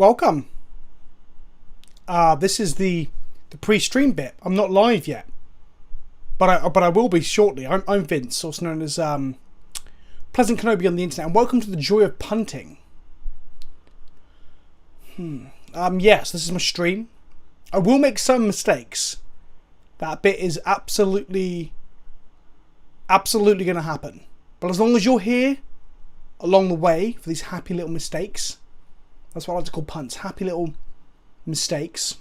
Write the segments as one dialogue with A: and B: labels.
A: welcome. This is the pre-stream bit. I'm not live yet, but I will be shortly. I'm Vince, also known as PleasantKenobi on the internet, and welcome to the joy of punting. Yes, this is my stream. I will make some mistakes. That bit is absolutely going to happen. But as long as you're here along the way for these happy little mistakes, that's what I like to call punts, happy little mistakes,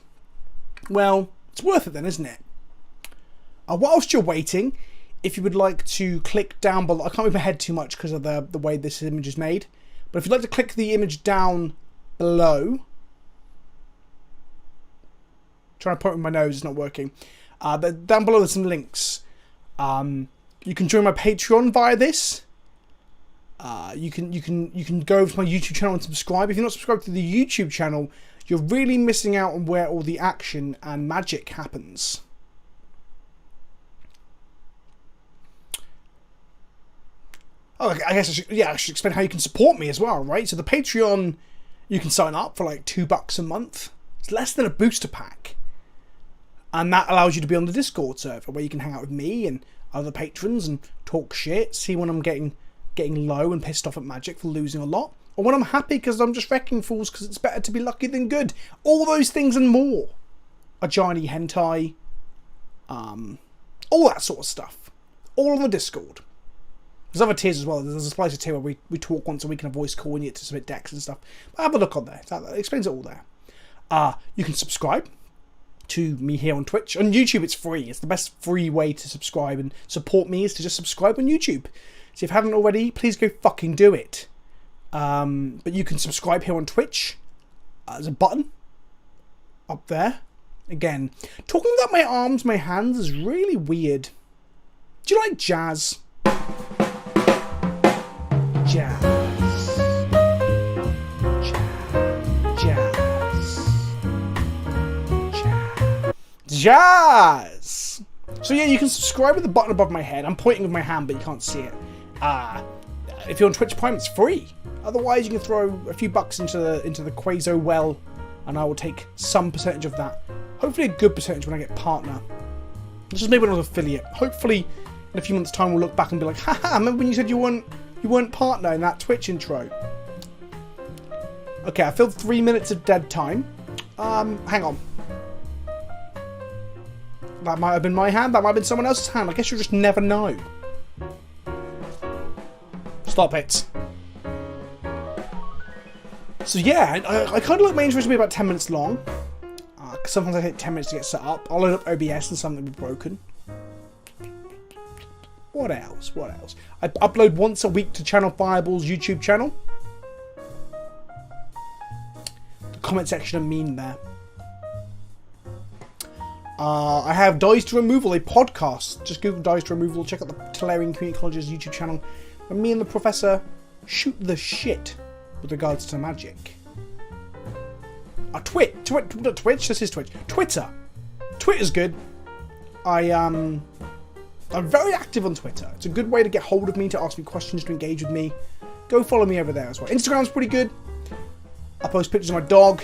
A: well, it's worth it then, isn't it? Whilst you're waiting, if you would like to click down below, I can't move my head too much because of the way this image is made, but if you'd like to click the image down below, trying to point with my nose, it's not working. But down below there's some links. You can join my Patreon via this. You can go over to my YouTube channel and subscribe. If you're not subscribed to the YouTube channel, you're really missing out on where all the action and magic happens. Oh, I guess I should explain how you can support me as well, right? So the Patreon, you can sign up for like $2 a month. It's less than a booster pack. And that allows you to be on the Discord server where you can hang out with me and other patrons and talk shit, see when I'm getting low and pissed off at Magic for losing a lot, or when I'm happy because I'm just wrecking fools because it's better to be lucky than good. All those things and more. A giant hentai, all that sort of stuff. All on the Discord. There's other tiers as well. There's a slicer tier where we talk once a week in a voice call and you get to submit decks and stuff. But have a look on there. That explains it all there. You can subscribe to me here on Twitch. On YouTube it's free. It's the best free way to subscribe and support me is to just subscribe on YouTube. So if you haven't already, please go fucking do it. But you can subscribe here on Twitch. There's a button up there. Again, talking about my arms, my hands is really weird. Do you like jazz? Jazz. Jazz! So yeah, you can subscribe with the button above my head. I'm pointing with my hand, but you can't see it. If you're on Twitch Prime, it's free. Otherwise, you can throw a few bucks into the Quazo well, and I will take some percentage of that. Hopefully a good percentage when I get partner. This is maybe not an affiliate. Hopefully, in a few months' time, we'll look back and be like, haha, remember when you said you weren't partner in that Twitch intro? Okay, I filled 3 minutes of dead time. Hang on. That might have been my hand, that might have been someone else's hand. I guess you'll just never know. Stop it. So yeah, I kind of like my intros to be about 10 minutes long. Because sometimes I take 10 minutes to get set up. I'll load up OBS and something will be broken. What else? What else? I upload once a week to Channel Fireball's YouTube channel. The comment section are mean there. I have Dies to Removal, a podcast. Just Google Dies to Removal, check out the Tellurian Community College's YouTube channel, where me and the professor shoot the shit with regards to magic. Twitch, this is Twitch. Twitter. Twitter's good. I'm very active on Twitter. It's a good way to get hold of me, to ask me questions, to engage with me. Go follow me over there as well. Instagram's pretty good. I post pictures of my dog.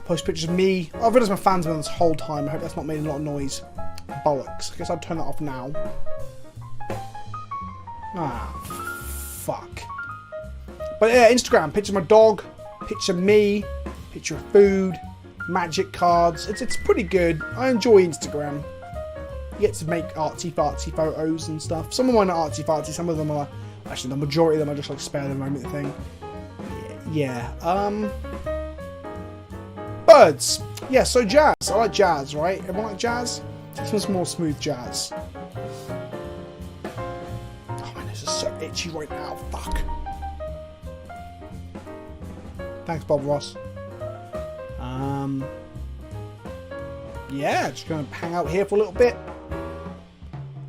A: Post pictures of me. I've realised my fans have been on this whole time. I hope that's not made a lot of noise. Bollocks. I guess I'll turn that off now. Ah, fuck. But yeah, Instagram. Picture of my dog. Picture of me. Picture of food. Magic cards. It's pretty good. I enjoy Instagram. You get to make artsy-fartsy photos and stuff. Some of mine are artsy-fartsy. Some of them are... Actually, the majority of them are just like spare the moment thing. Yeah. Birds. Yeah, so jazz. I like jazz, right? Everyone like jazz? This one's more smooth jazz. Oh man, this is so itchy right now. Fuck. Thanks, Bob Ross. Yeah, just gonna hang out here for a little bit.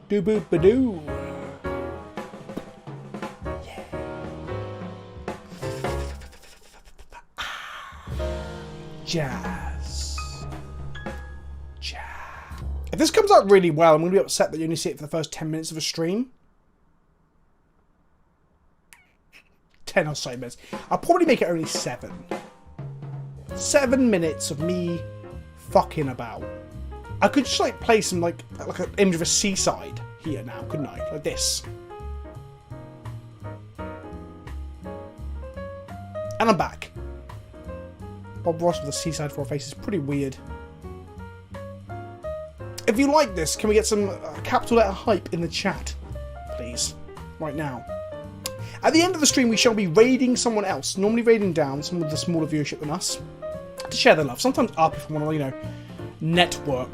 A: Doo boo ba doo. Jazz. Jazz. If this comes out really well, I'm going to be upset that you only see it for the first 10 minutes of a stream. 10 or so minutes. I'll probably make it only 7. 7 minutes of me fucking about. I could just like play some like an image of a seaside here now, couldn't I? Like this. And I'm back. Bob Ross with a seaside for a face is pretty weird. If you like this, can we get some capital letter hype in the chat, please? Right now. At the end of the stream, we shall be raiding someone else, normally raiding down someone with a smaller viewership than us, to share their love. Sometimes up if we want to, you know, network.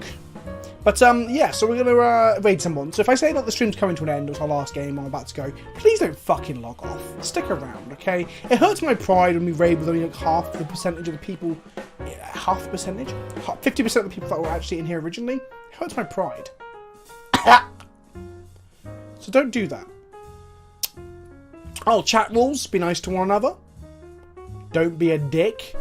A: But yeah, so we're going to raid someone. So if I say that the stream's coming to an end, or it's our last game, I'm about to go, please don't fucking log off. Stick around, okay? It hurts my pride when we raid with only like half the percentage of the people. Half the percentage? 50% of the people that were actually in here originally. It hurts my pride. So don't do that. Oh, chat rules. Be nice to one another. Don't be a dick.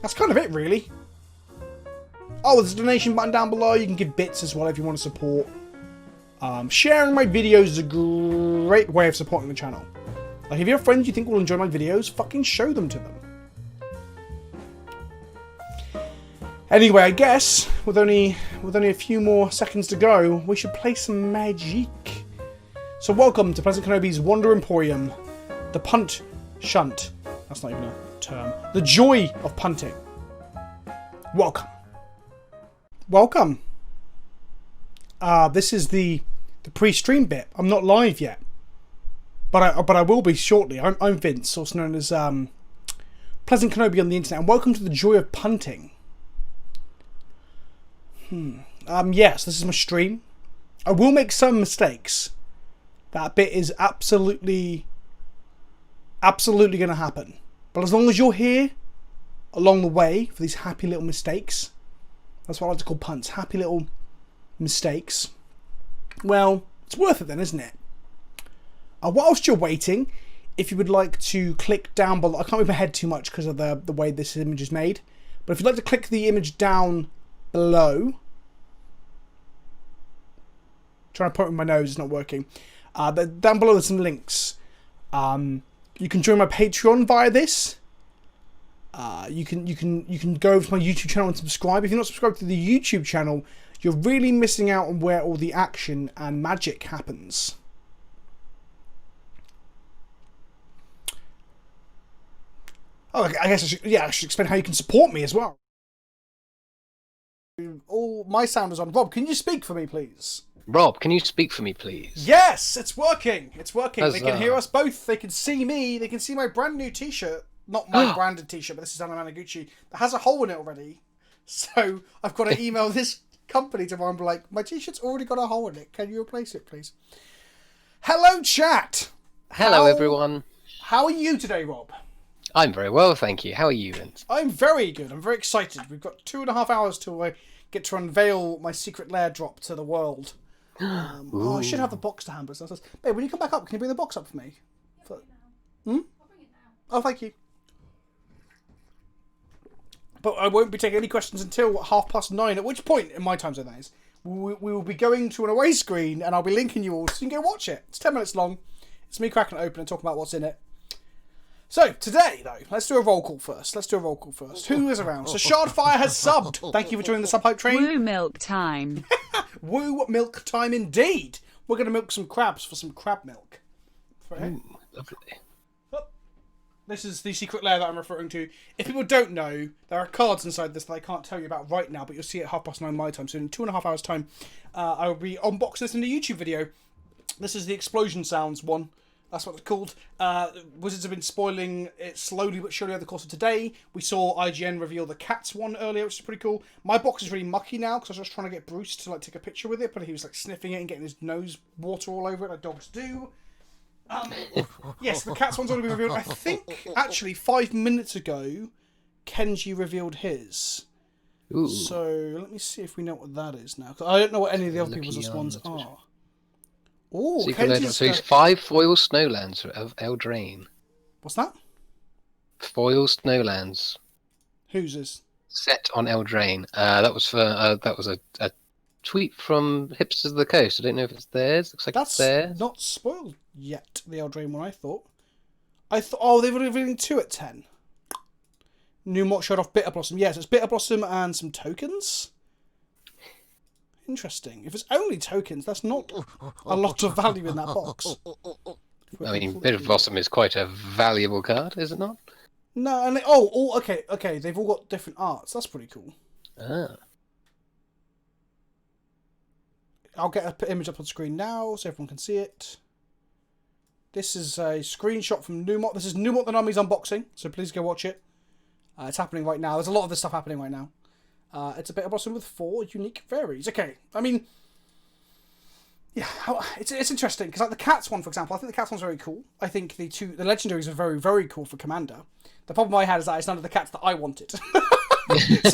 A: That's kind of it, really. Oh, there's a donation button down below. You can give bits as well if you want to support. Sharing my videos is a great way of supporting the channel. Like, if you have friends you think will enjoy my videos, fucking show them to them. Anyway, I guess with only a few more seconds to go, we should play some magic. So welcome to PleasantKenobi's Wonder Emporium, the punt shunt. That's not even a term. The joy of punting. Welcome. Welcome. This is the pre-stream bit. I'm not live yet, but I will be shortly. I'm Vince, also known as PleasantKenobi on the internet, and welcome to the joy of punting. Yes, this is my stream. I will make some mistakes. That bit is absolutely going to happen. But as long as you're here along the way for these happy little mistakes, that's what I like to call punts, happy little mistakes, well, it's worth it then, isn't it? Whilst you're waiting, if you would like to click down below, I can't move my head too much because of the way this image is made, but if you'd like to click the image down below, trying to point with my nose, it's not working. But down below there's some links. You can join my Patreon via this. You can go over to my YouTube channel and subscribe. If you're not subscribed to the YouTube channel, you're really missing out on where all the action and magic happens. Oh, I guess I should explain how you can support me as well. All my sound is on. Rob, can you speak for me, please?
B: Rob, can you speak for me, please?
A: Yes, it's working. It's working.
B: Huzzah.
A: They can hear us both. They can see me. They can see my brand new T-shirt. Not my branded T-shirt, but this is Anamanaguchi. That has a hole in it already. So I've got to email this company tomorrow and be like, my T-shirt's already got a hole in it. Can you replace it, please? Hello, chat.
B: Hello, everyone.
A: How are you today, Rob?
B: I'm very well, thank you. How are you, Vince?
A: I'm very good. I'm very excited. We've got 2.5 hours till I get to unveil my Secret Lair drop to the world. I should have the box to hand, but babe, when you come back up, can you bring the box up for me?
C: I'll bring it now.
A: Oh, thank you. But I won't be taking any questions until 9:30, at which point, in my time zone that is, we will be going to an away screen and I'll be linking you all so you can go watch it. It's 10 minutes long. It's me cracking it open and talking about what's in it. So, today, though, let's do a roll call first. Who is around? So, Shardfire has subbed. Thank you for joining the sub hype train.
D: Woo milk time.
A: Woo milk time indeed. We're going to milk some crabs for some crab milk.
B: Ooh, lovely.
A: This is the Secret Lair that I'm referring to. If people don't know, there are cards inside this that I can't tell you about right now, but you'll see it at 9:30 my time. So in 2.5 hours' time, I will be unboxing this in a YouTube video. This is the explosion sounds one. That's what it's called. Wizards have been spoiling it slowly but surely over the course of today. We saw IGN reveal the cats one earlier, which is pretty cool. My box is really mucky now because I was just trying to get Bruce to like take a picture with it, but he was like sniffing it and getting his nose water all over it like dogs do. Yes, the cats one's already been revealed. I think actually 5 minutes ago, Kenji revealed his.
B: Ooh.
A: So let me see if we know what that is now. 'Cause I don't know what any of the other people's ones are. Oh,
B: Secret Lair.
A: Kenji's
B: So it's 5 foil snowlands of Eldraine.
A: What's that?
B: Foil snowlands
A: Whose is?
B: set on Eldraine. That was for that was a tweet from Hipsters of the Coast. I don't know if it's theirs. Looks like it's
A: That's
B: theirs.
A: not spoiled yet, the Eldraine one, I thought. Oh, they were revealing 2 at 10. Newmont showed off Bitter Blossom. Yes, it's Bitter Blossom and some tokens. Interesting. If it's only tokens, that's not a lot of value in that box.
B: I mean, Bitter Blossom is quite a valuable card, is it not?
A: No, and okay. They've all got different arts. That's pretty cool.
B: Ah.
A: I'll get an image up on screen now so everyone can see it. This is a screenshot from Newmont. This is Newmont the Nummy's unboxing, so please go watch it. It's happening right now. There's a lot of this stuff happening right now. It's a Bitter Blossom with 4 unique fairies. Okay, I mean, yeah, it's interesting because like the Cats one, for example, I think the Cats one's very cool. I think the legendaries are very, very cool for Commander. The problem I had is that it's none of the cats that I wanted. So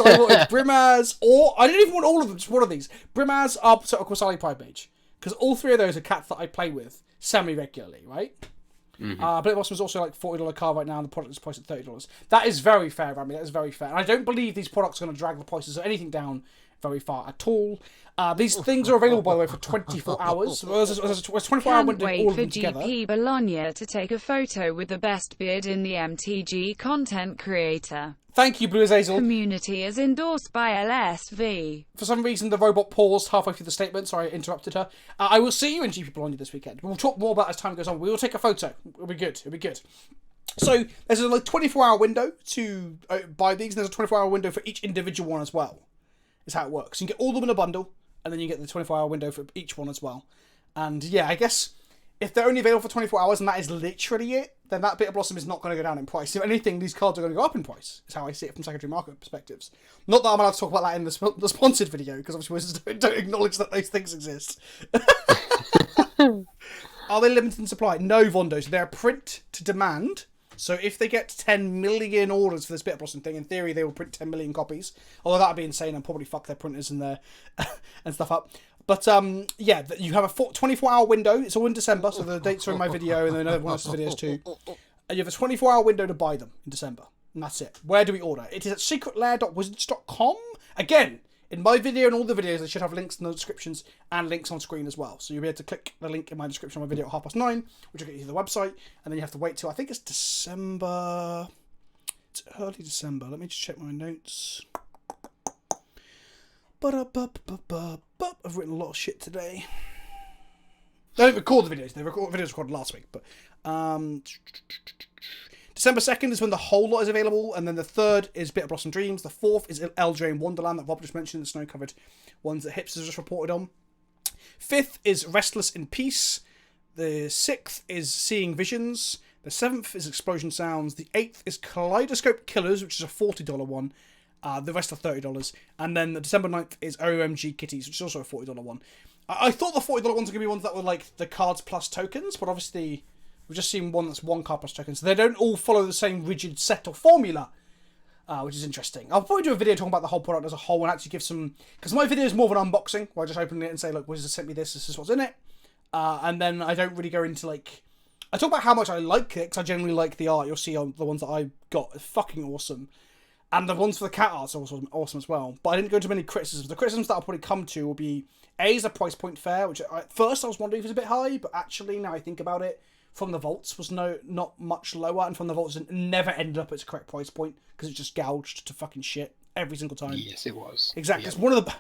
A: I wanted Brimaz, or I didn't even want all of them, just one of these. Brimaz, Arbiter, or Quasali Pride Mage. Because all 3 of those are cats that I play with semi-regularly, right? But it was also like $40 card right now, and the product is priced at $30. That is very fair, Rami. That is very fair. And I don't believe these products are going to drag the prices of anything down very far at all. These things are available, by the way, for 24 hours. There's a 24-hour window all of them together.
D: Can't wait for GP Bologna to take a photo with the best beard in the MTG content creator.
A: Thank you, Blue Azazel.
D: Community is endorsed by LSV.
A: For some reason, the robot paused halfway through the statement, so I interrupted her. I will see you in GP Bologna this weekend. We'll talk more about it as time goes on. We will take a photo. It'll be good. It'll be good. So, there's a 24-hour window to buy these, and there's a 24-hour window for each individual one as well. Is how it works. You can get all of them in a bundle, and then you get the 24-hour window for each one as well. And yeah, I guess if they're only available for 24 hours and that is literally it, then that Bitter Blossom is not going to go down in price. If anything, these cards are going to go up in price, is how I see it from secondary market perspectives. Not that I'm allowed to talk about that in the sponsored video, because obviously we don't acknowledge that those things exist. Are they limited in supply? No, Vondo. So they're print to demand. So if they get 10 million orders for this Bitter Blossom thing, in theory they will print 10 million copies. Although that would be insane and probably fuck their printers and and stuff up. But yeah, you have a 24-hour window. It's all in December, so the dates are in my video and then everyone else's videos too. And you have a 24-hour window to buy them in December. And that's it. Where do we order? It is at secretlair.wizards.com. Again, in my video and all the videos, they should have links in the descriptions and links on screen as well. So you'll be able to click the link in my description of my video at 9:30, which will get you to the website. And then you have to wait till, I think it's December. It's early December. Let me just check my notes. I've written a lot of shit today. They don't record the videos. Videos recorded last week. But December 2nd is when the whole lot is available. And then the 3rd is Bitter Blossom Dreams. The 4th is Eldraine Wonderland that Rob just mentioned. The snow-covered ones that Hipsters just reported on. 5th is Restless in Peace. The 6th is Seeing Visions. The 7th is Explosion Sounds. The 8th is Kaleidoscope Killers, which is a $40 one. The rest are $30. And then the December 9th is OMG Kitties, which is also a $40 one. I thought the $40 ones were going to be ones that were like the cards plus tokens, but obviously we've just seen one that's 1 card plus tokens. So they don't all follow the same rigid set or formula, which is interesting. I'll probably do a video talking about the whole product as a whole and actually give some... Because my video is more of an unboxing, where I just open it and say, look, Wizards sent me this is what's in it. And then I don't really go into like... I talk about how much I like it, because I generally like the art. You'll see on the ones that I got. It's fucking awesome. And the ones for the cat arts are also awesome as well. But I didn't go into many criticisms. The criticisms that I'll probably come to will be, A, is the price point fair, which at first I was wondering if it was a bit high, but actually, now I think about it, From the Vaults was not much lower, and From the Vaults never ended up at its correct price point, because it's just gouged to fucking shit every single time.
B: Yes, it was.
A: Exactly.
B: Yep.
A: It's one of the...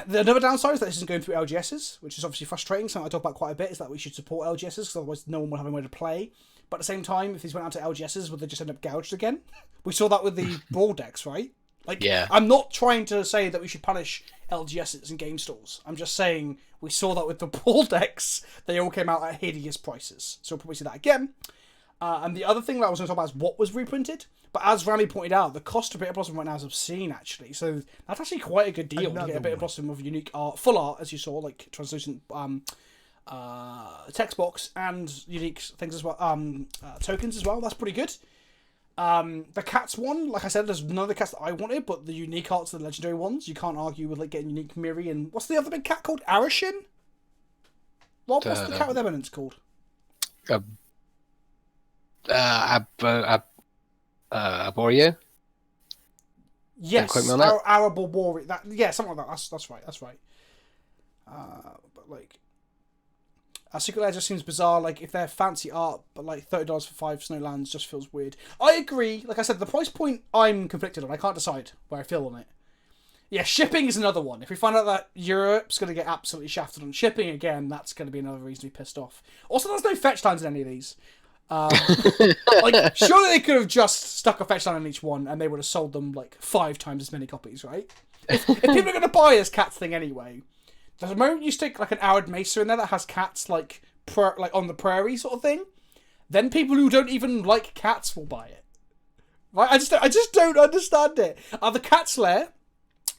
A: Another downside is that this isn't going through LGSs, which is obviously frustrating. Something I talk about quite a bit is that we should support LGSs, because otherwise no one will have anywhere to play. But at the same time, if these went out to LGSs, would they just end up gouged again? We saw that with the Brawl decks, right? Like, yeah. I'm not trying to say that we should punish LGSs and game stores. I'm just saying we saw that with the Brawl decks. They all came out at hideous prices. So we'll probably see that again. And the other thing that I was going to talk about is what was reprinted. But as Rami pointed out, the cost of Bitter Blossom right now is obscene, actually. So that's actually quite a good deal to get a Bitter Blossom of unique art, full art, as you saw, like translucent text box and unique things as well, tokens as well. That's pretty good. The cats one, like I said, there's none of the cats that I wanted, but the unique arts are the legendary ones. You can't argue with like getting unique Miri and what's the other big cat called? Arishin? Rob, what's the cat with eminence called?
B: Arborio?
A: Yes, Arable Warrior. Yeah, something like that. That's right. But like, Secret Lair just seems bizarre. Like, if they're fancy art, but like $30 for 5 Snowlands just feels weird. I agree. Like I said, the price point I'm conflicted on. I can't decide where I feel on it. Yeah, shipping is another one. If we find out that Europe's going to get absolutely shafted on shipping again, that's going to be another reason to be pissed off. Also, there's no fetch lines in any of these. Like, surely they could have just stuck a fetch line on each one and they would have sold them like 5 times as many copies, right? If people are going to buy this cats thing anyway, the moment you stick like an arid mesa in there that has cats like on the prairie sort of thing, then people who don't even like cats will buy it. Right? I just don't understand it. The Cat's Lair,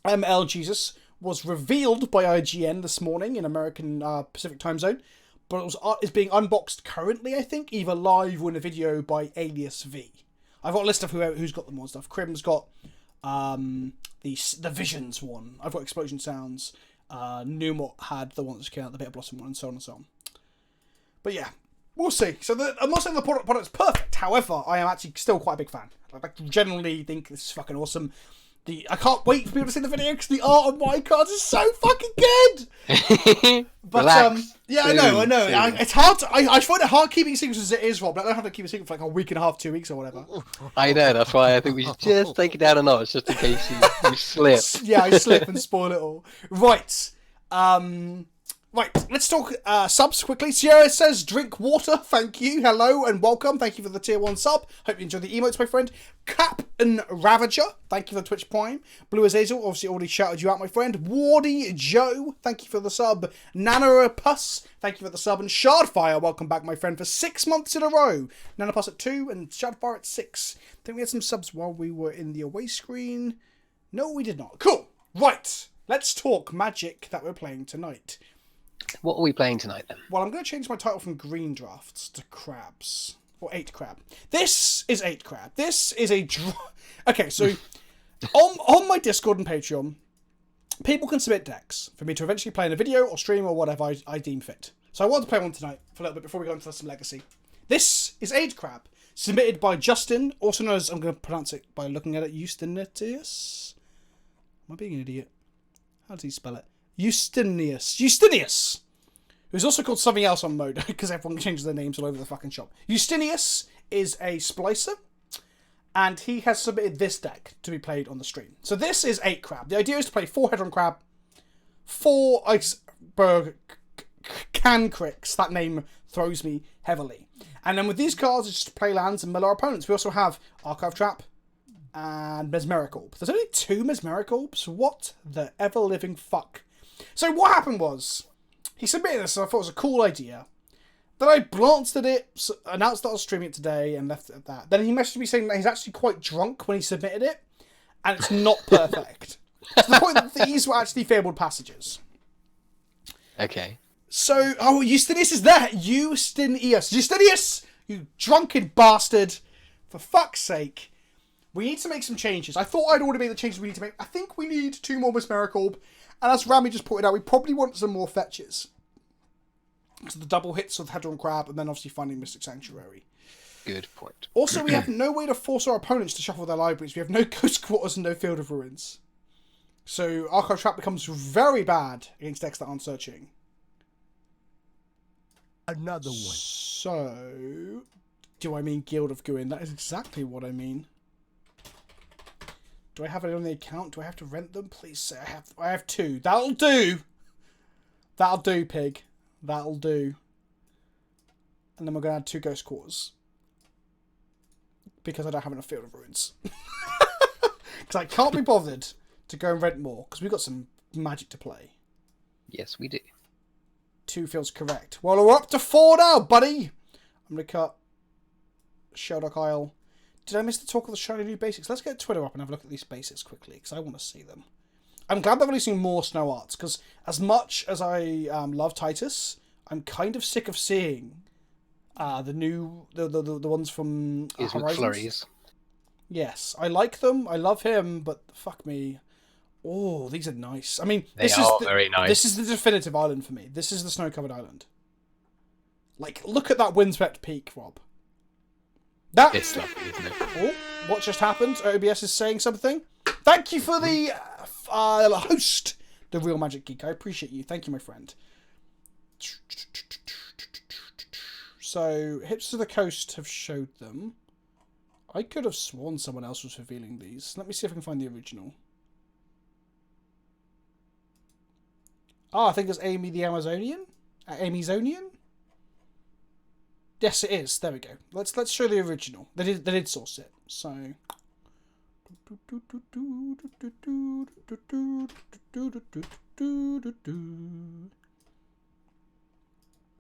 A: ML Jesus, was revealed by IGN this morning in American Pacific time zone, but it's being unboxed currently, I think, either live or in a video by Alias V. I've got a list of who's got them and stuff. Crim's got the Visions one. I've got Explosion Sounds. Numot had the one that came out, the Bitter Blossom one, and so on and so on. But yeah, we'll see. So I'm not saying the product's perfect. However, I am actually still quite a big fan. I generally think this is fucking awesome. I can't wait for people to see the video because the art on my cards is so fucking good. But
B: Relax.
A: yeah, I know. It's hard. I find it hard keeping secrets as it is, Rob. I don't have to keep a secret for like a week and a half, 2 weeks, or whatever.
B: I know. That's why I think we should just take it down a notch, just in case you slip.
A: Yeah, I slip and spoil it all. Right. Right, let's talk subs quickly. Sierra says, drink water, thank you, hello and welcome, thank you for the tier 1 sub, hope you enjoyed the emotes, my friend. Cap and Ravager, thank you for the Twitch Prime. Blue Azazel, obviously already shouted you out, my friend. Wardy Joe, thank you for the sub. Nanopus, thank you for the sub. And Shardfire, welcome back, my friend, for 6 months in a row. Nanopus at 2 and Shardfire at 6. I think we had some subs while we were in the away screen. No, we did not. Cool, right, let's talk Magic that we're playing tonight.
B: What are we playing tonight then?
A: Well, I'm going to change my title from Green Drafts to Crabs. Or 8 Crab. This is 8 Crab. This is a... Okay, so on my Discord and Patreon, people can submit decks for me to eventually play in a video or stream or whatever I deem fit. So I want to play one tonight for a little bit before we go into some Legacy. This is 8 Crab, submitted by Justin, also known as... I'm going to pronounce it by looking at it. Justinius? Am I being an idiot? How does he spell it? Justinius, who's also called something else on mode because everyone changes their names all over the fucking shop. Justinius is a splicer, and he has submitted this deck to be played on the stream. So this is 8 Crab. The idea is to play 4 Hedron Crab, 4 Iceberg Cancrix. That name throws me heavily. And then with these cards, it's just to play lands and mill our opponents. We also have Archive Trap and Mesmeric Orb. There's only 2 Mesmeric Orbs? What the ever-living fuck? So what happened was, he submitted this and I thought it was a cool idea. Then I glanced at it, announced that I was streaming it today and left it at that. Then he messaged me saying that he's actually quite drunk when he submitted it, and it's not perfect. To the point that these were actually fabled passages.
B: Okay.
A: So, Justinius is there! Justinius! You drunken bastard! For fuck's sake. We need to make some changes. I thought I'd already made the changes we need to make. I think we need 2 more Mesmeric Orb. And as Rami just pointed out, we probably want some more fetches. So the double hits with Hedron Crab, and then obviously finding Mystic Sanctuary.
B: Good point.
A: Also, we have no way to force our opponents to shuffle their libraries. We have no Ghost Quarters and no Field of Ruins. So Archive Trap becomes very bad against decks that aren't searching.
C: Another one.
A: So, do I mean Guild of Gwyn? That is exactly what I mean. Do I have it on the account? Do I have to rent them? Please say I have 2. That'll do! That'll do, pig. That'll do. And then we're going to add 2 Ghost Quarters. Because I don't have enough Field of Ruins. Because I can't be bothered to go and rent more. Because we've got some Magic to play.
B: Yes, we do.
A: 2 feels correct. Well, we're up to 4 now, buddy! I'm going to cut Sheldock Isle. Did I miss the talk of the shiny new basics? Let's get Twitter up and have a look at these basics quickly, because I want to see them. I'm glad they're releasing more Snow Arts, because as much as I love Titus, I'm kind of sick of seeing the ones from Horizons.
B: McFlurries.
A: Yes, I like them. I love him, but fuck me. Oh, these are nice. I mean,
B: They are very nice.
A: This is the definitive island for me. This is the snow-covered island. Like, look at that windswept peak, Rob.
B: It's lovely, isn't it?
A: Oh, what just happened? OBS is saying something. Thank you for the host The Real Magic Geek. I appreciate you. Thank you, my friend. So, Hips of the Coast have showed them. I could have sworn someone else was revealing these. Let me see if I can find the original. I think it's Amy the Amazonian? Amazonian? Yes, it is. There we go. Let's show the original. They did source it. So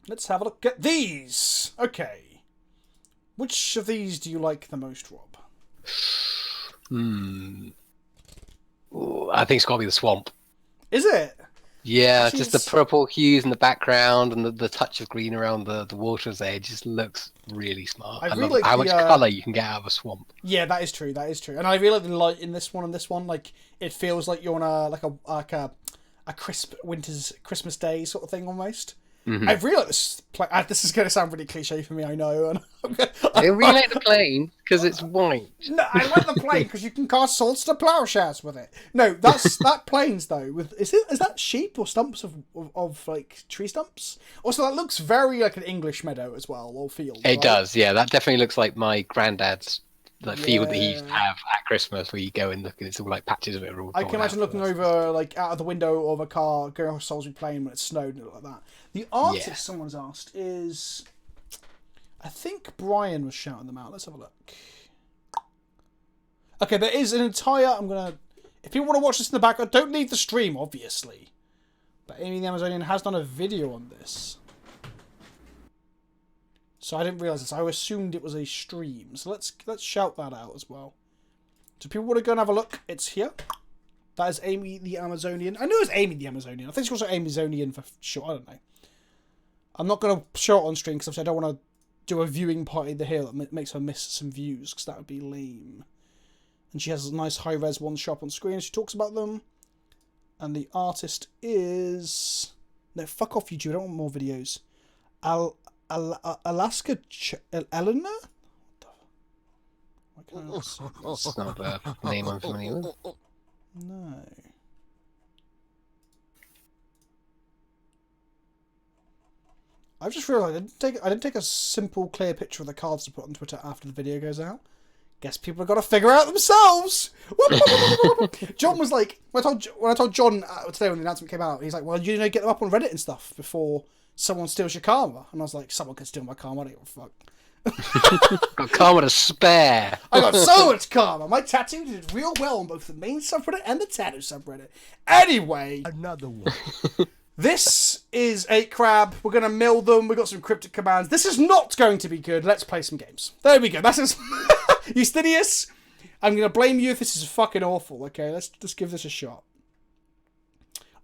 A: let's have a look at these. Okay. Which of these do you like the most, Rob?
B: Ooh, I think it's got to be the swamp.
A: Is it?
B: Yeah,
A: Actually,
B: just the purple hues in the background and the touch of green around the water's edge just looks really smart. I
A: really
B: love
A: like
B: how
A: the,
B: much colour you can get out of a swamp.
A: Yeah, that is true. That is true. And I really like the light in this one and this one. Like, it feels like you're on a crisp winter's Christmas day sort of thing almost.
B: Mm-hmm.
A: I really like this. This is going to sound really cliche for me, I know. And
B: I really like the plane because it's white.
A: No, I like the plane because you can cast swords to plowshares with it. No, that plane's though. Is that sheep or stumps of like tree stumps? Also, that looks very like an English meadow as well, or field.
B: It does, yeah. That definitely looks like my granddad's field that he used to
A: Yeah.
B: have at Christmas, where you go and look and it's all like patches of it are all.
A: I can
B: gone
A: imagine
B: out.
A: looking over like out of the window of a car, going on a Salisbury Plain when it snowed and like that. The artist someone's asked is, I think Brian was shouting them out. Let's have a look. Okay, there is an entire. If people want to watch this in the background, don't leave the stream, obviously. But Amy the Amazonian has done a video on this, so I didn't realize this. I assumed it was a stream. So let's shout that out as well. So people want to go and have a look. It's here. That is Amy the Amazonian. I knew it was Amy the Amazonian. I think it's also Amazonian for sure. I don't know. I'm not going to show it on stream because I don't want to do a viewing party the hill that makes her miss some views because that would be lame. And she has a nice high-res one shot on screen. She talks about them. And the artist is... No, fuck off, YouTube. I don't want more videos. Alaska Eleanor? What the...
B: It's not a name I'm familiar with.
A: No. I've just realised I didn't take a simple, clear picture of the cards to put on Twitter after the video goes out. Guess people have got to figure out themselves. John was like, when I told John today when the announcement came out, he's like, "Well, get them up on Reddit and stuff before someone steals your karma." And I was like, "Someone can steal my karma. I don't give a fuck."
B: Got karma to spare.
A: I got so much karma. My tattoo did real well on both the main subreddit and the tattoo subreddit. Anyway,
C: Another one.
A: this is 8 crab. We're going to mill them. We've got some cryptic commands. This is not going to be good. Let's play some games. There we go. That's as... Eustynius, I'm going to blame you if this is fucking awful. Okay, let's just give this a shot.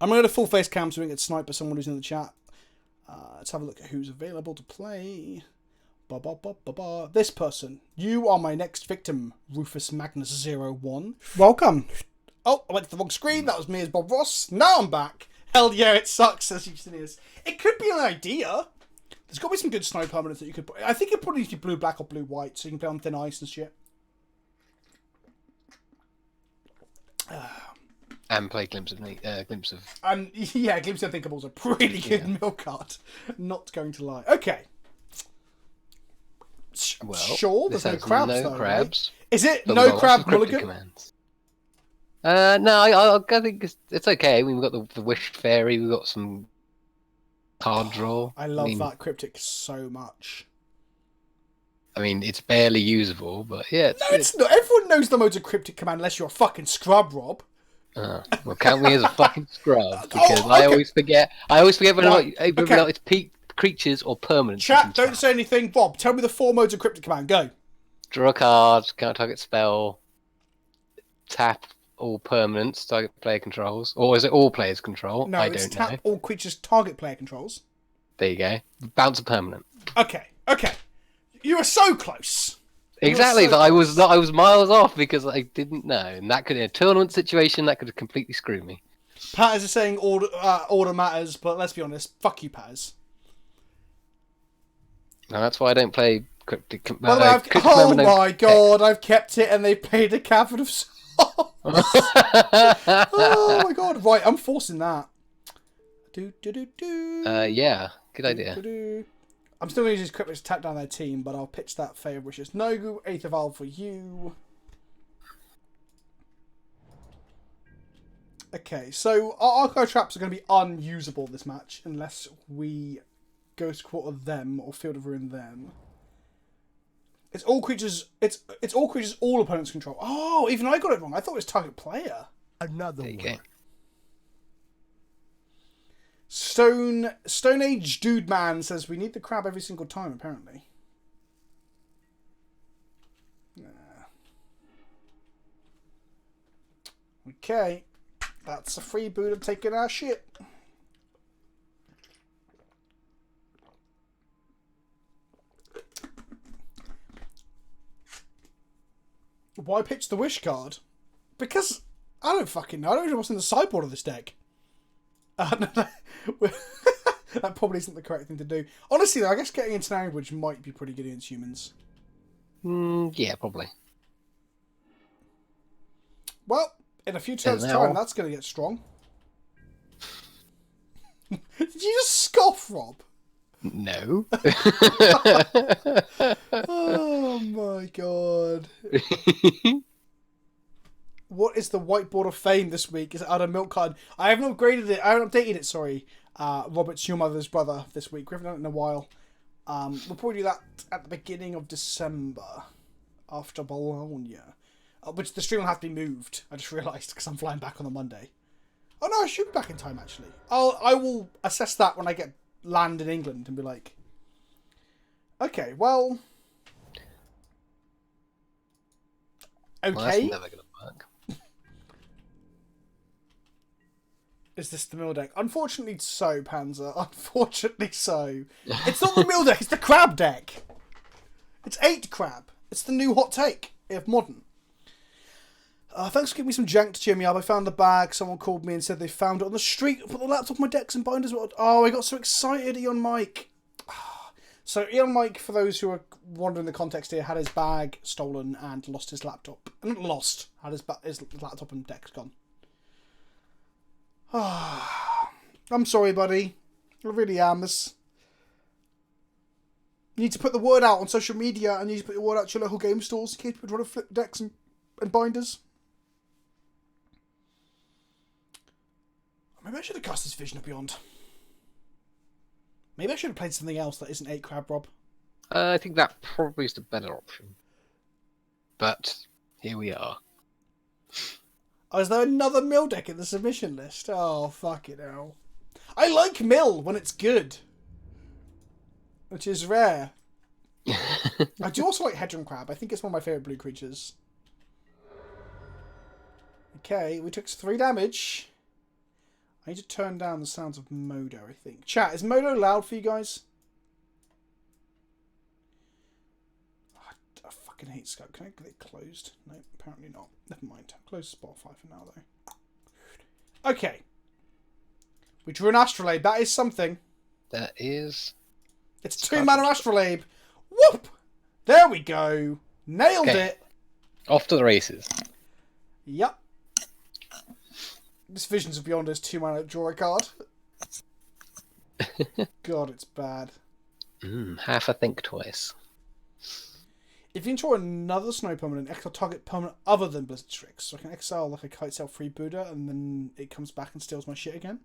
A: I'm going to full face cam so we can get sniped by someone who's in the chat. Let's have a look at who's available to play. This person. You are my next victim, Rufus Magnus 01. Welcome. Oh, I went to the wrong screen. That was me as Bob Ross. Now I'm back. Hell yeah, it sucks, as Eustynius. It could be an idea. There's got to be some good snow permanents that you could put. I think it probably needs to be blue, black, or blue, white, so you can play on thin ice and shit.
B: And play Glimpse of.
A: Yeah, Glimpse of Unthinkables a pretty good milk cart. Not going to lie. Okay.
B: Well,
A: sure, there's no crabs,
B: no
A: though,
B: crabs.
A: Right? Is it
B: But
A: no
B: we've got lots
A: crab
B: of cryptic
A: mulligan?
B: commands. No, I think it's okay. We've got the Wish Fairy. We've got some card draw.
A: I love that cryptic so much.
B: I mean, it's barely usable, but yeah.
A: It's not. Everyone knows the modes of cryptic command unless you're a fucking scrub, Rob.
B: Well, count me as a fucking scrub because
A: okay.
B: I always forget. Whether or
A: Right,
B: not it's creatures or permanent.
A: Chat, don't say anything. Bob, tell me the 4 modes of cryptic command. Go.
B: Draw a card, count target spell, tap all permanents, target player controls, or is it all players control?
A: No,
B: I
A: it's
B: don't know.
A: tap all creatures target player controls.
B: There you go. Bounce a permanent.
A: Okay. You were so close.
B: Exactly,
A: so
B: but I was miles off because I didn't know, and that could in a tournament situation that could have completely screwed me.
A: Patters is saying order matters, but let's be honest, fuck you, Patters.
B: No, that's why I don't play cryptic.
A: By the way, oh my god, I've kept it, and they paid a capital of salt. Oh my god! Right, I'm forcing that.
B: Yeah, good idea.
A: I'm still going to use Cryptics to tap down their team, but I'll pitch that Fate of Wishes. Nogu, Eighth Evolve for you. Okay, so our Archive Traps are going to be unusable this match unless we Ghost Quarter them or Field of Ruin them. It's all creatures. It's all creatures all opponents control. Oh, even I got it wrong. I thought it was target player.
E: Another
B: There you
E: one.
B: go.
A: Stone Age Dude Man says we need the crab every single time. Apparently. Nah. Okay, that's a free Buddha taking our shit. Why pitch the Wish card? Because I don't fucking know. I don't know what's in the sideboard of this deck. That probably isn't the correct thing to do. Honestly, though, I guess getting into language might be pretty good against humans.
B: Yeah, probably.
A: Well, in a few turns'
B: now.
A: time, that's going to get strong. Did you just scoff, Rob?
B: No.
A: Oh my god. What is the whiteboard of fame this week? Is it out of milk card? I haven't upgraded it. I haven't updated it, sorry. Robert's your mother's brother this week. We haven't done it in a while. We'll probably do that at the beginning of December. After Bologna. Which the stream will have to be moved. I just realised because I'm flying back on the Monday. Oh no, I should be back in time actually. I will assess that when I get land in England and be like, okay, well,
B: Well, that's
A: okay.
B: never gonna work.
A: Is this the mill deck? Unfortunately so, Panzer. Unfortunately so. It's not the mill deck, it's the crab deck. It's 8 crab. It's the new hot take of modern. Thanks for giving me some jank to cheer me up. I found the bag. Someone called me and said they found it on the street. I put the laptop, my decks and binders. Oh, I got so excited, Eon Mike. So Eon Mike, for those who are wondering the context here, had his bag stolen and lost his laptop. Not lost. Had his laptop and decks gone. I'm sorry, buddy. I really am. You need to put the word out on social media and you need to put the word out to your local game stores in case people try to flip decks and binders. Maybe I should have cast this Vision of Beyond. Maybe I should have played something else that isn't 8 crab, Rob.
B: I think that probably is the better option. But here we are.
A: Oh, is there another mill deck in the submission list? Oh, fuck it hell. I like mill when it's good. Which is rare. I do also like Hedron Crab. I think it's one of my favourite blue creatures. Okay, we took 3 damage. I need to turn down the sounds of Modo, I think. Chat, is Modo loud for you guys? Oh, I fucking hate Skype. Can I get it closed? No, apparently not. Never mind. Close Spotify for now, though. Okay. We drew an Astrolabe. That is something.
B: That is...
A: It's 2 mana Astrolabe. Whoop! There we go. Nailed it.
B: Off to the races.
A: Yep. This Visions of Beyond is 2 mana, draw a card. God, it's bad.
B: Half a think twice.
A: If you can draw another snow permanent, exile target permanent other than Blizzard Strix. So I can exile like a Kitesail free Buddha and then it comes back and steals my shit again.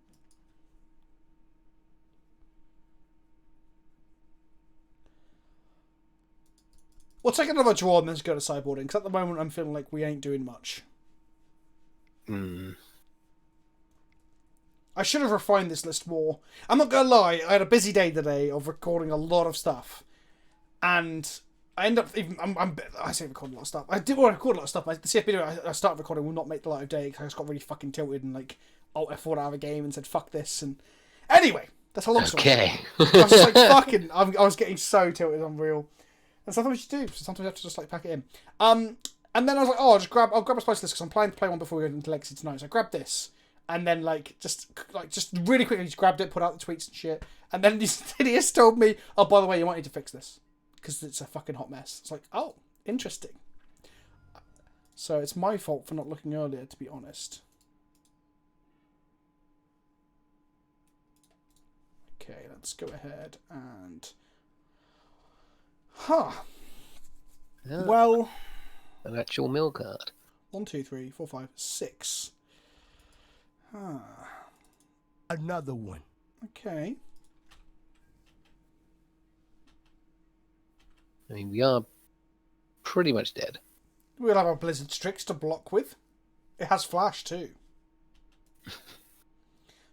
A: We'll take another draw and then just go to sideboarding, because at the moment I'm feeling like we ain't doing much. I should have refined this list more. I'm not gonna lie, I had a busy day today of recording a lot of stuff. And I end up even... I say recording a lot of stuff. I did want to record a lot of stuff. The CF video I started recording will not make the light of day because I just got really fucking tilted and like Alt F4 out of a game and said fuck this. And anyway, that's a long story.
B: Okay.
A: I was just like fucking... I was getting so tilted, unreal. And sometimes you do. So sometimes you have to just like pack it in. And then I was like, oh, I'll grab a spice list because I'm planning to play one before we go into Legacy tonight. So I grabbed this. And then just really quickly just grabbed it, put out the tweets and shit. And then this idiot told me, oh, by the way, you might need to fix this. Because it's a fucking hot mess. It's like, oh, interesting. So it's my fault for not looking earlier, to be honest. Okay, let's go ahead and... Huh.
B: Yeah,
A: Well...
B: an actual mill card.
A: 1, 2, 3, 4, 5, 6. Huh.
E: Another one.
A: Okay.
B: I mean, we are pretty much dead.
A: We'll have our Blizzard Strix to block with. It has flash too.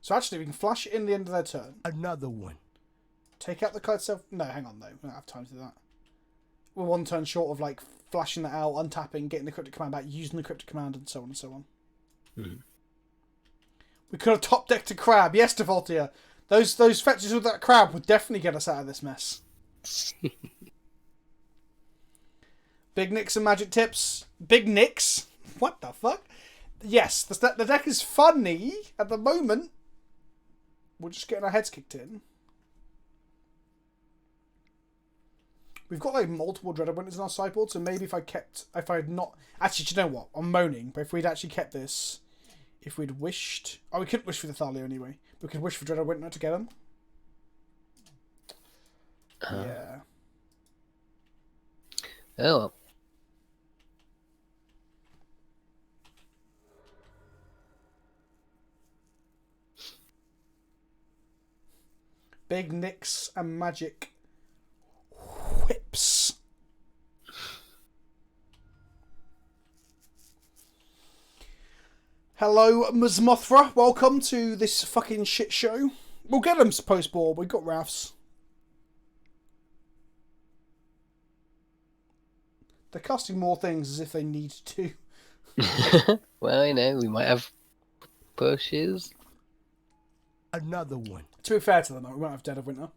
A: So actually, we can flash it in the end of their turn.
E: Another one.
A: Take out the card itself. No, hang on though. We don't have time to do that. We're one turn short of like flashing that out, untapping, getting the cryptic command back, using the cryptic command, and so on and so on.
B: Mm.
A: We could have top decked a crab. Yes, Defaultier. Those fetches with that crab would definitely get us out of this mess. Big Nicks and Magic Tips. Big Nicks? What the fuck? Yes, the deck is funny at the moment. We're just getting our heads kicked in. We've got like multiple Dreaded Winters in our sideboard, so maybe if I had not... Actually, do you know what? I'm moaning, but if we'd actually kept this... If we'd wished... Oh, we couldn't wish for the Thalia anyway. We could wish for Dreaded Winter to get them. Yeah.
B: Oh, well.
A: Big Nicks and Magic Whips. Hello, Ms. Mothra. Welcome to this fucking shit show. We'll get them post-board. We've got Rafts. They're casting more things as if they need to.
B: Well, you know, we might have pushes.
E: Another one.
A: To be fair to them, though, we won't have Dead of Winter.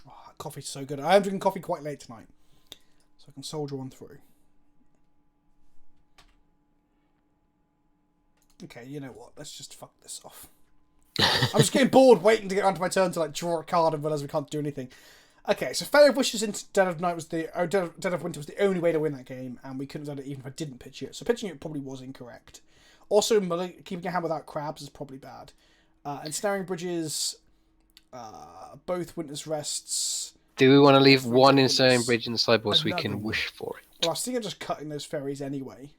A: Oh, coffee's so good. I am drinking coffee quite late tonight, so I can soldier on through. Okay, you know what? Let's just fuck this off. I'm just getting bored waiting to get onto my turn to like draw a card and realise we can't do anything. Okay, so Fate of Wishes into Dead of Night was Dead of Winter was the only way to win that game, and we couldn't have done it even if I didn't pitch it. So pitching it probably was incorrect. Also, keeping a hand without crabs is probably bad. Ensnaring Bridges, both Winter's Rests.
B: Do we want to leave one ensnaring bridge in the sideboard so we can wish for it?
A: Well, I was thinking of just cutting those fairies anyway.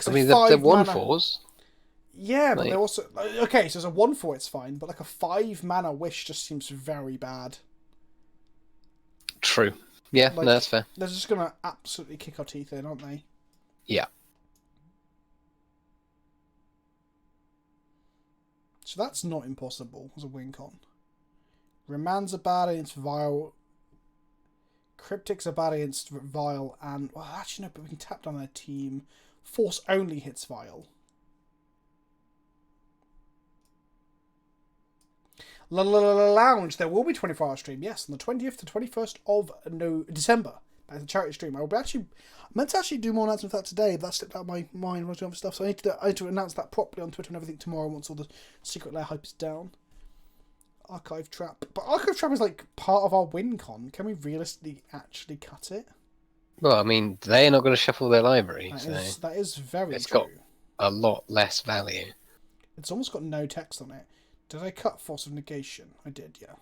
B: I mean, they're 1/4s.
A: Yeah, but
B: Like...
A: they're also... Okay, so as a 1/4 it's fine, but like a 5 mana wish just seems very bad.
B: True. Yeah,
A: Like,
B: no, that's fair.
A: They're just going to absolutely kick our teeth in, aren't they?
B: Yeah.
A: So that's not impossible as a win con. Remands are bad against Vile. Cryptics are bad against Vile. And, well, actually, no, but we can tap down their team. Force only hits Vile. Lounge, there will be 24-hour stream, yes, on the 20th to 21st of December. That's a charity stream. I meant to actually do more announcements of that today, but that slipped out of my mind when I was doing other stuff. So I need to announce that properly on Twitter and everything tomorrow once all the Secret Lair hype is down. Archive Trap. But Archive Trap is like part of our win con. Can we realistically actually cut it?
B: Well, I mean, they're not going to shuffle their library,
A: That is very
B: it's
A: true.
B: got a lot less value.
A: It's almost got no text on it. Did I cut Force of Negation? I did, yeah.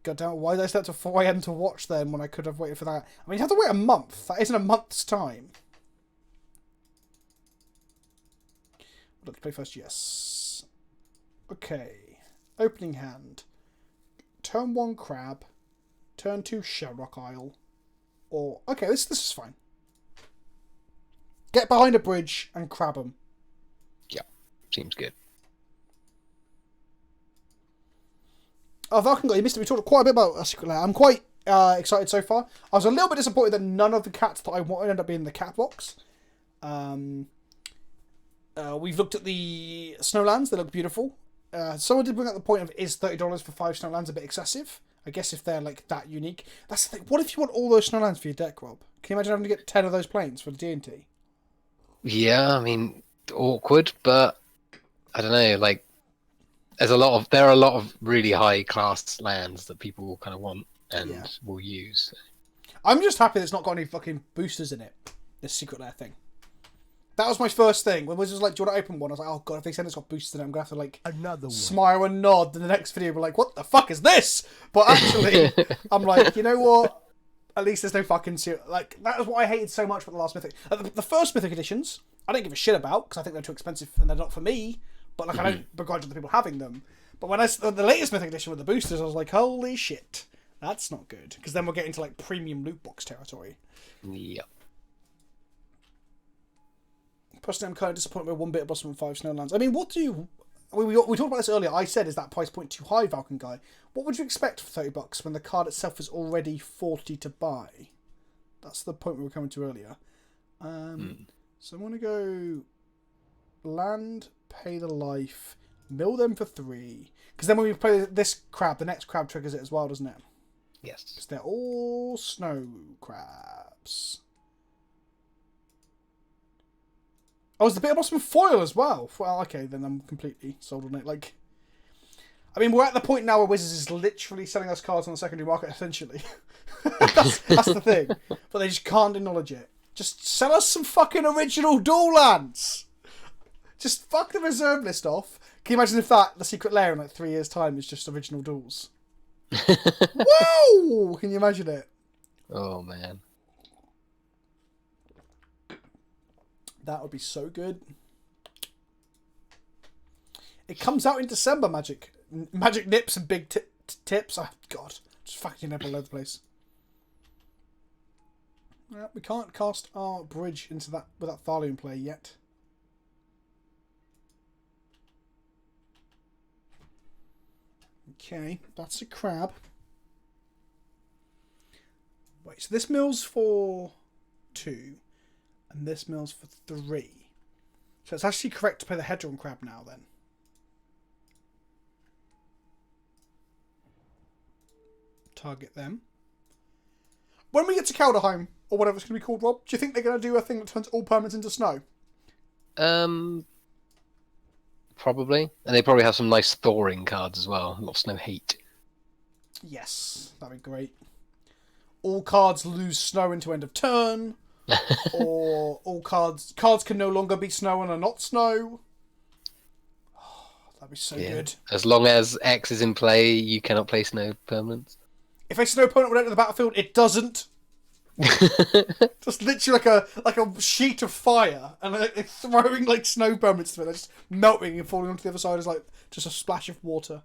A: God damn it, why did I start to 4 AM to watch then when I could have waited for that? I mean, you have to wait a month. That isn't a month's time. Let's play first, yes. Okay. Opening hand. Turn 1 Crab. Turn 2 Shellrock Isle. Or, okay, this is fine. Get behind a bridge and crab them.
B: Yeah, seems good.
A: Oh, Vulcan, you missed it. We talked quite a bit about Secret Lair. I'm quite excited so far. I was a little bit disappointed that none of the cats that I wanted ended up being in the cat box. We've looked at the Snowlands. They look beautiful. Someone did bring up the point of, is $30 for 5 Snowlands a bit excessive? I guess if they're like that unique. That's the thing. What if you want all those Snowlands for your deck, Rob? Can you imagine having to get 10 of those planes for the D&T?
B: Yeah, I mean, awkward, but I don't know, like, there are a lot of really high class lands that people kind of want and
A: Yeah.
B: will use.
A: I'm just happy that it's not got any fucking boosters in it. This Secret Lair thing. That was my first thing. When Wizards was like, do you want to open one? I was like, oh god, if they send it's got boosters in it, I'm going to have to like
E: Another one.
A: smile and nod. In the next video, we're like, what the fuck is this? But actually, I'm like, you know what? At least there's no fucking... Like, that is what I hated so much about the last Mythic. The first Mythic editions, I don't give a shit about, because I think they're too expensive and they're not for me. But like, I don't begrudge the people having them. But when the latest Mythic edition with the boosters, I was like, holy shit. That's not good. Because then we're getting to like premium loot box territory.
B: Yep.
A: Personally, I'm kind of disappointed with 1 bit of Blossom and 5 Snowlands. I mean, what do you... we talked about this earlier. I said, is that price point too high, Valken Guy? What would you expect for $30 when the card itself is already 40 to buy? That's the point we were coming to earlier. So I'm going to go land, pay the life, mill them for 3. Because then when we play this crab, the next crab triggers it as well, doesn't it?
B: Yes.
A: Because they're all snow crabs. Oh, is the bit of Blossom foil as well? Well, okay, then I'm completely sold on it. Like, I mean, we're at the point now where Wizards is literally selling us cards on the secondary market, essentially. that's the thing. But they just can't acknowledge it. Just sell us some fucking original dual lands. Just fuck the reserve list off. Can you imagine if the Secret Lair in like 3 years' time is just original duels? Whoa! Can you imagine it?
B: Oh man.
A: That would be so good. It comes out in December, Magic. Magic nips and big tips. Oh, God. Just fucking nip all over the place. We can't cast our bridge into that with that Thalion play yet. Okay, that's a crab. Wait, so this mill's for 2. And this mill's for 3. So it's actually correct to play the Hedron crab now, then. Target them. When we get to Kaldheim, or whatever it's going to be called, Rob, do you think they're going to do a thing that turns all permanents into snow?
B: Probably. And they probably have some nice thawing cards as well. A lot of snow hate.
A: Yes, that'd be great. All cards lose snow into end of turn. Or all cards can no longer be snow and are not snow. Oh, that'd be so good.
B: As long as X is in play, you cannot play snow permanents.
A: If a snow opponent would enter the battlefield, it doesn't. Just literally like a sheet of fire, and they're throwing like snow permanents through it. They're just melting and falling onto the other side as like just a splash of water.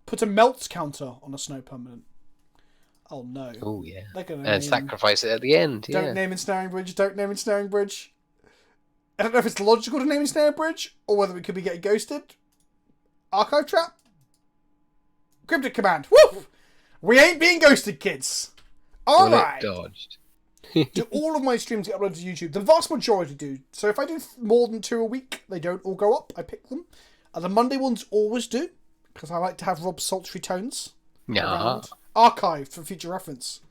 A: Put a melt counter on a snow permanent. Oh no.
B: Oh yeah.
A: They're gonna
B: And sacrifice it at the end.
A: Don't name Ensnaring Bridge. Don't name Ensnaring Bridge. I don't know if it's logical to name Ensnaring Bridge or whether we could be getting ghosted. Archive Trap. Cryptic Command. Woo! We ain't being ghosted, kids. All right.
B: Dodged.
A: Do all of my streams get uploaded to YouTube? The vast majority do. So if I do more than 2 a week, they don't all go up. I pick them. And the Monday ones always do. Because I like to have Rob's sultry tones around. Archived for future reference.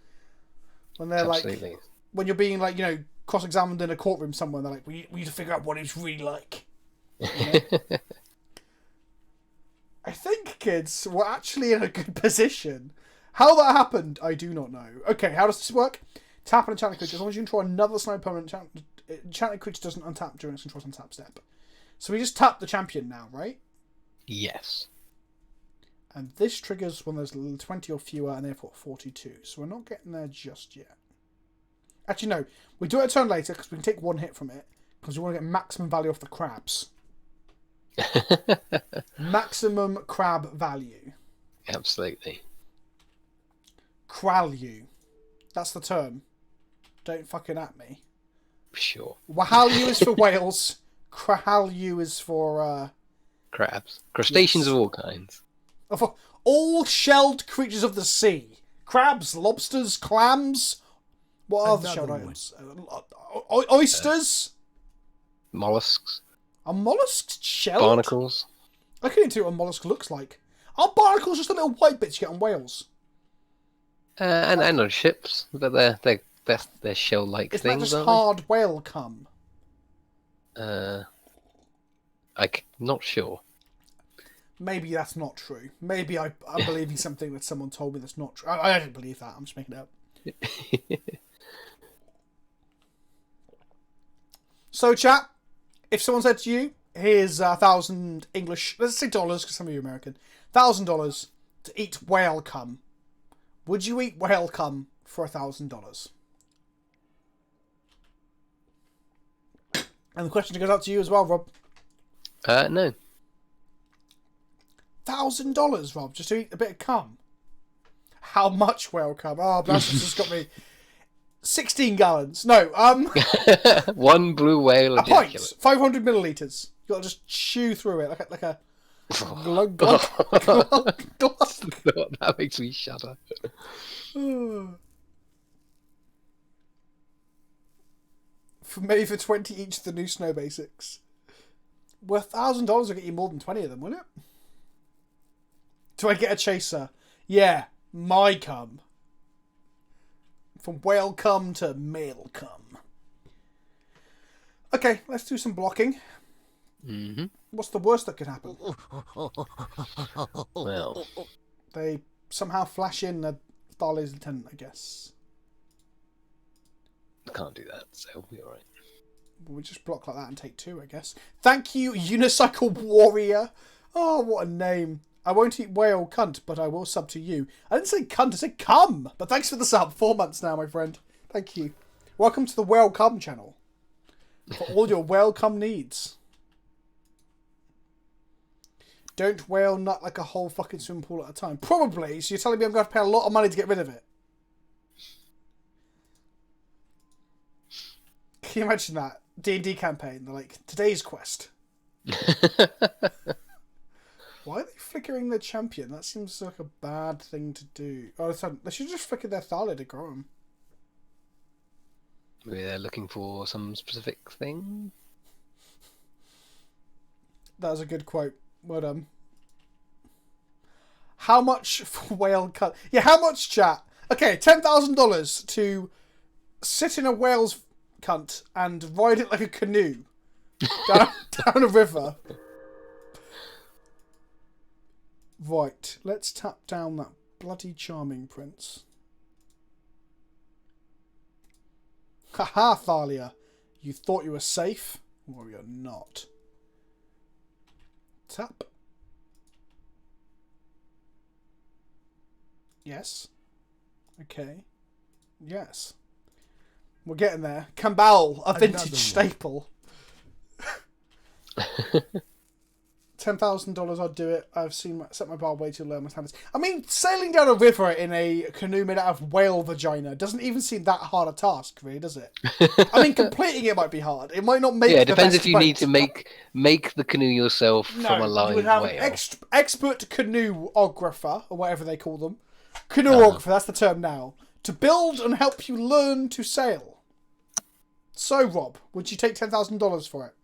A: When they're
B: Absolutely.
A: like, when you're being like, cross-examined in a courtroom somewhere, they're like, we need to figure out what he's really like. You know? I think, kids, we're actually in a good position. How that happened, I do not know. Okay, how does this work? Tap an enchanted creature. As long as you control another snow permanent, enchanted creature doesn't untap during its control's untap step. So we just tap the champion now, right?
B: Yes.
A: And this triggers when there's 20 or fewer, and therefore 42. So we're not getting there just yet. Actually, no. We do it a turn later, because we can take 1 hit from it. Because we want to get maximum value off the crabs. Maximum crab value.
B: Absolutely.
A: Kralyu. That's the term. Don't fucking at me.
B: Sure.
A: Wahalyu is for whales. Kralyu is for...
B: Crabs. Crustaceans of all kinds.
A: For all shelled creatures of the sea. Crabs, lobsters, clams. What are the shelled
E: one.
A: items? Oysters?
B: Mollusks.
A: Are mollusks shelled?
B: Barnacles.
A: I couldn't tell you what a mollusk looks like. Are barnacles just the little white bits you get on whales?
B: And on ships. But they're they're shell-like
A: Isn't that
B: things,
A: just
B: aren't
A: hard whale cum?
B: they? Not sure.
A: Maybe that's not true. Maybe I'm believing something that someone told me that's not true. I don't believe that. I'm just making it up. So, chat, if someone said to you, here's 1,000 English, let's say dollars, because some of you are American, $1,000 to eat whale cum, would you eat whale cum for $1,000? And the question goes out to you as well, Rob.
B: No.
A: $1,000, Rob, just to eat a bit of cum. How much whale cum? Oh, that's just got me 16 gallons. No,
B: One blue whale
A: a pint,
B: ejaculate.
A: 500 milliliters. You got to just chew through it like a glug, glug, glug, glug.
B: That makes me shudder.
A: Maybe for 20 each of the new snow basics. Well, $1,000 will get you more than 20 of them, wouldn't it? Do I get a chaser? Yeah, my cum. From whale cum to male cum. Okay, let's do some blocking.
B: Mm-hmm.
A: What's the worst that could happen?
B: Well,
A: They somehow flash in a Starley's lieutenant, I guess.
B: can't do that, so we're alright.
A: We just block like that and take 2, I guess. Thank you, Unicycle Warrior. Oh, what a name. I won't eat whale cunt, but I will sub to you. I didn't say cunt, I said cum. But thanks for the sub. 4 months now, my friend. Thank you. Welcome to the Whale Cum channel. For all your whale cum needs. Don't whale nut like a whole fucking swimming pool at a time. Probably. So you're telling me I'm going to have to pay a lot of money to get rid of it? Can you imagine that? D&D campaign. They're like, today's quest. Why are they flickering their champion? That seems like a bad thing to do. Oh, they should just flicker their Thalia to grow them.
B: Maybe they're looking for some specific thing.
A: That was a good quote. Well done. How much for whale cut? Yeah, how much, chat? Okay, $10,000 to sit in a whale's cunt and ride it like a canoe down a river. Right, let's tap down that bloody charming prince. Haha, Thalia. You thought you were safe? Well, you're not. Tap. Yes. Okay. Yes. We're getting there. Kambal, a vintage
E: Another one.
A: staple. $10,000, I'd do it. I've set my bar way too low. My standards. I mean, sailing down a river in a canoe made out of whale vagina doesn't even seem that hard a task, really, does it? I mean, completing it might be hard. It might not make.
B: Yeah, it
A: the
B: depends
A: best
B: if you need
A: boat.
B: to make the canoe yourself from a live
A: you would have
B: whale.
A: an expert canoeographer, or whatever they call them. Canoeographer, that's the term now. To build and help you learn to sail. So, Rob, would you take $10,000 for it?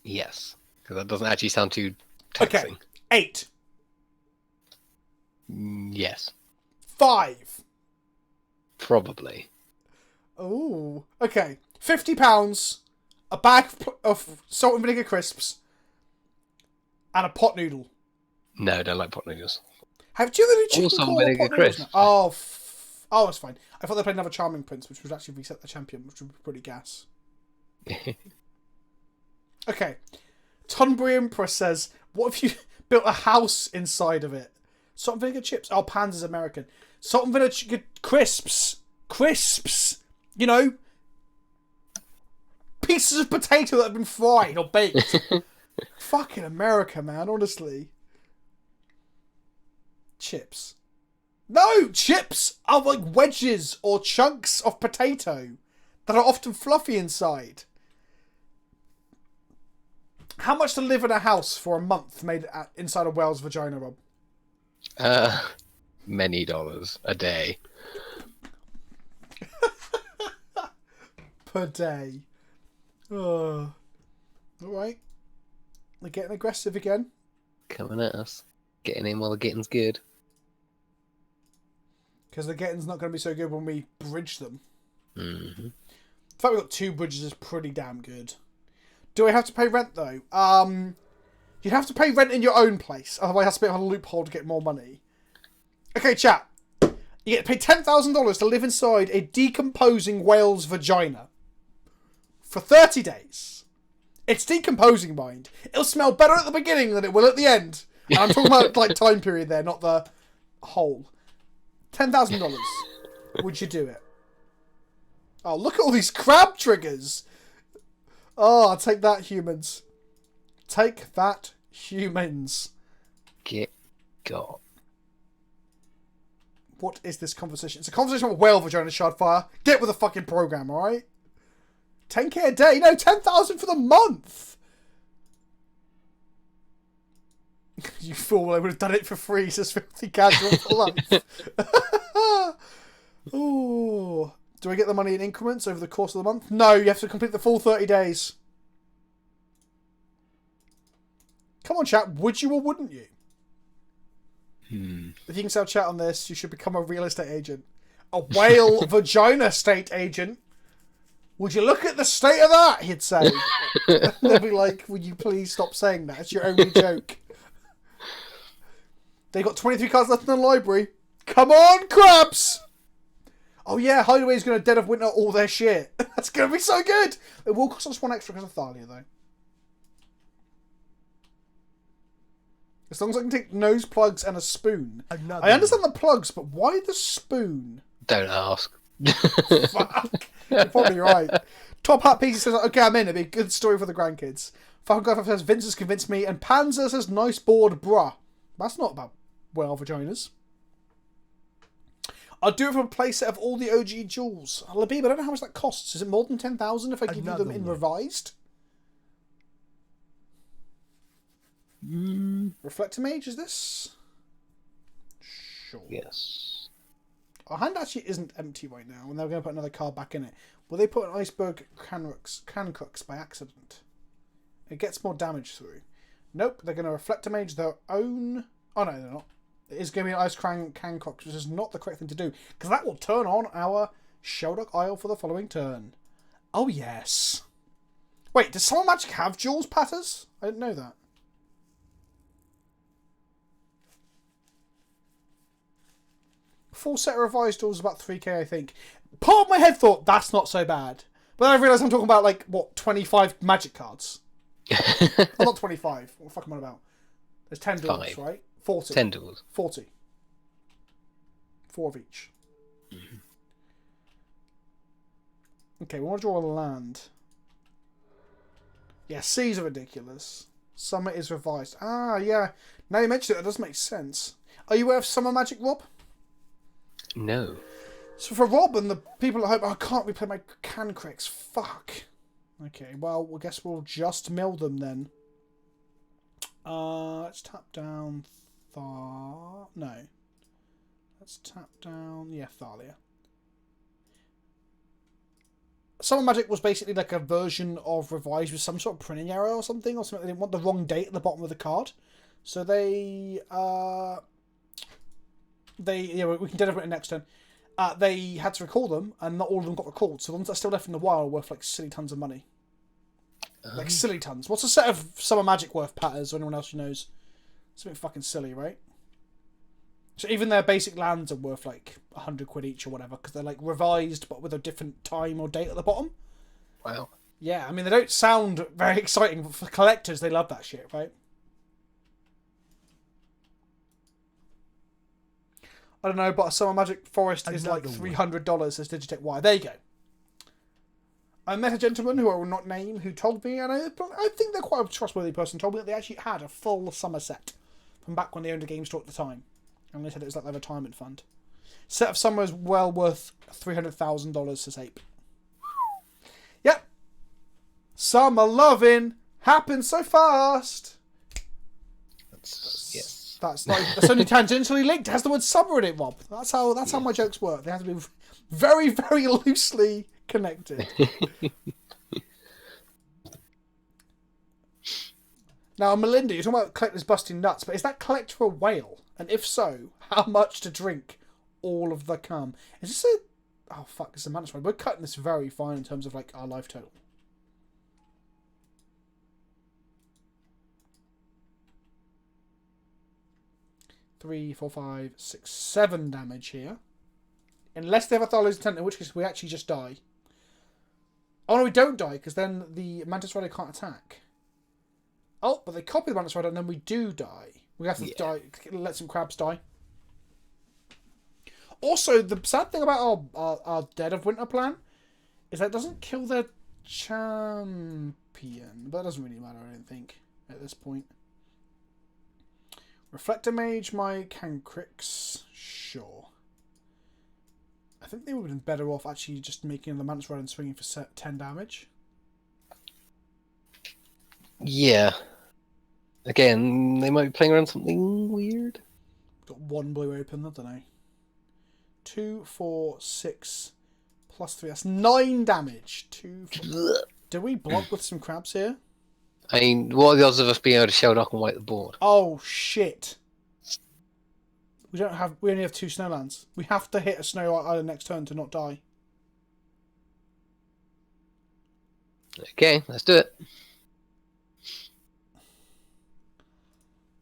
B: Yes, because that doesn't actually sound too taxing.
A: Okay. 8.
B: Yes,
A: 5.
B: probably.
A: Oh, okay. £50, a bag of salt and vinegar crisps, and a pot noodle.
B: No, don't like pot noodles.
A: Have you ever do chicken
B: Also
A: corn
B: vinegar
A: pot noodles
B: crisps.
A: now? Oh, that's fine. I thought they played another Charming Prince, which would actually reset the champion, which would be pretty gas. Okay. Tonbury Empress says, what if you built a house inside of it? Salt and vinegar chips. Oh, Pan's is American. Salt and vinegar crisps. Crisps. You know, pieces of potato that have been fried or baked. Fucking America, man, honestly. Chips. No! Chips are like wedges or chunks of potato that are often fluffy inside. How much to live in a house for a month made inside a whale's vagina, Rob?
B: Many dollars a day.
A: Per day. Oh. Alright. They're getting aggressive again.
B: Coming at us. Getting in while the getting's good.
A: Because the getting's not going to be so good when we bridge them.
B: Mm-hmm.
A: The fact we've got 2 bridges is pretty damn good. Do I have to pay rent though? You'd have to pay rent in your own place. Otherwise, that's a bit of a loophole to get more money. Okay, chat. You get to pay $10,000 to live inside a decomposing whale's vagina. For 30 days. It's decomposing, mind. It'll smell better at the beginning than it will at the end. And I'm talking about like time period there, not the whole. $10,000. Would you do it? Oh, look at all these crab triggers. Oh, I'll take that, humans. Take that, humans.
B: Get got.
A: What is this conversation? It's a conversation about whale vagina shardfire. Get with the fucking program, alright? 10k a day? No, 10,000 for the month! You fool, I would have done it for free, says 50 casual for life. Ooh. Do I get the money in increments over the course of the month? No, you have to complete the full 30 days. Come on, chat. Would you or wouldn't you? If you can sell chat on this, you should become a real estate agent. A whale vagina estate agent. Would you look at the state of that? He'd say. They'd be like, would you please stop saying that? It's your only joke. They got 23 cards left in the library. Come on, crabs! Oh yeah, Hideaway's going to Dead of Winter all their shit. That's going to be so good! It will cost us 1 extra because of Thalia, though. As long as I can take nose plugs and a spoon. I understand the plugs, but why the spoon?
B: Don't ask.
A: Fuck. You're probably right. Top Hat PC says, okay, I'm in. It'd be a good story for the grandkids. Falcon Guy says, Vince has convinced me. And Panzer says, nice board, bruh. That's not about whale vaginas. I'll do it for a playset of all the OG jewels. Labib, I don't know how much that costs. Is it more than 10,000 if I give you them in revised? Reflector Mage, is this? Sure.
B: Yes.
A: Our hand actually isn't empty right now, and they're going to put another card back in it. Will they put an Iceberg Cancrux by accident? It gets more damage through. Nope, they're going to Reflector Mage their own... Oh, no, they're not. It is going to be an Ice Cancrux, which is not the correct thing to do, because that will turn on our Sheldok Isle for the following turn. Oh, yes. Wait, does Summer Magic have Jewels Patters? I didn't know that. Full set of revised duels is about 3k, I think. Part of my head thought, that's not so bad. But then I realised I'm talking about, like, what, 25 magic cards? Oh, not 25. What the fuck am I on about? There's 10 duels,
B: 5.
A: right? 40.
B: 10 duels.
A: 40. 4 of each. Okay, we want to draw a land. Yeah, seas are ridiculous. Summer is revised. Ah, yeah. Now you mention it, that does make sense. Are you aware of Summer Magic, Rob?
B: No.
A: So for Rob and the people at home, I can't replay my Cancrix. Fuck. Okay, well, I guess we'll just mill them then. Let's tap down No. Let's tap down... Yeah, Thalia. Summer Magic was basically like a version of Revised with some sort of printing error or something. They didn't want the wrong date at the bottom of the card. So they... yeah, we can dedicate it next turn. They had to recall them, and not all of them got recalled. So the ones that are still left in the wild are worth like silly tons of money. Like silly tons. What's a set of Summer Magic worth, Patters, or anyone else who knows? Something fucking silly, right? So even their basic lands are worth like 100 quid each or whatever, because they're like revised but with a different time or date at the bottom.
B: Wow.
A: Yeah, I mean, they don't sound very exciting, but for collectors, they love that shit, right? I don't know, but a Summer Magic Forest is like $300, says Digitech Y. There you go. I met a gentleman who I will not name who told me, and I think they're quite a trustworthy person, told me that they actually had a full summer set from back when they owned a game store at the time. And they said it was like their retirement fund. Set of summer is well worth $300,000, says Ape. Yep. Summer loving happens so fast. That's only tangentially linked. It has the word summer in it, Rob. That's how my jokes work. They have to be very, very loosely connected. Now, Melinda, you're talking about collectors busting nuts, but is that collect for a whale? And if so, how much to drink all of the cum? Is this a Oh fuck, it's a Mantis Rider. We're cutting this very fine in terms of like our life total. Three, 4, 5, 6, 7 damage here. Unless they have a Thylo's intent, in which case we actually just die. Oh no, we don't die, because then the Mantis Rider can't attack. Oh, but they copy the Mantis Rider and then we do die. We have to die, let some crabs die. Also, the sad thing about our Dead of Winter plan is that it doesn't kill their champion. But that doesn't really matter, I don't think, at this point. Reflector Mage, my Cancrix. Sure. I think they would have been better off actually just making the Mantis Rider and swinging for 10 damage.
B: Yeah. Again, they might be playing around something weird.
A: Got one blue open, I don't know. 2, 4, 6, plus 3. That's 9 damage. 2, 4. Do we block with some crabs here?
B: I mean, what are the odds of us being able to shell dock and wipe the board?
A: Oh shit! We only have 2 snowlands. We have to hit a snow island next turn to not die.
B: Okay, let's do it.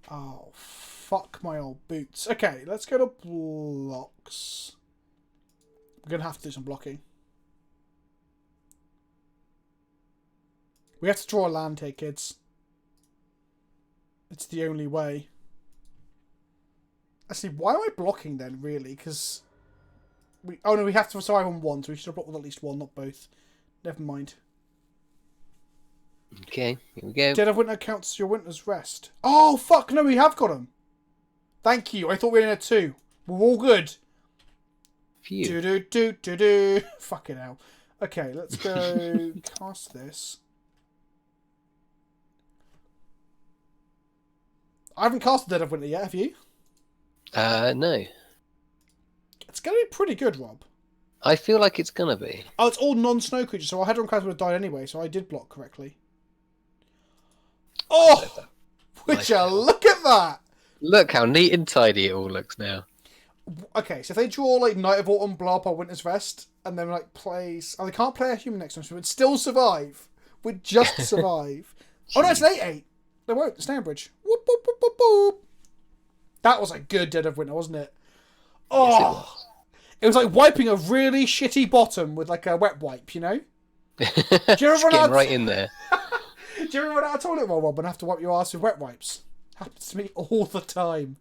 A: Oh fuck my old boots. Okay, let's go to blocks. We're gonna have to do some blocking. We have to draw a land here, kids. It's the only way. Actually, why am I blocking then, really? Because oh no, we have to survive on 1, so we should have blocked with at least 1, not both. Never mind.
B: Okay, here we go.
A: Dead of Winter counts your winter's rest. Oh fuck, no, we have got them. Thank you. I thought we only had 2. We're all good.
B: Phew.
A: Do. Fucking hell. Okay, let's go cast this. I haven't cast Dead of Winter yet, have you?
B: No.
A: It's going to be pretty good, Rob.
B: I feel like it's gonna be.
A: Oh, it's all non-snow creatures, so our Hedron crabs would have died anyway, so I did block correctly. Oh! Would you look at that?
B: Look how neat and tidy it all looks now.
A: Okay, so if they draw like Night of Autumn, blow up our Winter's Rest, and then like place... Oh, they can't play a human next time, so we'd still survive. We'd just survive. Oh no, it's an 8-8. They won't. It's Stanbridge. Whoop, whoop, whoop, whoop, whoop. That was a good Dead of Winter, wasn't it? Oh!
B: Yes, it was.
A: It was like wiping a really shitty bottom with like a wet wipe, you know? Do you ever run
B: Skin
A: out...
B: right in there.
A: Do you ever run out of toilet roll, Rob, and have to wipe your ass with wet wipes? Happens to me all the time.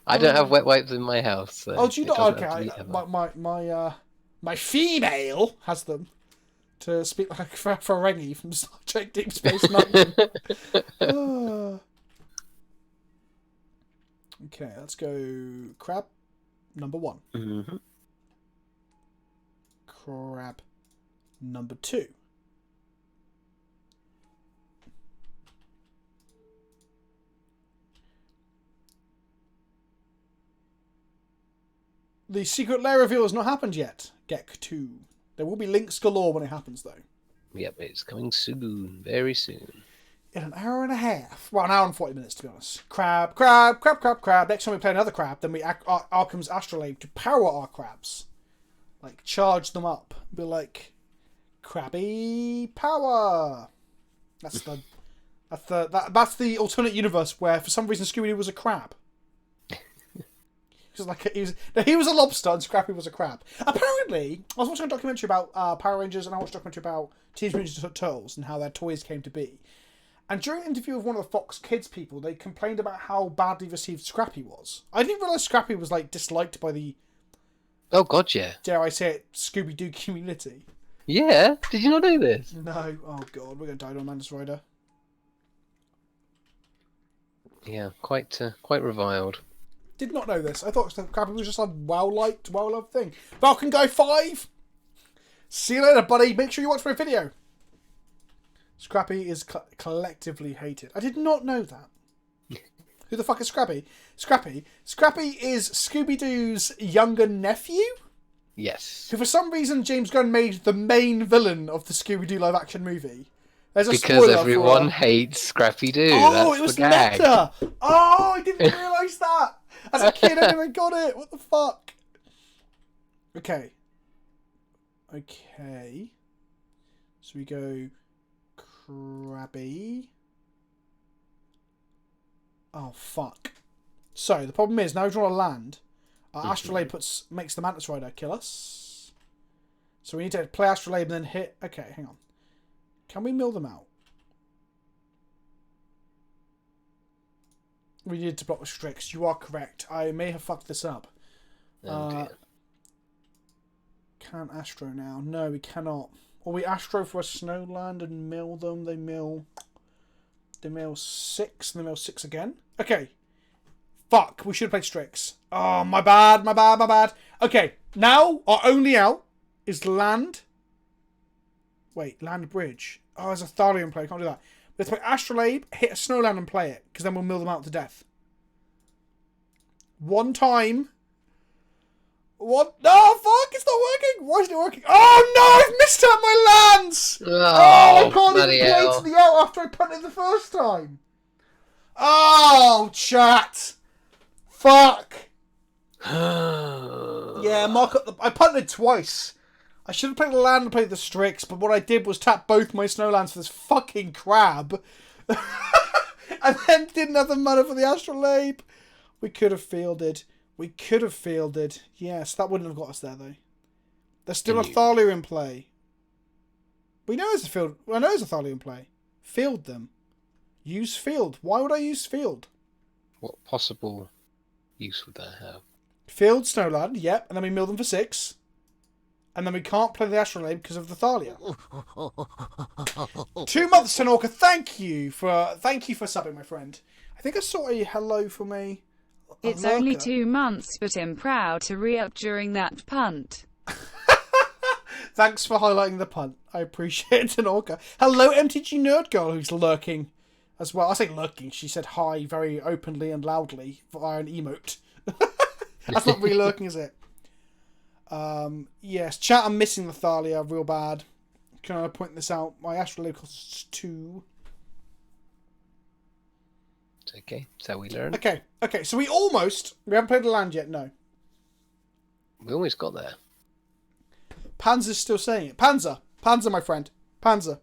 B: I don't have wet wipes in my house. So
A: Oh, do you
B: it
A: not?
B: doesn't have to
A: Okay,
B: be
A: my female has them. To speak like Ferengi from Star Trek Deep Space Nine. Okay, let's go crab number 1.
B: Mm-hmm.
A: Crab number 2. The Secret Lair reveal has not happened yet. Gek 2. There will be links galore when it happens, though.
B: Yep, it's coming soon. Very soon.
A: In an hour and a half. Well, an hour and 40 minutes, to be honest. Crab. Next time we play another crab, then we Arkham's Astrolabe to power our crabs. Like, charge them up. Be like, crabby power. That's the alternate universe where, for some reason, Scooby-Doo was a crab. He was a lobster and Scrappy was a crab. Apparently, I was watching a documentary about Power Rangers, and I watched a documentary about Teenage Mutant Ninja Turtles and how their toys came to be. And during an interview with one of the Fox Kids people, they complained about how badly received Scrappy was. I didn't realise Scrappy was like disliked by the,
B: Oh god, yeah.
A: dare I say it, Scooby-Doo community.
B: Yeah? Did you not know this?
A: No, oh god, we're going to die on Mantis Rider.
B: Yeah, quite reviled.
A: Did not know this. I thought Scrappy was just a well-liked, well-loved thing. Falcon Guy 5! See you later, buddy. Make sure you watch my video. Scrappy is collectively hated. I did not know that. Who the fuck is Scrappy? Scrappy is Scooby-Doo's younger nephew?
B: Yes.
A: Who for some reason James Gunn made the main villain of the Scooby-Doo live-action movie. There's a
B: Because
A: spoiler
B: everyone
A: for...
B: hates Scrappy-Doo.
A: Oh,
B: That's
A: it was
B: the gag.
A: meta! Oh, I didn't realise that! As a kid, I never got it. What the fuck? Okay. Okay. So we go Krabby. Oh, fuck. So, the problem is, now we've drawn a land. Astrolabe makes the Mantis Rider kill us. So we need to play Astrolabe and then hit... Okay, hang on. Can we mill them out? We needed to block the Strix. You are correct. I may have fucked this up.
B: Oh, dear.
A: Can't Astro now. No, we cannot. Or we Astro for a Snowland and mill them. They mill 6 and they mill 6 again. Okay. Fuck. We should have played Strix. Oh, my bad. My bad. My bad. Okay. Now, our only out is land. Wait, land bridge. Oh, there's a Thalion play. Can't do that. Let's play Astrolabe, hit a Snowland and play it. Because then we'll mill them out to death. One time. What? No, fuck, it's not working. Why isn't it working? Oh no, I've missed out my lands. Oh, I can't even play to the out after I punted the first time. Oh, chat. Fuck. Yeah, mark up the... I punted twice. I should have played the land and played the Strix, but what I did was tap both my Snowlands for this fucking crab. And then didn't have the mana for the Astrolabe. We could have fielded. We could have fielded. Yes, that wouldn't have got us there, though. There's still a Thalia in play. We know there's a field. I know there's a Thalia in play. Field them. Use field. Why would I use field?
B: What possible use would that have?
A: Field Snowland, yep. And then we mill them for 6. And then we can't play the Astrolabe because of the Thalia. 2 months, Tanorka. Thank you for subbing, my friend. I think I saw a hello from a...
D: It's only 2 months, but I'm proud to re-up during that punt.
A: Thanks for highlighting the punt. I appreciate it, Tanorka. Hello, MTG Nerd Girl, who's lurking as well. I say lurking. She said hi very openly and loudly via an emote. That's not really lurking, is it? Yes, chat, I'm missing the Thalia real bad. Can I point this out? My Astrolabe costs 2.
B: It's okay. That's how we learn.
A: Okay, so we haven't played the land yet, no.
B: We almost got there.
A: Panzer's still saying it. Panzer, my friend. Panzer.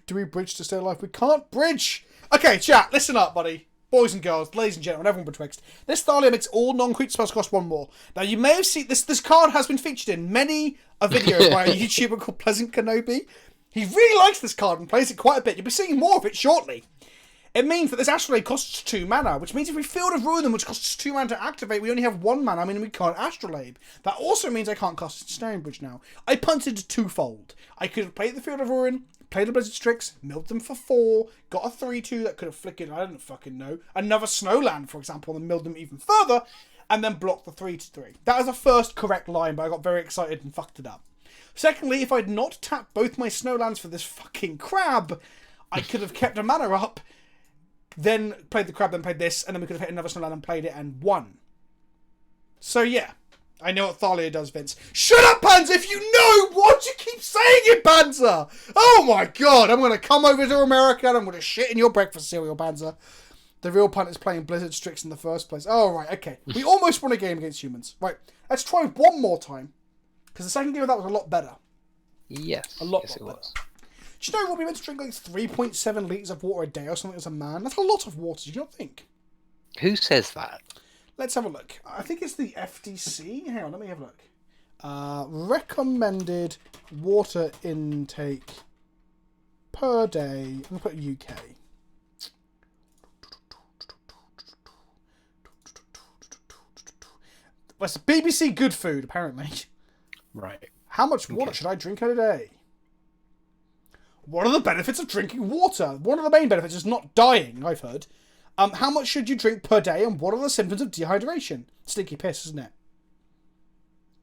A: Do we bridge to stay alive? We can't bridge! Okay, chat, listen up, buddy. Boys and girls, ladies and gentlemen, everyone betwixt. This Thalia makes all non-creature spells cost 1 more. Now, you may have seen this card has been featured in many a video by a YouTuber called PleasantKenobi. He really likes this card and plays it quite a bit. You'll be seeing more of it shortly. It means that this Astrolabe costs 2 mana, which means if we Field of Ruin them, which costs 2 mana to activate, we only have 1 mana, meaning we can't Astrolabe. That also means I can't cast Snaring Bridge now. I punted twofold. I could have played the Field of Ruin, played the Blizzard Strix, milled them for 4, got a 3-2 that could have flickered, I don't fucking know, another Snowland, for example, and milled them even further, and then blocked the 3-3. That is the first correct line, but I got very excited and fucked it up. Secondly, if I'd not tapped both my Snowlands for this fucking crab, I could have kept a mana up, then played the crab, then played this, and then we could have hit another Snowland and played it and won. So yeah, I know what Thalia does, Vince. Shut up, Panzer! If you know, why'd you keep saying it, Panzer? Oh my god, I'm going to come over to America and I'm going to shit in your breakfast cereal, Panzer. The real punt is playing Blizzard Strix in the first place. Oh, right, okay. We almost won a game against humans. Right, let's try one more time. Because the second game of that was a lot better.
B: Yes.
A: A lot
B: yes, it
A: better.
B: was.
A: Do you know what we meant to drink like 3.7 litres of water a day or something as a man? That's a lot of water, do you not think?
B: Who says that?
A: Let's have a look. I think it's the FTC. Hang on, let me have a look. Recommended water intake per day. I'm going to put UK. Well, it's BBC Good Food, apparently.
B: Right.
A: How much water should I drink a day? What are the benefits of drinking water? One of the main benefits is not dying, I've heard. How much should you drink per day, and what are the symptoms of dehydration? Stinky piss, isn't it?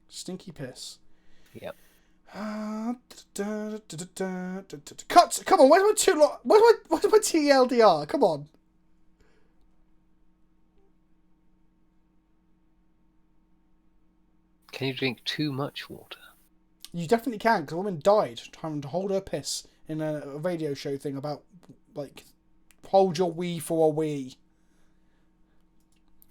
A: Stinky piss.
B: Yep.
A: Cuts! Come on, where's my TLDR? Come on.
B: Can you drink too much water?
A: You definitely can, because a woman died trying to hold her piss in a radio show thing about, like, hold your wee for a wee.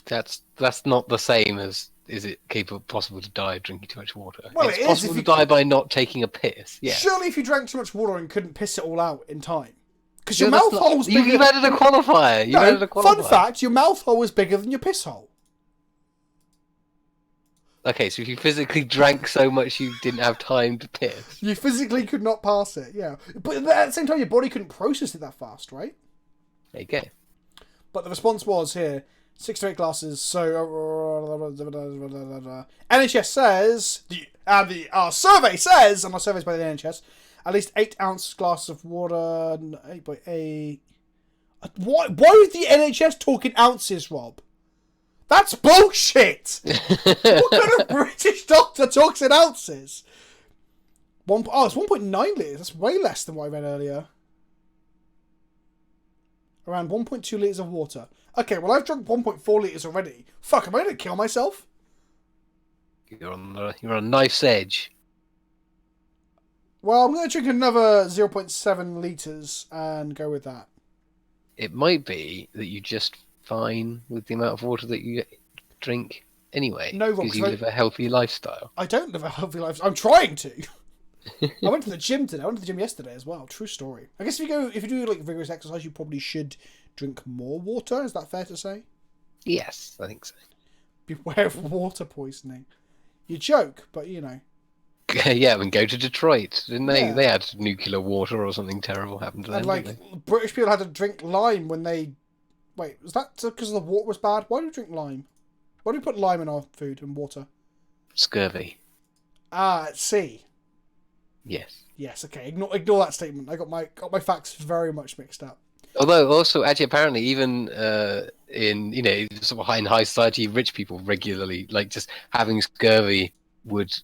B: That's not the same as is it possible to die drinking too much water?
A: Well,
B: it's
A: it is
B: possible
A: if
B: to
A: you
B: die by not taking a piss. Yeah.
A: Surely if you drank too much water and couldn't piss it all out in time. Because
B: Yeah,
A: your
B: that's
A: mouth
B: not-
A: hole's
B: you-
A: bigger...
B: You've added a qualifier. You've added a qualifier.
A: Fun fact, your mouth hole is bigger than your piss hole.
B: Okay, so if you physically drank so much you didn't have time to piss.
A: You physically could not pass it, yeah. But at the same time, your body couldn't process it that fast, right?
B: There you go.
A: But the response was here, 6 to 8 glasses, so... NHS says... Our survey says, and our survey's by the NHS, at least 8 ounce glasses of water, 8 Why is the NHS talking ounces, Rob? That's bullshit! What kind of British doctor talks in ounces? It's 1.9 litres. That's way less than what I read earlier. Around 1.2 litres of water. Okay, well I've drunk 1.4 litres already. Fuck, am I going to kill myself?
B: You're on a knife's edge.
A: Well, I'm going to drink another 0.7 litres and go with that.
B: It might be that you just fine with the amount of water that you drink anyway.
A: No, Rob,
B: because you live a healthy lifestyle.
A: I don't live a healthy life. I'm trying to. I went to the gym today. I went to the gym yesterday as well. True story. I guess if you do like vigorous exercise, you probably should drink more water. Is that fair to say?
B: Yes, I think so.
A: Beware of water poisoning. You joke, but you know.
B: Yeah, and go to Detroit, didn't they?
A: Yeah.
B: They had nuclear water or something terrible happened to them.
A: And like
B: didn't they?
A: British people had to drink lime when they. Wait, was that because the water was bad? Why do we drink lime? Why do we put lime in our food and water?
B: Scurvy.
A: At sea.
B: Yes.
A: Yes. Okay. Ignore that statement. I got my facts very much mixed up.
B: Although also actually apparently even in sort of in high society, rich people regularly like just having scurvy would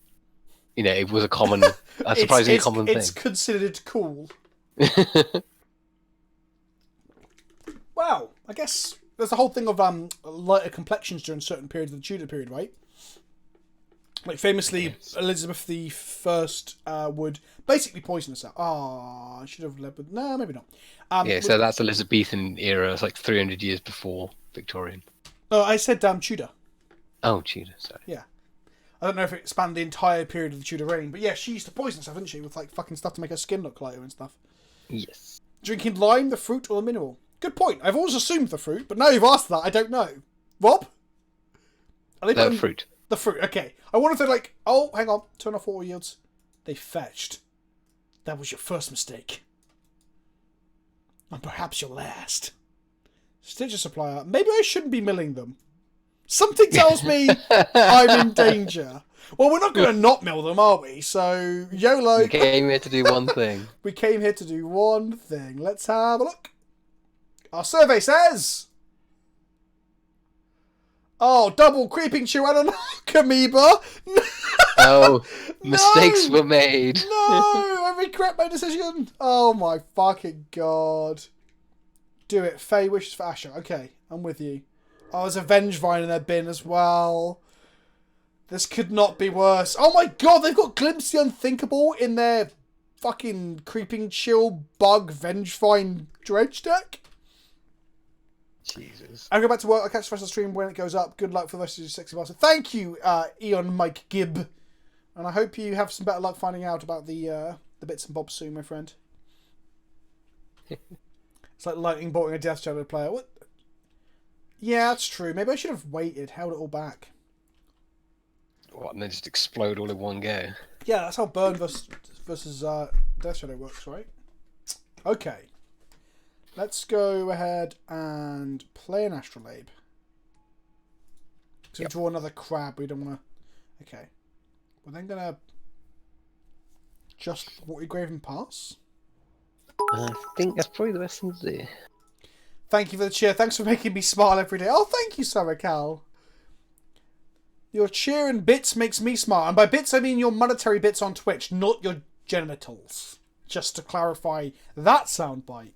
B: it was a surprisingly common thing.
A: It's considered cool. Wow, I guess there's a whole thing of lighter complexions during certain periods of the Tudor period, right? Like famously,
B: Yes.
A: Elizabeth I would basically poison herself. I should have led with no, maybe not.
B: So that's Elizabethan era. It's like 300 years before Victorian.
A: No, I said Tudor.
B: Oh, Tudor, sorry.
A: Yeah, I don't know if it spanned the entire period of the Tudor reign, but yeah, she used to poison herself, didn't she, with like fucking stuff to make her skin look lighter and stuff.
B: Yes.
A: Drinking lime, the fruit, or the mineral? Good point. I've always assumed the fruit, but now you've asked that, I don't know. Rob? Are they putting...
B: Fruit.
A: The fruit, okay. I wonder if they're like, oh, hang on, turn off water yields. They fetched. That was your first mistake. And perhaps your last. Stitcher supplier. Maybe I shouldn't be milling them. Something tells me I'm in danger. Well, we're not going to not mill them, are we? So, YOLO.
B: We came here to do one thing.
A: We came here to do one thing. Let's have a look. Our survey says... Oh, double creeping amoeba.
B: Oh, mistakes were made.
A: No, I regret my decision. Oh my fucking god. Do it. Faye wishes for Asher. Okay, I'm with you. Oh, there's a Vengevine in their bin as well. This could not be worse. Oh my god, they've got Glimpse the Unthinkable in their fucking creeping chill bug Vengevine dredge deck.
B: Jesus.
A: I'll go back to work. I'll catch the rest of the stream when it goes up. Good luck for the rest of your sexy bastard. Thank you, Eon Mike Gibb. And I hope you have some better luck finding out about the bits and bobs soon, my friend. It's like lightning bolting a Death Shadow player. What? Yeah, that's true. Maybe I should have waited, held it all back.
B: What, and they just explode all in one go?
A: Yeah, that's how Burn versus Death Shadow works, right? Okay. Let's go ahead and play an Astrolabe. So we draw another crab. We don't want to... Okay. We're then going to just Watery Grave and pass.
B: I think that's probably the best thing to do.
A: Thank you for the cheer. Thanks for making me smile every day. Oh, thank you, Sarah Cal. Your cheer and bits makes me smile. And by bits, I mean your monetary bits on Twitch, not your genitals. Just to clarify that soundbite.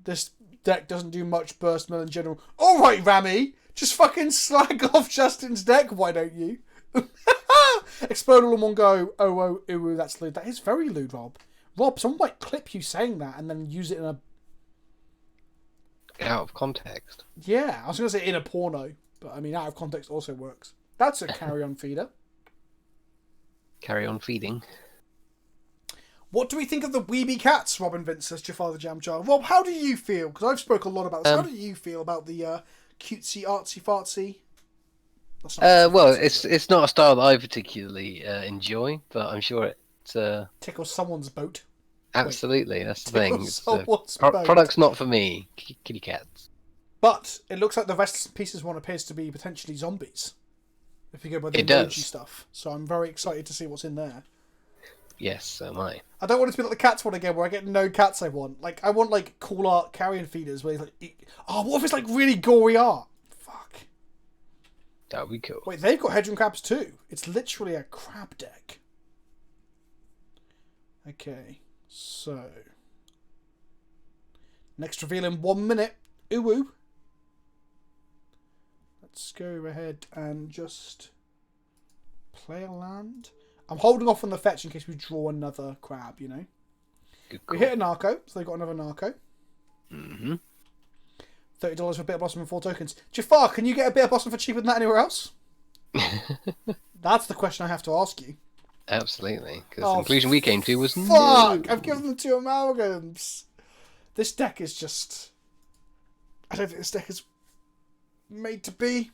A: This deck doesn't do much burst mill in general. Alright, Rami! Just fucking slag off Justin's deck, why don't you? Explode all in one go. Oh, ooh, that's lewd. That is very lewd, Rob. Rob, someone might clip you saying that and then use it in a...
B: out of context.
A: Yeah, I was going to say in a porno, but I mean, out of context also works. That's a carry-on feeder.
B: Carry on feeding.
A: What do we think of the weeby cats, Robin Vince, says Jafar the Jam Jar? Rob, how do you feel? Because I've spoken a lot about this. How do you feel about the cutesy, artsy-fartsy?
B: Well, it's not a style that I particularly enjoy, but I'm sure it
A: tickles someone's boat.
B: Absolutely, that's the thing.
A: Boat.
B: Product's not for me. Kitty cats.
A: But it looks like the Restless Pieces one appears to be potentially zombies. If you go by the emoji stuff. So I'm very excited to see what's in there.
B: Yes, so am I.
A: I don't want it to be like the cats one again, where I get no cats I want. Like, I want, like, cool art carrion feeders where what if it's, like, really gory art? Fuck.
B: That would be cool.
A: Wait, they've got hedgehog crabs too. It's literally a crab deck. Okay, so... next reveal in 1 minute. Ooh. Let's go ahead and just play a land. I'm holding off on the fetch in case we draw another crab, you know.
B: Good
A: we hit a narco, so they got another narco.
B: Mm-hmm.
A: $30 for Bitter Blossom and 4 tokens. Jafar, can you get a Bitter Blossom for cheaper than that anywhere else? That's the question I have to ask you.
B: Absolutely, because the conclusion we came to was
A: fuck!
B: No.
A: I've given them 2 amalgams. This deck is just... I don't think this deck is made to be.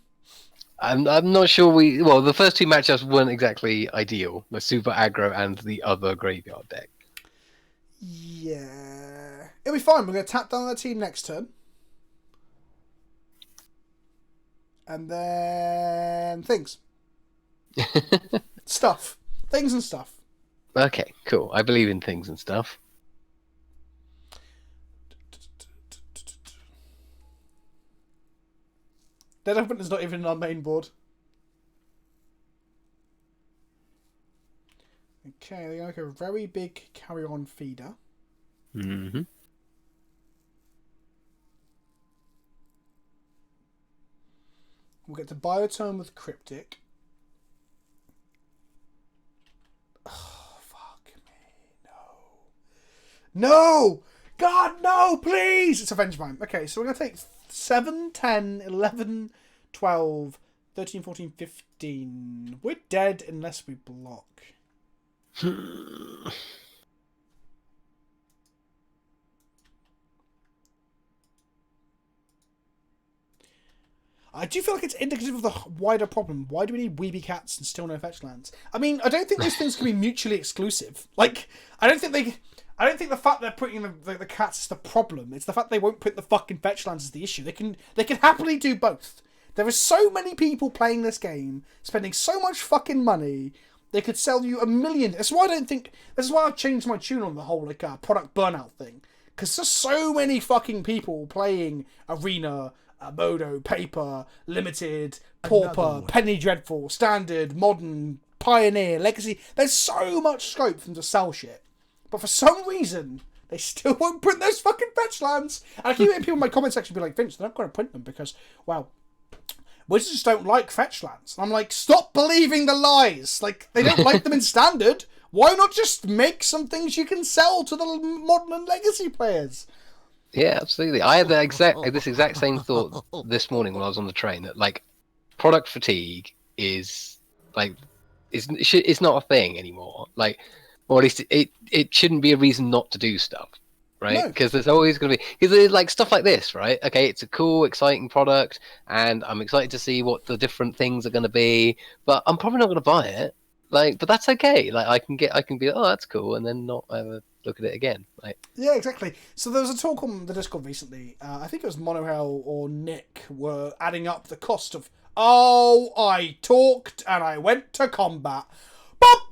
B: I'm not sure well, the first 2 matchups weren't exactly ideal. The super aggro and the other graveyard deck.
A: Yeah. It'll be fine. We're going to tap down their team next turn. And then... things. Stuff. Things and stuff.
B: Okay, cool. I believe in things and stuff.
A: Dead Open is not even in our main board. Okay, they're going to go very big carry-on feeder.
B: Mm-hmm.
A: We'll get to Biotome with Cryptic. Oh, fuck me. No. No! God, no, please! It's Avenge Mine. Okay, so we're going to take 7, 10, 11, 12, 13, 14, 15. We're dead unless we block. I do feel like it's indicative of the wider problem. Why do we need weeby cats and still no fetch lands? I mean, I don't think those things can be mutually exclusive. Like, I don't think the fact they're putting the cats is the problem. It's the fact they won't put the fucking fetch lands is the issue. They can happily do both. There are so many people playing this game, spending so much fucking money. They could sell you 1 million. That's why I've changed my tune on the whole product burnout thing. Because there's so many fucking people playing Arena, Modo, Paper, Limited, Pauper, Penny Dreadful, Standard, Modern, Pioneer, Legacy. There's so much scope for them to sell shit. But for some reason, they still won't print those fucking fetch lands. And I keep hearing people in my comment section be like, Vince, they're not going to print them because, well, Wizards just don't like fetch lands. And I'm like, stop believing the lies. Like, they don't like them in Standard. Why not just make some things you can sell to the Modern and Legacy players?
B: Yeah, absolutely. I had this exact same thought this morning when I was on the train. That like, product fatigue is like, it's not a thing anymore. Like, or at least it shouldn't be a reason not to do stuff, right? Because there's always going to be there's like stuff like this, right? Okay, it's a cool, exciting product, and I'm excited to see what the different things are going to be. But I'm probably not going to buy it. Like, but that's okay. Like, I can be, oh, that's cool, and then not ever look at it again. Like,
A: yeah, exactly. So there was a talk on the Discord recently. I think it was Monohell or Nick were adding up the cost of. Oh, I talked and I went to combat.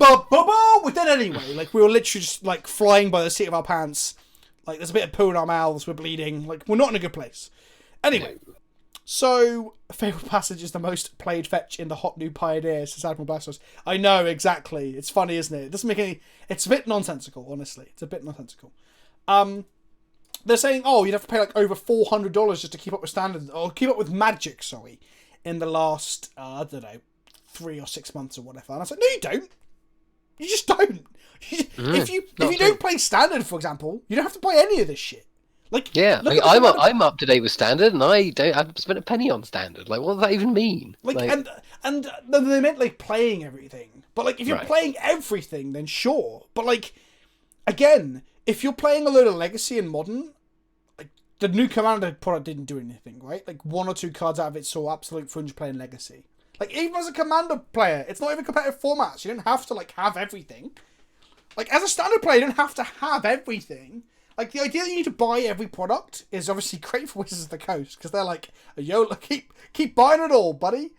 A: We're dead anyway. Like, we were literally just like flying by the seat of our pants. Like, there's a bit of poo in our mouths. We're bleeding. Like, we're not in a good place. Anyway. So, Fabled Passage is the most played fetch in the Hot New Pioneer, says Admiral Bastos. I know, exactly. It's funny, isn't it? It doesn't make any... It's a bit nonsensical, honestly. It's a bit nonsensical. They're saying, oh, you'd have to pay like over $400 just to keep up with Standard, or keep up with Magic, sorry, in the last, I don't know, 3 or 6 months or whatever. And I was like, no, you don't. You just don't. If you don't play Standard, for example, you don't have to buy any of this shit. Like,
B: Yeah,
A: look
B: I mean,
A: at the amount of-
B: I'm up to date with standard, and I haven't spent a penny on standard. Like, what does that even mean?
A: Like, and they meant like playing everything, but like if you're
B: Right.
A: playing everything, then sure. But like, again, if you're playing a load of Legacy and Modern, like the new Commander product didn't do anything, right? Like 1 or 2 cards out of it saw absolute fringe playing Legacy. Like even as a Commander player, it's not even competitive formats. You don't have to like have everything. Like as a standard player, you don't have to have everything. Like the idea that you need to buy every product is obviously great for Wizards of the Coast because they're like, yo, keep buying it all, buddy.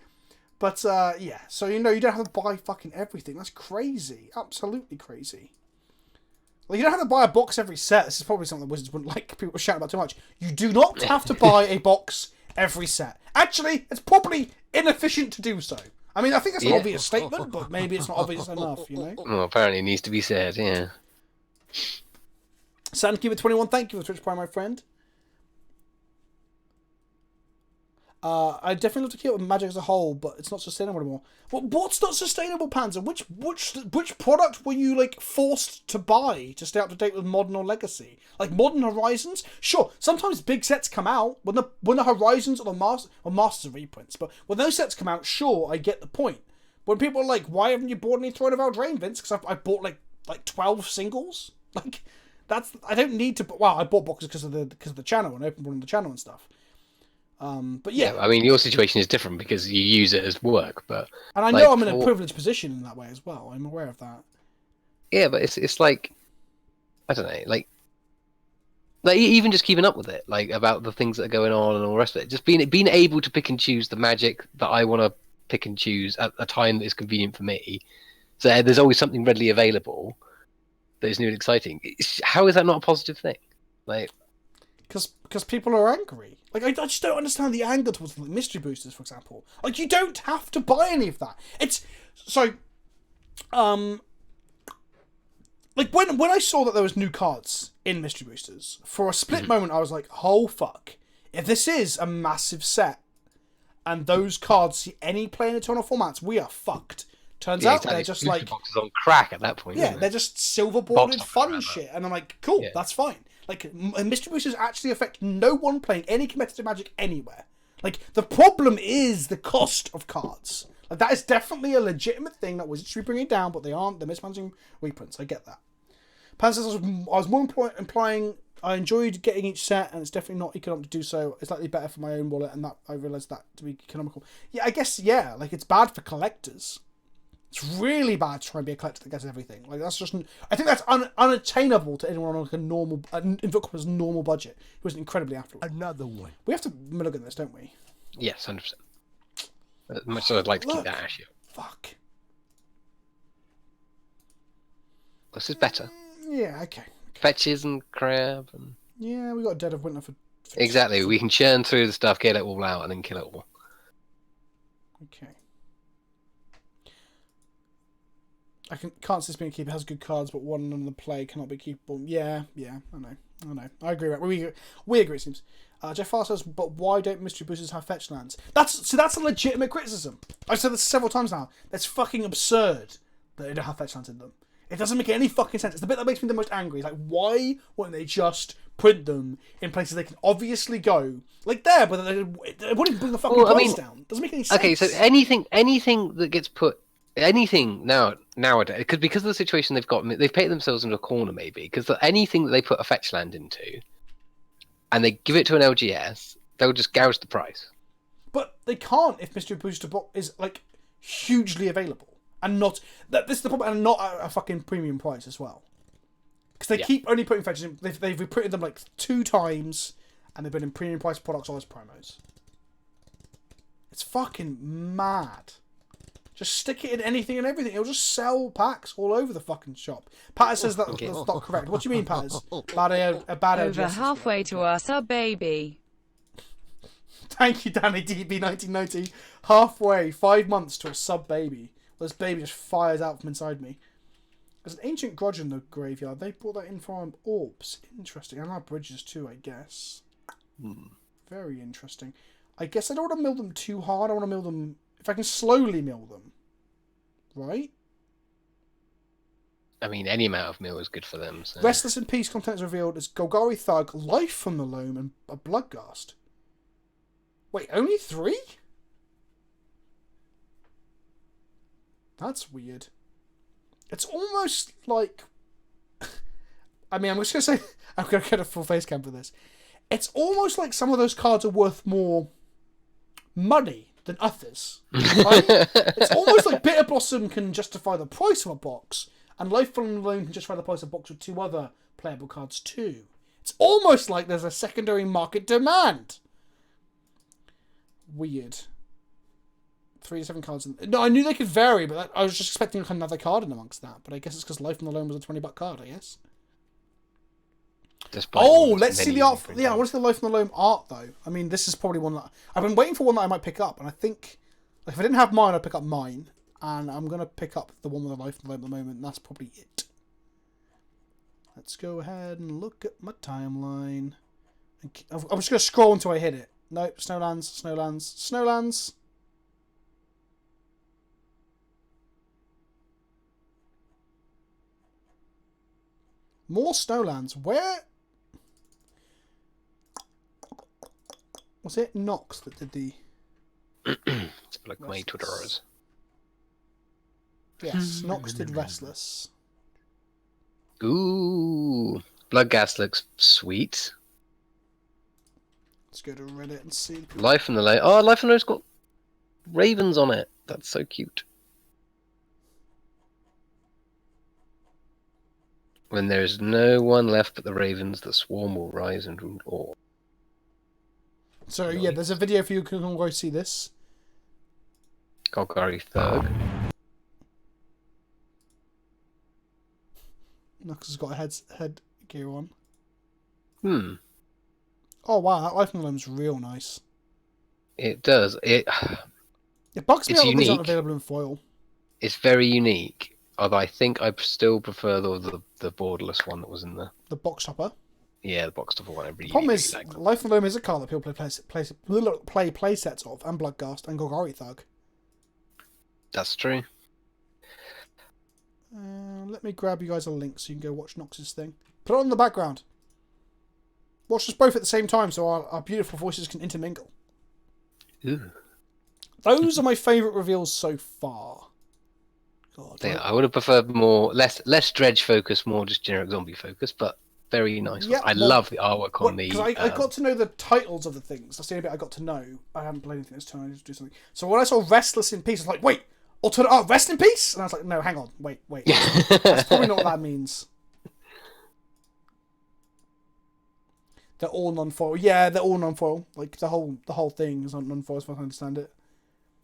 A: But yeah, so you don't have to buy fucking everything. That's crazy, absolutely crazy. Like you don't have to buy a box every set. This is probably something the Wizards wouldn't like people shouting about too much. You do not have to buy a box every set. Actually, it's probably inefficient to do so. I mean, I think that's an obvious statement, but maybe it's not obvious enough.
B: Well, apparently it needs to be said. Yeah.
A: Sandkeeper21, thank you for the Twitch Prime, my friend. I definitely love to keep up with Magic as a whole, but it's not sustainable anymore. Well, what's not sustainable, Panzer? Which product were you like forced to buy to stay up to date with Modern or Legacy? Like Modern Horizons? Sure, sometimes big sets come out when the Horizons or the Masters of reprints, but when those sets come out, sure, I get the point. When people are like, "Why haven't you bought any Throne of Eldraine, Vince?" Because I bought like 12 singles. Like I don't need to. Well, I bought boxes because of the channel and opened one on the channel and stuff. But yeah,
B: I mean, your situation is different because you use it as work, but
A: and I know I'm in a privileged position in that way as well. I'm aware of that.
B: Yeah, but it's like I don't know, like even just keeping up with it, like about the things that are going on and all the rest of it. Just being able to pick and choose the Magic that I want to pick and choose at a time that is convenient for me. So there's always something readily available that is new and exciting. How is that not a positive thing? Like,
A: because people are angry. Like I just don't understand the anger towards like, mystery boosters, for example. Like you don't have to buy any of that. It's so, like when I saw that there was new cards in mystery boosters, for a split moment I was like, oh fuck! If this is a massive set, and those cards see any play in eternal formats, we are fucked. Turns out they're just like
B: boxes on crack at that point.
A: Yeah, they're just silver-boarded fun shit, and I'm like, cool,
B: Yeah.
A: that's fine. Like, mystery boosters actually affect no one playing any competitive Magic anywhere. Like, the problem is the cost of cards. Like, that is definitely a legitimate thing that Wizards should be bringing down, but they aren't. They're mismanaging reprints. I get that. Pan says, I was more implying I enjoyed getting each set, and it's definitely not economic to do so. It's likely better for my own wallet, and that I realised that to be economical. Yeah, I guess, yeah. Like, it's bad for collectors. It's really bad to try and be a collector that gets everything. Like that's just, I think that's unattainable to anyone on like a normal, normal budget who isn't incredibly affluent.
E: Another one.
A: We have to milligan this, don't we?
B: Yes, 100%. As much as I'd like to keep that actually.
A: Fuck.
B: This is better.
A: Yeah. Okay.
B: Fetches and crab and.
A: Yeah, we got Dead of Winter for
B: Exactly. We can churn through the stuff, get it all out, and then kill it all.
A: Okay. Can't see this being a keeper. It has good cards, but one on the play cannot be keepable. Yeah, I know. I agree. We agree. It seems. Jeff Farr says, but why don't mystery boosters have fetch lands? That's a legitimate criticism. I've said this several times now. That's fucking absurd that they don't have fetch lands in them. It doesn't make any fucking sense. It's the bit that makes me the most angry. It's like, why wouldn't they just print them in places they can obviously go like there, but they wouldn't even bring the fucking price down. Doesn't make any sense.
B: Okay, so anything that gets put. Anything nowadays, because of the situation they've painted themselves into a corner maybe, because anything that they put a fetch land into, and they give it to an LGS, they'll just gouge the price.
A: But they can't if Mystery Booster Box is like hugely available and not this is the problem, and not at a fucking premium price as well. Because they keep only putting fetches in. They've reprinted them like 2 times, and they've been in premium price products or as promos. It's fucking mad. Just stick it in anything and everything. It'll just sell packs all over the fucking shop. Patters says that's not correct. What do you mean, Patters? A bad
D: Over halfway to our sub baby.
A: Thank you, Danny DB1990. Halfway, 5 months to a sub baby. Well, this baby just fires out from inside me. There's an ancient grudge in the graveyard. They brought that in from orbs. Interesting. And our bridges too, I guess. Very interesting. I guess I don't want to mill them too hard. I want to mill them... If I can slowly mill them. Right?
B: I mean, any amount of meal is good for them. So.
A: Restless in Peace content is revealed as Golgari Thug, Life from the Loam, and a Bloodghast. Wait, only 3? That's weird. It's almost like... I mean, I'm just going to say... I'm going to get a full face cam for this. It's almost like some of those cards are worth more money than others. Right? It's almost like Bitter Blossom can justify the price of a box, and Life from the Loam can justify the price of a box with 2 other playable cards too. It's almost like there's a secondary market demand. Weird. 3 to 7 cards. No, I knew they could vary, but I was just expecting like another card in amongst that. But I guess it's because Life from the Loam was a $20 card, I guess. Let's see the art. Yeah, I want to see the Life from the Loam art, though. I mean, this is probably one that... I've been waiting for one that I might pick up, and I think... Like, if I didn't have mine, I'd pick up mine. And I'm going to pick up the one with the Life from the Loam at the moment, and that's probably it. Let's go ahead and look at my timeline. I'm just going to scroll until I hit it. Nope, Snowlands, Snowlands, Snowlands. More Snowlands. Where... Was it Nox that did the...
B: It's like my Twitterers.
A: Yes, Nox did Restless.
B: Ooh, Bloodghast looks sweet.
A: Let's go to Reddit and see.
B: Life in the Loam. Oh, Life in the Loam's got ravens on it. That's so cute. When there is no one left but the ravens, the swarm will rise and rule all.
A: So yeah, there's a video for you. You can go see this.
B: Golgari Thug.
A: Nox has got a head gear on.
B: Oh
A: wow, that Life from the Loam's real nice.
B: It does. It
A: bugs me out that these aren't
B: unique.
A: available in foil.
B: It's very unique. Although I think I still prefer the borderless one that was in the
A: box topper.
B: Yeah, the box topper one. I really,
A: Problem
B: really
A: is,
B: like that.
A: Life from the Loam is a card that people play sets of, and Bloodghast and Golgari Thug.
B: That's true.
A: Let me grab you guys a link so you can go watch Nox's thing. Put it on in the background. Watch us both at the same time so our beautiful voices can intermingle.
B: Ooh.
A: Those are my favourite reveals so far. God,
B: Yeah, I would have preferred less dredge focus, more just generic zombie focus, but very nice.
A: Yeah,
B: I love the artwork on the.
A: Because I got to know the titles of the things. That's the only bit I got to know. I haven't played anything this time. I need to do something. So when I saw Restless in Peace, I was like, wait, alternate art, Rest in Peace? And I was like, no, hang on, wait. That's probably not what that means. They're all non-foil. Yeah, they're all non-foil. Like the whole thing is non-foil, as far as I understand it.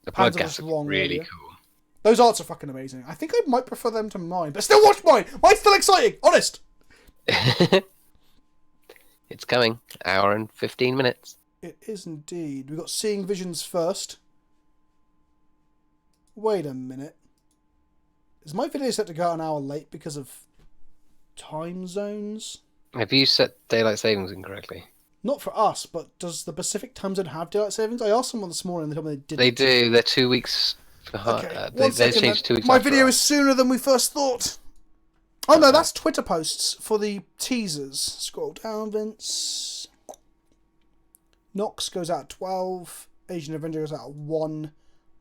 B: The
A: Panzer
B: podcast
A: was wrong
B: really
A: earlier.
B: cool.
A: Those arts are fucking amazing. I think I might prefer them to mine, but still watch mine. Mine's still exciting. Honest.
B: It's coming. Hour and 15 minutes.
A: It is indeed. We've got Seeing Visions first. Wait a minute. Is my video set to go out an hour late because of time zones?
B: Have you set daylight savings incorrectly?
A: Not for us, but does the Pacific time zone have daylight savings? I asked someone this morning and they told me they didn't.
B: They do. They're 2 weeks.
A: Okay,
B: They've changed 2 weeks.
A: My
B: after
A: video
B: us.
A: is sooner than we first thought. Oh no, that's Twitter posts for the teasers. Scroll down, Vince. Nox goes out at 12. Asian Avenger goes out at 1.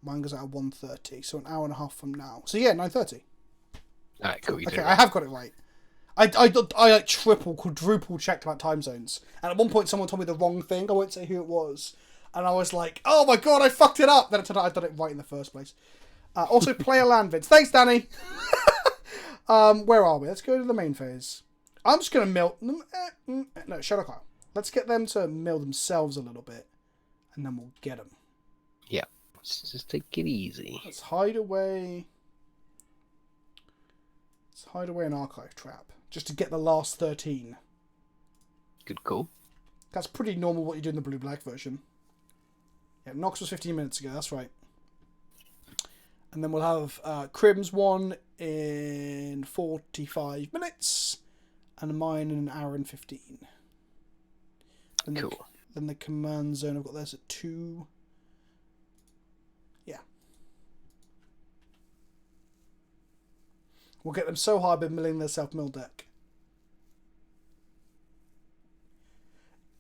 A: Mine goes out at 1:30. So an hour and a half from now. So yeah, 9:30.
B: Alright, cool.
A: Okay, I have got it right. I like triple, quadruple checked about time zones. And at one point someone told me the wrong thing. I won't say who it was. And I was like, oh my god, I fucked it up. Then it turned out I'd done it right in the first place. Also, play a land, Vince. Thanks, Danny. Where are we? Let's go to the main phase. I'm just going to mill them. No, shut up. Let's get them to mill themselves a little bit. And then we'll get them.
B: Yeah. Let's just take it easy.
A: Let's hide away. Let's hide away an archive trap. Just to get the last 13.
B: Good call.
A: That's pretty normal what you do in the blue-black version. Yeah, Nox was 15 minutes ago, that's right. And then we'll have Crim's one in 45 minutes. And mine in an hour and 15. Then
B: Cool.
A: Then the command zone, I've got theirs at 2. Yeah. We'll get them so high by milling their self-mill deck.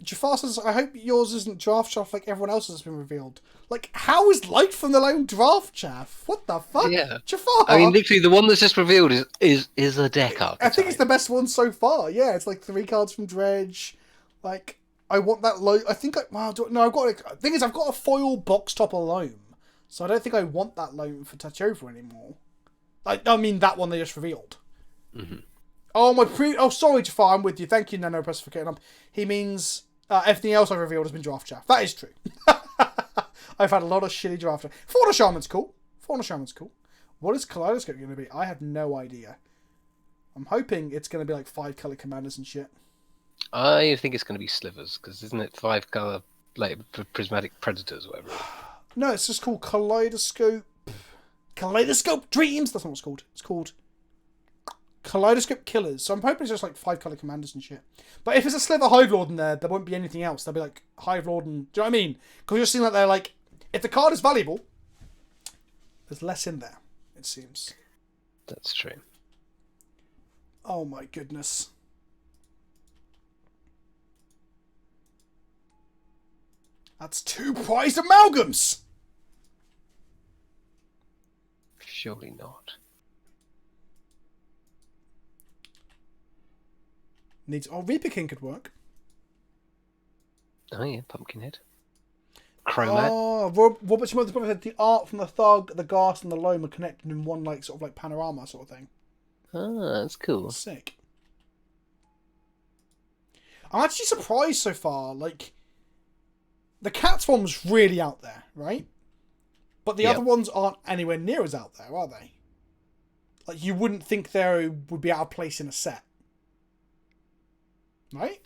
A: Jafar says, I hope yours isn't draft chaff like everyone else's has been revealed. Like, how is Light from the Loam draft chaff? What the fuck?
B: Yeah.
A: Jafar!
B: I mean, literally, the one that's just revealed is a deck archetype.
A: I think it's the best one so far. Yeah, it's like 3 cards from Dredge. Like, I want that loam. I think I've got. The thing is, I've got a foil box topper loam, so I don't think I want that loam for touch over anymore. I mean that one they just revealed.
B: Mm-hmm.
A: Oh sorry, Jafar, I'm with you. Thank you, Nano Press, for getting up. He means everything else I've revealed has been draft chaff. That is true. I've had a lot of shitty draft chaff. Fauna Shaman's cool. What is Kaleidoscope going to be? I have no idea. I'm hoping it's going to be like 5-color commanders and shit.
B: I think it's going to be slivers, because isn't it 5-color, like, prismatic predators or whatever?
A: No, it's just called Kaleidoscope. Kaleidoscope Dreams! That's not what it's called. It's called Kaleidoscope Killers. So I'm hoping it's just like 5-color commanders and shit. But if it's a Sliver Hive Lord in there won't be anything else. There'll be like Hive Lord and... Do you know what I mean? Because you're seeing that they're like... If the card is valuable, there's less in there, it seems.
B: That's true.
A: Oh my goodness. That's 2 prized amalgams!
B: Surely not.
A: Reaper King could work.
B: Oh yeah, Pumpkinhead. Chromad.
A: Oh, Robert Schmutz probably said the art from the Thug, the Ghast, and the Loam are connected in one like sort of like panorama sort of thing.
B: Ah, that's cool.
A: Sick. I'm actually surprised so far. Like, the Cat Swarm's really out there, right? But the other ones aren't anywhere near as out there, are they? Like, you wouldn't think they would be out of place in a set. Right?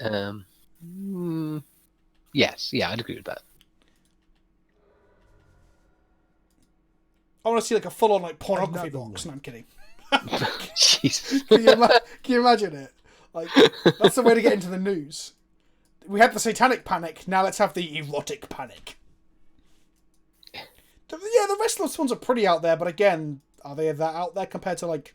B: Yes, yeah, I'd agree with that.
A: I want to see like a full-on like pornography
E: Another
A: box.
E: one.
A: No, I'm kidding.
B: Jesus.
A: Can you imagine it? Like, that's the way to get into the news. We had the satanic panic, now let's have the erotic panic. Yeah, the rest of those ones are pretty out there, but again, are they that out there compared to like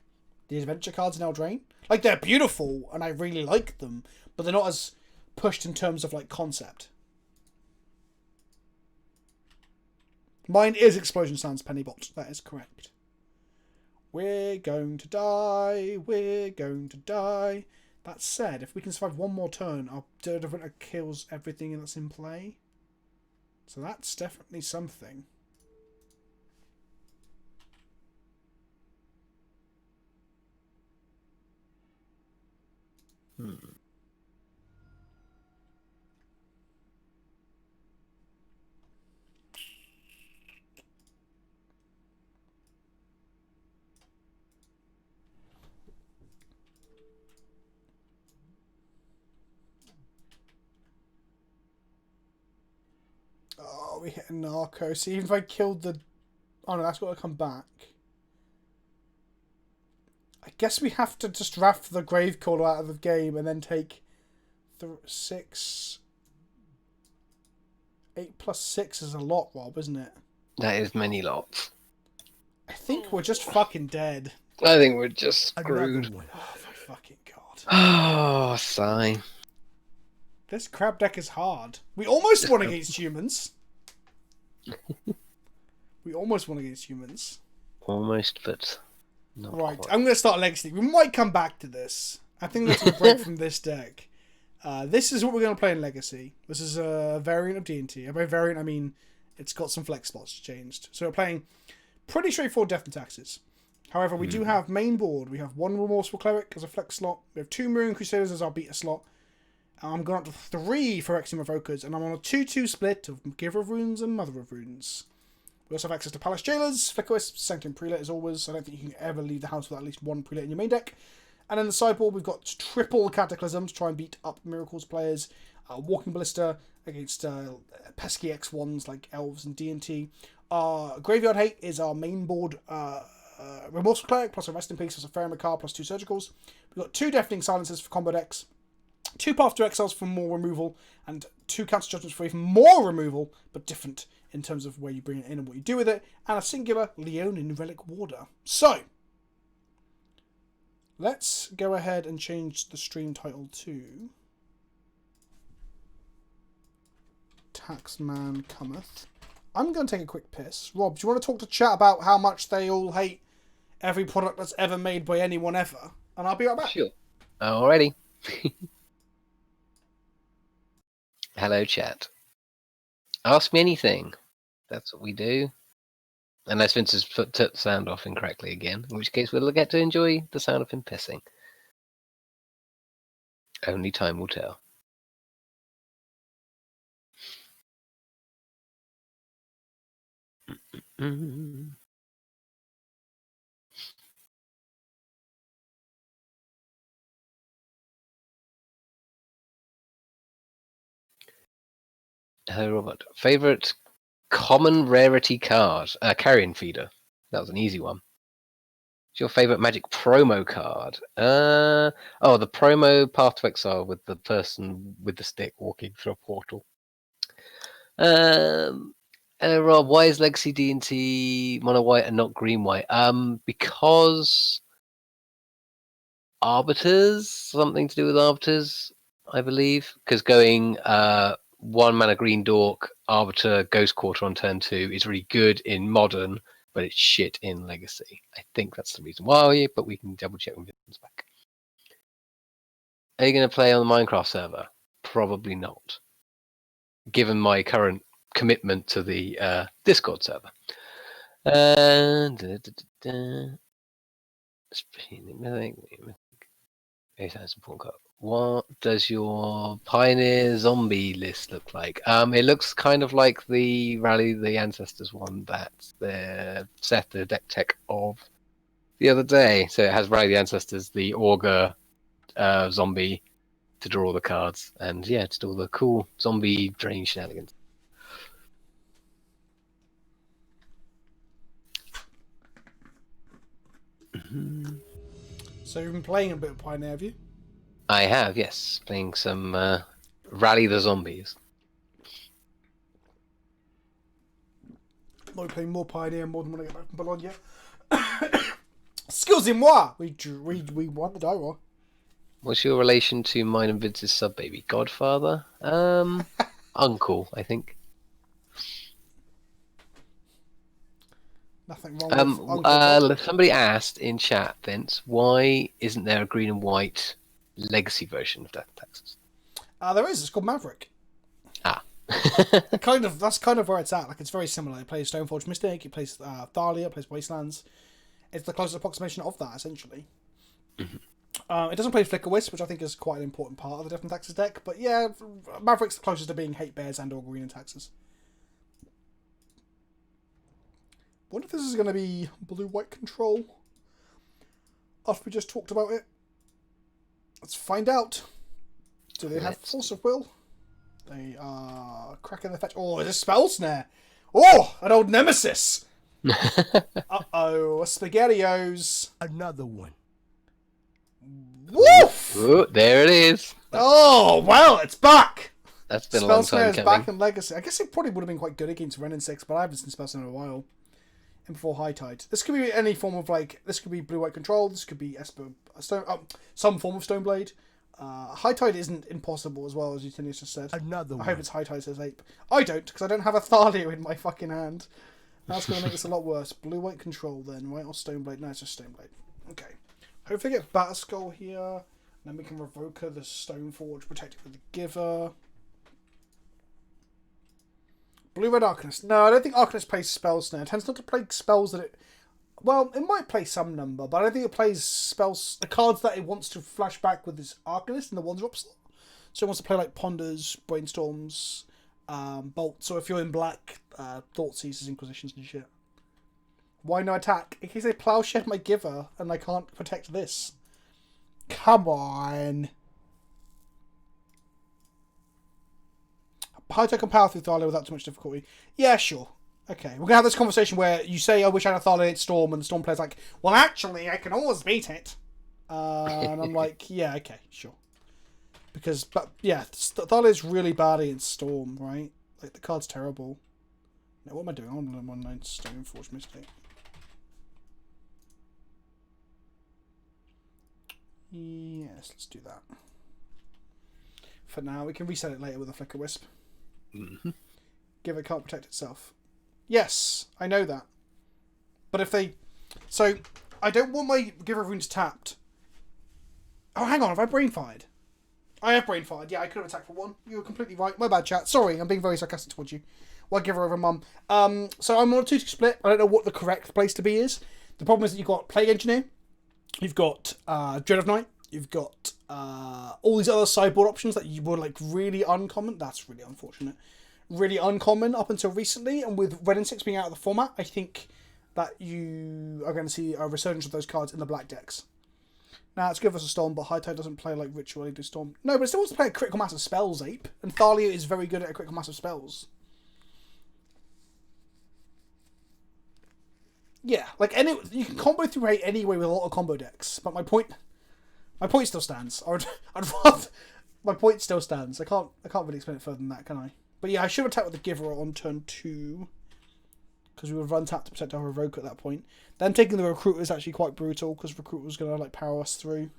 A: the adventure cards in Eldraine? Like, they're beautiful, and I really like them, but they're not as pushed in terms of like concept. Mine is Explosion Sounds Pennybot. That is correct. We're going to die. We're going to die. That said, if we can survive one more turn, our Dirge of Winter kills everything that's in play. So that's definitely something. Oh, we hit a Narco. See, even if I killed the... Oh no, that's got to come back. I guess we have to just draft the Gravecaller out of the game and then take 6... 8 plus 6 is a lot, Rob, isn't it?
B: That is many lots.
A: I think we're just fucking dead.
B: I think we're just
E: Another
B: screwed.
E: one.
A: Oh my fucking god.
B: Oh, sigh.
A: This crab deck is hard. We almost won against humans. We almost won against humans.
B: Almost, but not
A: Right,
B: quite.
A: I'm going to start Legacy. We might come back to this. I think that's a break from this deck. This is what we're going to play in Legacy. This is a variant of D&T. By variant, I mean it's got some flex slots changed. So we're playing pretty straightforward Death and Taxes. However, we do have main board. We have 1 Remorseful Cleric as a flex slot. We have 2 Mirroring Crusaders as our beta slot. I'm going up to 3 Phyrexian Evokers, and I'm on a 2-2 split of Giver of Runes and Mother of Runes. We also have access to Palace Jailers, Flicker Wisps, Sanctum Prelate as always. I don't think you can ever leave the house with at least 1 Prelate in your main deck. And in the sideboard, we've got triple Cataclysm to try and beat up Miracles players. Walking Ballista against pesky X1s like Elves and D&T. Graveyard Hate is our main board Remorseful Cleric, plus a Rest in Peace, plus a Fair Macabre, plus 2 Surgicals. We've got 2 Deafening Silences for combo decks. 2 Path to Exiles for more removal, and 2 Counter Judgments for even more removal, but different in terms of where you bring it in and what you do with it, and a singular Leonin Relic Warder. So, Let's go ahead and change the stream title to Taxman Cometh. I'm going to take a quick piss. Rob, do you want to talk to chat about how much they all hate every product that's ever made by anyone ever? And I'll be right back.
B: Sure. Alrighty. Hello, chat. Ask me anything. That's what we do. Unless Vince has put the sound off incorrectly again, in which case we'll get to enjoy the sound of him pissing. Only time will tell. Hello, Robert. Favorite common rarity card? Carrion feeder. That was an easy one. What's your favorite Magic promo card? The promo Path to Exile with the person with the stick walking through a portal. Rob, why is Legacy D&T mono white and not green white? Because Arbiters, something to do with Arbiters, I believe. Because going 1 mana green dork, Arbiter, Ghost Quarter on turn 2 is really good in Modern, but it's shit in Legacy. I think that's the reason why, but we can double check when Vince's back. Are you going to play on the Minecraft server? Probably not, given my current commitment to the Discord server. What does your Pioneer Zombie list look like? It looks kind of like the Rally the Ancestors one that Seth, the deck tech of the other day. So it has Rally the Ancestors, the Augur zombie to draw the cards, and yeah, just all the cool zombie drain shenanigans.
A: So you've been playing a bit of Pioneer, have you?
B: I have, yes, playing some Rally the Zombies.
A: I'll be playing more Pioneer more than when I get back from Bologna. Excusez-moi! We won the die roll.
B: What's your relation to mine and Vince's sub baby? Godfather? Uncle, I think.
A: Nothing wrong with Uncle.
B: Somebody asked in chat, Vince, why isn't there a green and white legacy version of Death and Taxes?
A: There is. It's called Maverick.
B: Ah.
A: That's kind of where it's at. Like, it's very similar. It plays Stoneforge Mystic. It plays Thalia. It plays Wastelands. It's the closest approximation of that, essentially.
B: Mm-hmm.
A: It doesn't play Flicker Wisp, which I think is quite an important part of the Death and Taxes deck. But yeah, Maverick's the closest to being Hate Bears and or Green and Taxes. Wonder if this is going to be blue-white control after we just talked about it. Let's find out. Do they have Force of Will? They are cracking the fetch. Oh, it's a Spell Snare. Oh, an old nemesis. Uh-oh, SpaghettiOs.
E: Another one.
A: Woof!
B: Ooh, there it is.
A: Oh, well, it's back.
B: That's been a
A: Spell
B: long
A: Snare
B: time
A: is
B: coming.
A: back in Legacy. I guess it probably would have been quite good against Ren and 6, but I haven't seen Spell Snare in a while. And before High Tide. This could be any form of, like, this could be blue-white control, this could be some form of Stoneblade. High Tide isn't impossible as well, as Eugenius just said.
E: Another
A: I
E: one.
A: hope it's High Tide says ape. I don't, because I don't have a Thalia in my fucking hand. That's going to make this a lot worse. Blue-white control then, right? Or Stoneblade? No, it's just Stoneblade. Okay. Hopefully get Batterskull here. Then we can revoke her the Stoneforge, protected with the Giver. Blue-red Arcanist. No, I don't think Arcanist plays Spell Snare. It tends not to play spells that it... Well, it might play some number, but I don't think it plays spells... The cards that it wants to flash back with its Arcanist and the one-drop slot. So it wants to play like Ponders, Brainstorms, Bolt. So if you're in black, Thought Seizers, Inquisitions and shit. Why no attack? In case they Plowshed my Giver and I can't protect this. Come on. High Tech and Power through Thalia without too much difficulty. Yeah, sure. Okay, we're going to have this conversation where you say, I wish I had a Thalia Storm, and the Storm player's like, well, actually, I can always beat it. And I'm like, yeah, okay, sure. Because, but yeah, Thalia's really bad against Storm, right? Like, the card's terrible. Now, what am I doing? I'm on 1/9 Stoneforge Mystic. Yes, let's do that. For now, we can reset it later with a Flicker Wisp.
B: Mm-hmm.
A: Give it can't protect itself. Yes, I know that. But if they... So, I don't want my Giver of Runes tapped. Oh, hang on, have I brain fired? I have brain fired. Yeah, I could have attacked for 1. You were completely right. My bad, chat. Sorry, I'm being very sarcastic towards you. Why give her over mum? So I'm on a 2 split. I don't know what the correct place to be is. The problem is that you've got Plague Engineer, you've got Dread of Night, you've got all these other sideboard options that you were like really uncommon. That's really unfortunate. Really uncommon up until recently, and with Red and 6 being out of the format, I think that you are going to see a resurgence of those cards in the black decks. Now, it's good for Storm, but High Tide doesn't play like Ritual, they do Storm. No, but it still wants to play a critical mass of spells, Ape. And Thalia is very good at a critical mass of spells. Yeah, like you can combo through Hate anyway with a lot of combo decks. But my point still stands. I'd rather, my point still stands. I can't really explain it further than that, can I? But yeah, I should have attacked with the Giver on turn 2. Because we would run tap to protect our Revoke at that point. Then taking the Recruiter is actually quite brutal, because Recruiter was going to like power us through.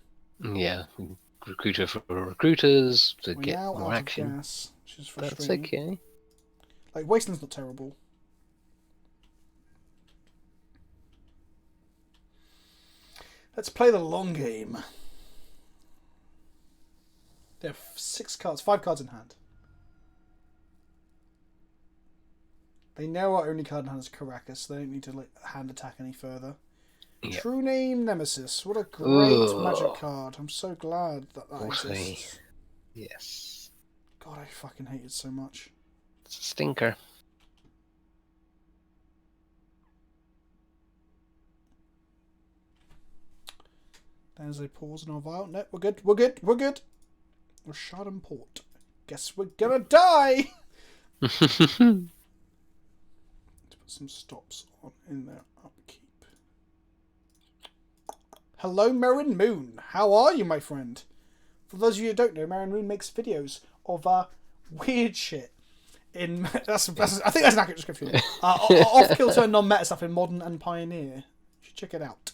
B: Yeah, Recruiter for recruiters to
A: We're
B: get
A: now
B: more
A: out
B: action.
A: of gas, which is
B: That's
A: frustrating.
B: okay.
A: Like, Wasteland's not terrible. Let's play the long game. They have 5 cards in hand. They know our only card in hand is Caracas, so they don't need to like hand attack any further.
B: Yep.
A: True Name Nemesis. What a great
B: Ugh.
A: magic card. I'm so glad that
B: Also,
A: exists.
B: yes.
A: God, I fucking hate it so much.
B: It's a stinker.
A: There's a pause in our vial. No, we're good. We're good. We're good. We're shot and port. Guess we're gonna die. Let's put some stops on in their upkeep. Hello, Marin Moon. How are you, my friend? For those of you who don't know, Marin Moon makes videos of weird shit. I think that's an accurate description. Off-kilter non-meta stuff in Modern and Pioneer. You should check it out.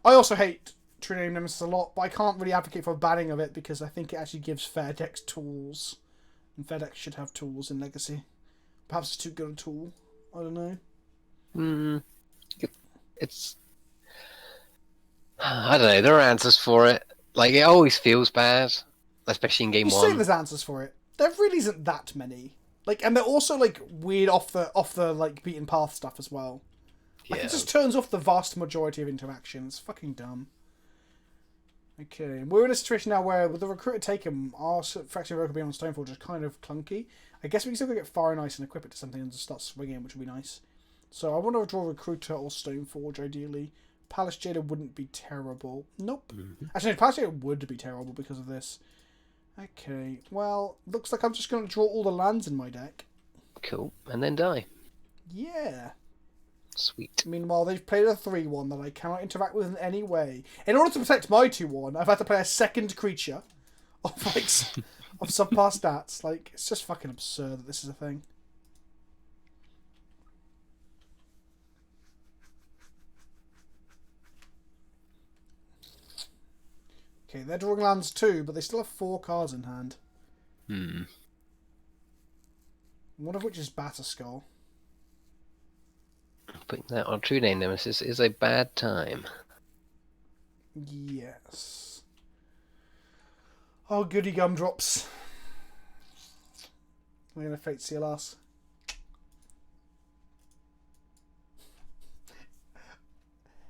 A: I also hate True Name Nemesis a lot, but I can't really advocate for a banning of it because I think it actually gives fair decks tools. And fair decks should have tools in Legacy. Perhaps it's too good a tool. I don't know.
B: It's... I don't know, there are answers for it. Like, it always feels bad, especially in game
A: You
B: 1.
A: say there's answers for it. There really isn't that many. Like, and they're also like weird off the like beaten path stuff as well. Like,
B: Yeah.
A: it just turns off the vast majority of interaction. It's fucking dumb. Okay, we're in a situation now where with the Recruiter taken, our Fraction Revoker being on Stoneforge is kind of clunky. I guess we can still go get Fire and Ice and equip it to something and just start swinging, which would be nice. So I want to draw Recruiter or Stoneforge, ideally. Palace Jailer wouldn't be terrible. Nope. Actually, no, Palace Jailer would be terrible because of this. Okay, well, looks like I'm just going to draw all the lands in my deck.
B: Cool. And then die.
A: Yeah.
B: Sweet.
A: Meanwhile, they've played a 3-1 that I cannot interact with in any way. In order to protect my 2-1, I've had to play a second creature of like of subpar stats. Like, it's just fucking absurd that this is a thing. Okay, they're drawing lands too, but they still have 4 cards in hand. One of which is Batterskull.
B: Putting that on True Name Nemesis is a bad time.
A: Yes. Oh, goody gumdrops. We're going to Fate Seal us.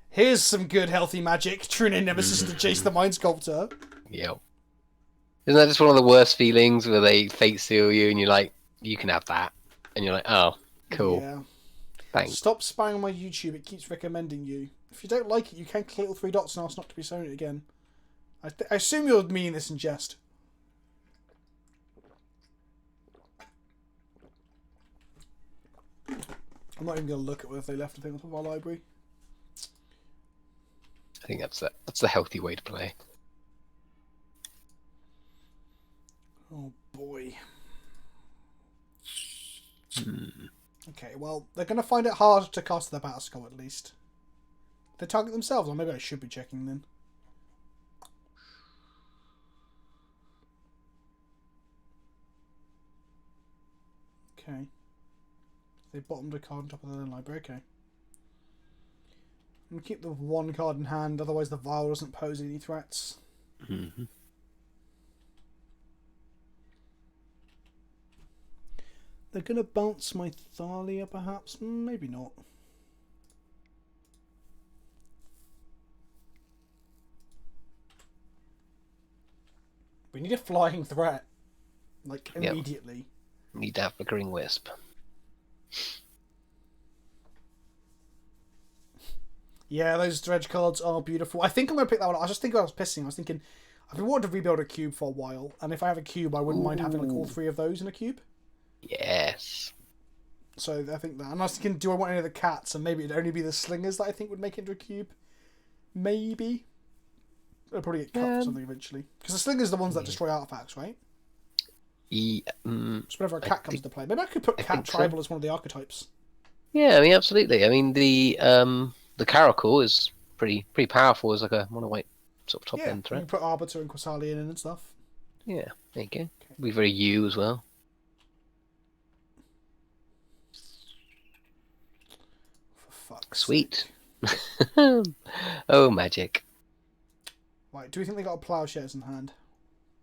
A: Here's some good healthy magic. True Name Nemesis to chase the Mind Sculptor.
B: Yep. Isn't that just one of the worst feelings where they fate seal you and you're like, you can have that. And you're like, oh, cool.
A: Yeah.
B: Thanks.
A: Stop spamming my YouTube. It keeps recommending you. If you don't like it, you can click all 3 dots and ask not to be shown it again. I assume you're meaning this in jest. I'm not even going to look at whether they left a thing off of our library.
B: I think that's the healthy way to play.
A: Oh boy. Okay, well, they're going to find it hard to cast their Batterskull at least. They target themselves, or maybe I should be checking then. Okay. They bottomed a card on top of the library. Okay. I'm gonna keep the one card in hand, otherwise the vial doesn't pose any threats.
B: Mm-hmm.
A: They're gonna bounce my Thalia, perhaps? Maybe not. We need a flying threat. Like,
B: Yep.
A: immediately.
B: Need that flickering wisp.
A: Yeah, those dredge cards are beautiful. I think I'm going to pick that one up. I was just thinking I was pissing. I was thinking, I've been wanting to rebuild a cube for a while. And if I have a cube, I wouldn't mind having like all 3 of those in a cube.
B: Yes.
A: So I think that. And I was thinking, do I want any of the cats? And maybe it'd only be the slingers that I think would make it into a cube. Maybe. It'll probably get cut for something eventually. Because the slingers are the ones that destroy artifacts, right?
B: Yeah.
A: So whenever a cat comes to play. Maybe I could put cat tribal as one of the archetypes.
B: Yeah, I mean, absolutely. I mean, the Caracal is pretty powerful as like a mono white sort of top end
A: You
B: threat.
A: can put Arbiter and Quasalian in and stuff.
B: Yeah, there you go. Be very U as well.
A: For fuck's
B: Sweet.
A: sake.
B: Oh, magic.
A: Right, do we think they got a plowshares in hand?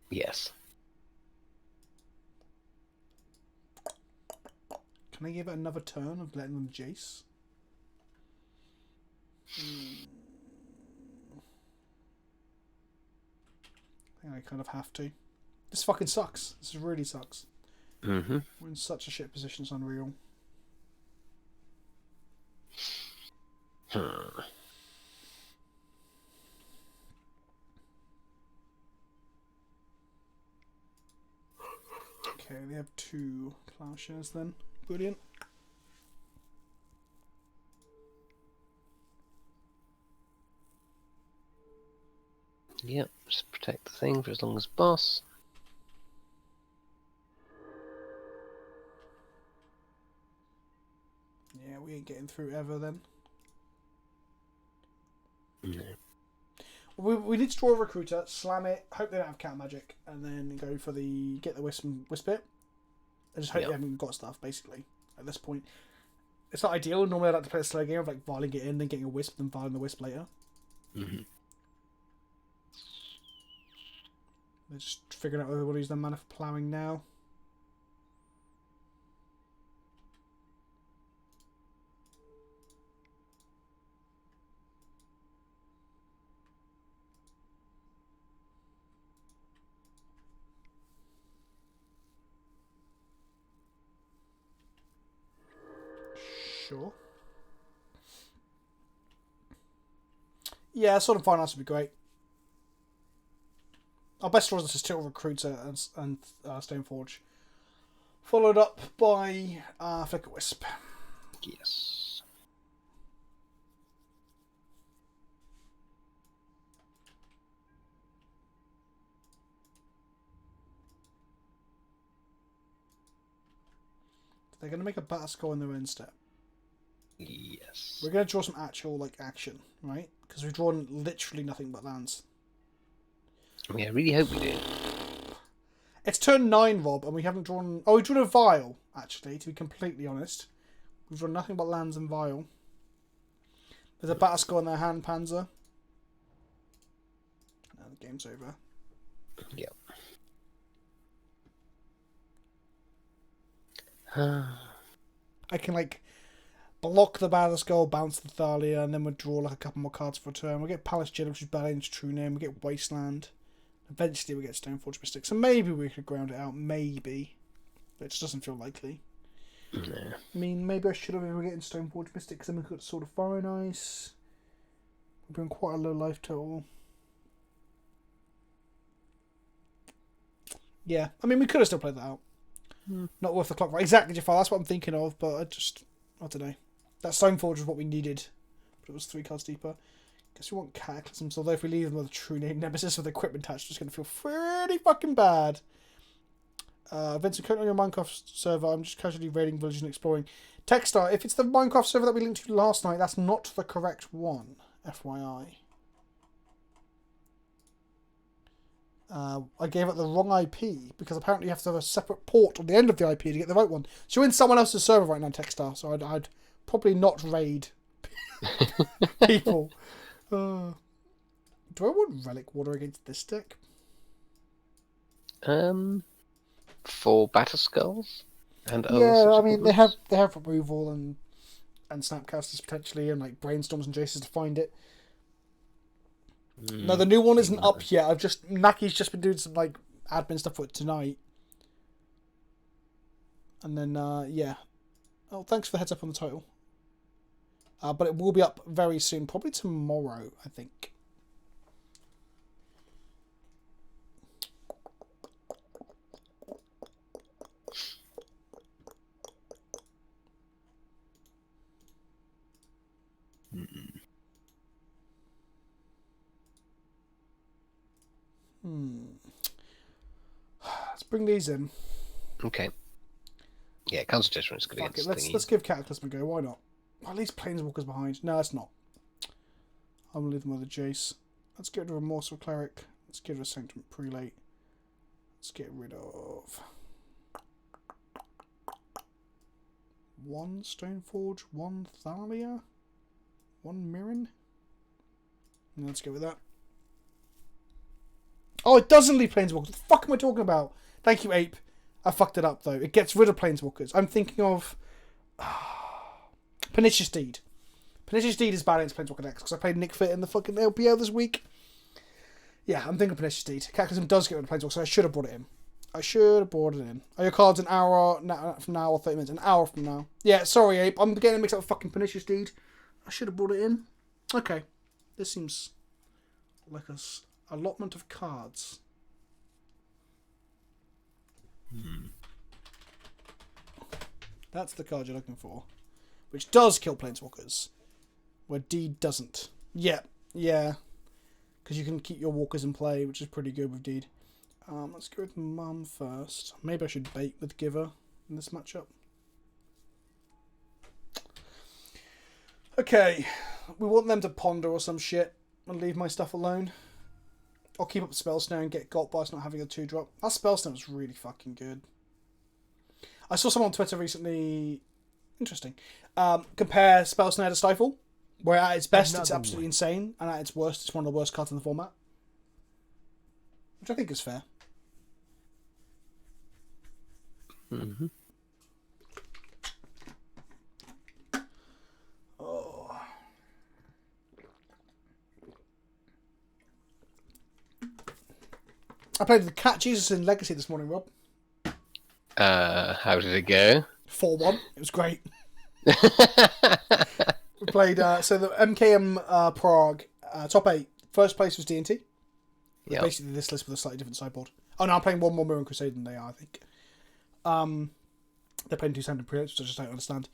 B: Yes.
A: Can I give it another turn of letting them Jace? I think I kind of have to. This fucking sucks. This really sucks.
B: Mm-hmm.
A: We're in such a shit position, it's unreal. Okay, they have 2 plowshares then. Brilliant.
B: Yep, just protect the thing for as long as boss.
A: Yeah, we ain't getting through ever then.
B: No.
A: We need to draw a recruiter, slam it, hope they don't have cat magic, and then go for the get the wisp it. I just hope they haven't got stuff, basically, at this point. It's not ideal. Normally I like to play a slow game of like vialing it in, then getting a wisp, then vialing the wisp later.
B: Mm-hmm.
A: They're just figuring out whether they want to use their mana for ploughing now. Sure. Yeah, sort of finance would be great. Our best draws is still Recruiter and Stoneforge. Followed up by Flicker Wisp.
B: Yes.
A: They're going to make a better score in their own step.
B: Yes.
A: We're going to draw some actual like action, right? Because we've drawn literally nothing but lands.
B: I mean, I really hope we do.
A: It's turn 9, Rob, and we haven't drawn... Oh, we've drawn a Vial, actually, to be completely honest. We've drawn nothing but lands and Vial. There's a Battle Score in their hand, Panzer. Now the game's over.
B: Yep.
A: I can, like, block the Battle Skull, bounce the Thalia, and then we'll draw, like, a couple more cards for a turn. We'll get Palace Jinn, which is Balion's true name. We'll get Wasteland. Eventually we get Stoneforge Mystic. So maybe we could ground it out. Maybe. But it just doesn't feel likely.
B: No.
A: I mean, maybe I should have been getting Stoneforge Mystic because then we got Sword of Fire and Ice. We've been quite a low life total. Yeah, I mean, we could have still played that out. Not worth the clock. Right, exactly, Jafar. That's what I'm thinking of, but I don't know. That Stoneforge was what we needed, but it was 3 cards deeper. Guess we want Cataclysms, although if we leave them with a true name Nemesis with equipment attached, it's just going to feel pretty fucking bad. Vincent, currently on your Minecraft server, I'm just casually raiding villages and exploring. Techstar, if it's the Minecraft server that we linked to last night, that's not the correct one, FYI. I gave it the wrong IP because apparently you have to have a separate port on the end of the IP to get the right one. So you're in someone else's server right now, Techstar. So I'd probably not raid people. Do I want Relic Water against this deck?
B: For Battle Skulls and other
A: Yeah,
B: such
A: I mean they
B: equivalents?
A: have removal and Snapcasters potentially and like Brainstorms and Jaces to find it. No, the new one isn't up yet. Naki's just been doing some like admin stuff for it tonight. And then yeah. Oh, thanks for the heads up on the title. But it will be up very soon, probably tomorrow, I think. Let's bring these in.
B: Okay. Yeah, Council Judgment is good
A: Fuck it.
B: against
A: Let's
B: thingy.
A: give Cataclysm a go. Why not? Well, at least Planeswalker's behind. No, it's not. I'm gonna leave them with a Jace. Let's get rid of a Remorseful Cleric. Let's get rid of Sanctum Prelate. Let's get rid of one Stoneforge, one Thalia, one Mirren. And let's go with that. Oh, it doesn't leave Planeswalkers. What the fuck am I talking about? Thank you, Ape. I fucked it up, though. It gets rid of Planeswalkers. I'm thinking of Pernicious Deed. Pernicious Deed is bad against Planeswalker decks because I played Nick Fit in the fucking LPL this week. Yeah, I'm thinking of Pernicious Deed. Cataclysm does get rid of Planeswalkers, so I should have brought it in. Are your cards an hour from now or 30 minutes? An hour from now. Yeah, sorry, Ape. I'm getting mixed up with fucking Pernicious Deed. I should have brought it in. Okay. This seems like a allotment of cards. That's the card you're looking for. Which does kill Planeswalkers. Where Deed doesn't. Yeah. Because you can keep your walkers in play, which is pretty good with Deed. Let's go with Mum first. Maybe I should bait with Giver in this matchup. Okay. We want them to ponder or some shit and leave my stuff alone. I'll keep up Spell Snare and get got by us not having a 2-drop. That Spell Snare was really fucking good. I saw someone on Twitter recently... Interesting. Compare Spell Snare to Stifle. Where at its best it's absolutely insane. And at its worst it's one of the worst cards in the format. Which I think is fair.
B: Mm-hmm.
A: Oh. I played the Cat Jesus in Legacy this morning, Rob.
B: How did it go?
A: 4-1. It was great. We played so the MKM Prague top 8. First place was D&T.
B: Yeah.
A: Basically this list with a slightly different sideboard. Oh no, I'm playing one more Mirror Crusade than they are, I think. They're playing 2 Sanctum Prelates, which I just don't understand.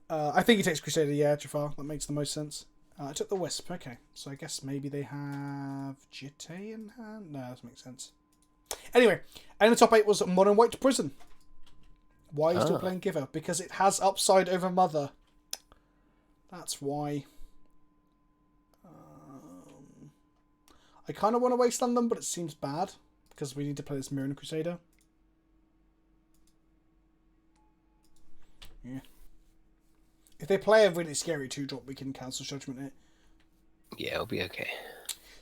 A: I think he takes Crusader, yeah, Jafar. That makes the most sense. I took the Wisp, okay. So I guess maybe they have Jitte in hand? No, that doesn't make sense. Anyway, and the top 8 was Modern White Prison. Why are you still playing Giver? Because it has upside over Mother. That's why. I kind of want to wasteland them, but it seems bad. Because we need to play this Mirror Crusader. Yeah. If they play a really scary 2-drop, we can cancel Judgment it.
B: Yeah, it'll be okay.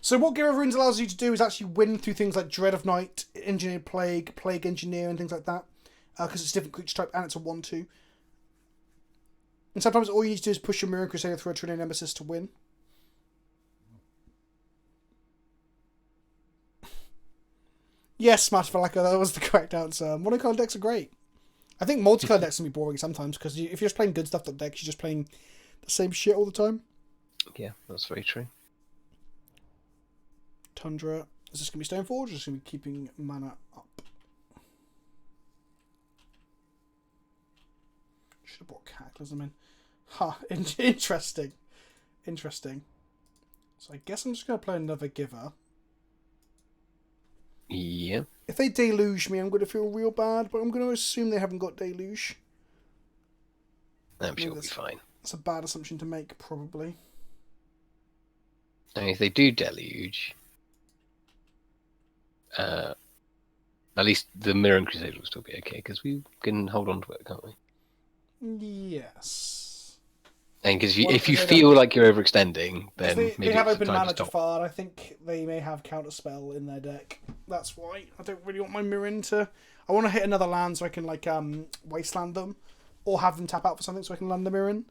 A: So what Giver of Runes allows you to do is actually win through things like Dread of Night, Engineered Plague, Plague Engineer, and things like that. Because it's a different creature type and it's a 1/2. And sometimes all you need to do is push your Mirror Crusader through a Trinity Nemesis to win. Yes, Smash Valaka, that was the correct answer. Monocolored decks are great. I think multicolored decks can be boring sometimes because if you're just playing good stuff on decks, you're just playing the same shit all the time.
B: Yeah, that's very true.
A: Tundra. Is this going to be Stoneforge or is this going to be keeping mana up? Should have brought Cataclysm in. Ha, interesting. Interesting. So I guess I'm just going to play another Giver.
B: Yeah.
A: If they deluge me, I'm going to feel real bad, but I'm going to assume they haven't got deluge.
B: I'm sure it'll be fine.
A: That's a bad assumption to make, probably.
B: And if they do deluge, at least the Mirror and Crusader will still be okay because we can hold on to it, can't we?
A: Yes.
B: And because
A: Well,
B: if you
A: they
B: feel
A: don't-
B: like you're overextending, then
A: They
B: maybe
A: have
B: it's
A: open
B: time
A: mana
B: to
A: to
B: stop.
A: far. I think they may have counterspell in their deck. That's why I don't really want my Mirren to. I want to hit another land so I can like wasteland them, or have them tap out for something so I can land the Mirren.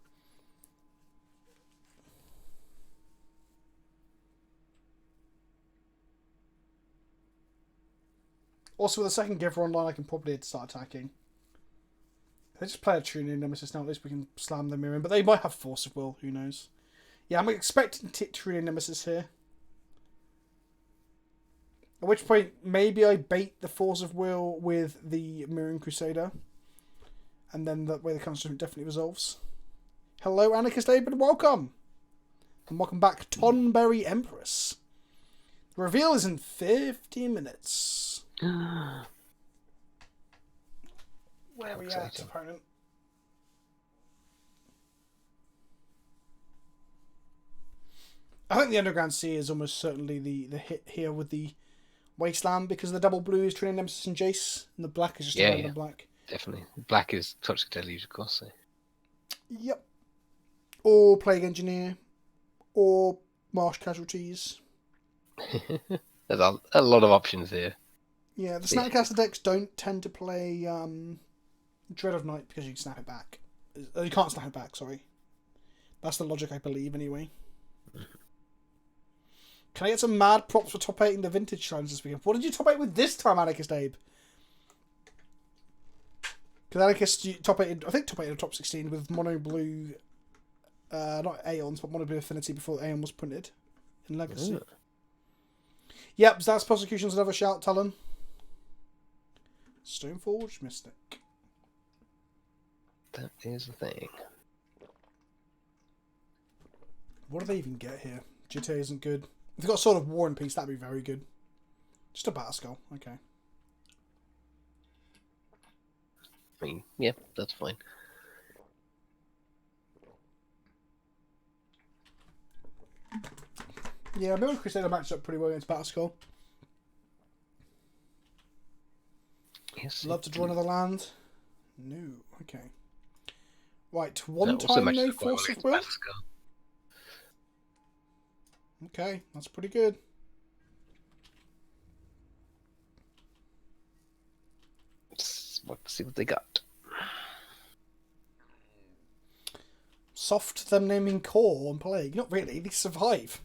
A: Also, with the second Giver online, I can probably start attacking. If they just play a True Nemesis now, at least we can slam the Mirren. But they might have Force of Will. Who knows? Yeah, I'm expecting True Nemesis here. At which point, maybe I bait the Force of Will with the Mirren Crusader. And then that way the construct definitely resolves. Hello, Anarchist David, welcome! And welcome back, Tonberry Empress. The reveal is in 50 minutes. Where are we at, opponent? I think the Underground Sea is almost certainly the hit here with the Wasteland because the double blue is Trinity Nemesis and Jace, and the black is just a random black.
B: Definitely. Black is Toxic Deluge, of course. So.
A: Yep. Or Plague Engineer, or Marsh Casualties.
B: There's a lot of options here.
A: Yeah, the Snapcaster decks don't tend to play Dread of Night because you can snap it back. You can't snap it back, sorry. That's the logic, I believe, anyway. Can I get some mad props for top 8 in the Vintage Challenge this weekend? What did you top 8 with this time, Anarchist Abe? Because Anarchist top 8, I think top 8 in top 16 with Mono Blue, not Aeons, but Mono Blue Affinity before Aeon was printed in Legacy.
B: Ooh.
A: Yep, that's Prosecution's another shout, Talon. Stoneforge Mystic.
B: That is the thing.
A: What do they even get here? GTA isn't good. If they've got Sword of War and Peace, that'd be very good. Just a Battle Skull, okay.
B: I mean, yeah, that's fine.
A: Yeah, Mirror Crusader matched up pretty well against Battle Skull.
B: Yes.
A: Love to draw another land. No, okay. Right, one
B: That also
A: time
B: matches
A: no
B: up quite well
A: Force of
B: against
A: Will.
B: Battleskull.
A: Okay, that's pretty good.
B: Let's see what they got.
A: Soft them naming Core on Plague. Not really, they survive.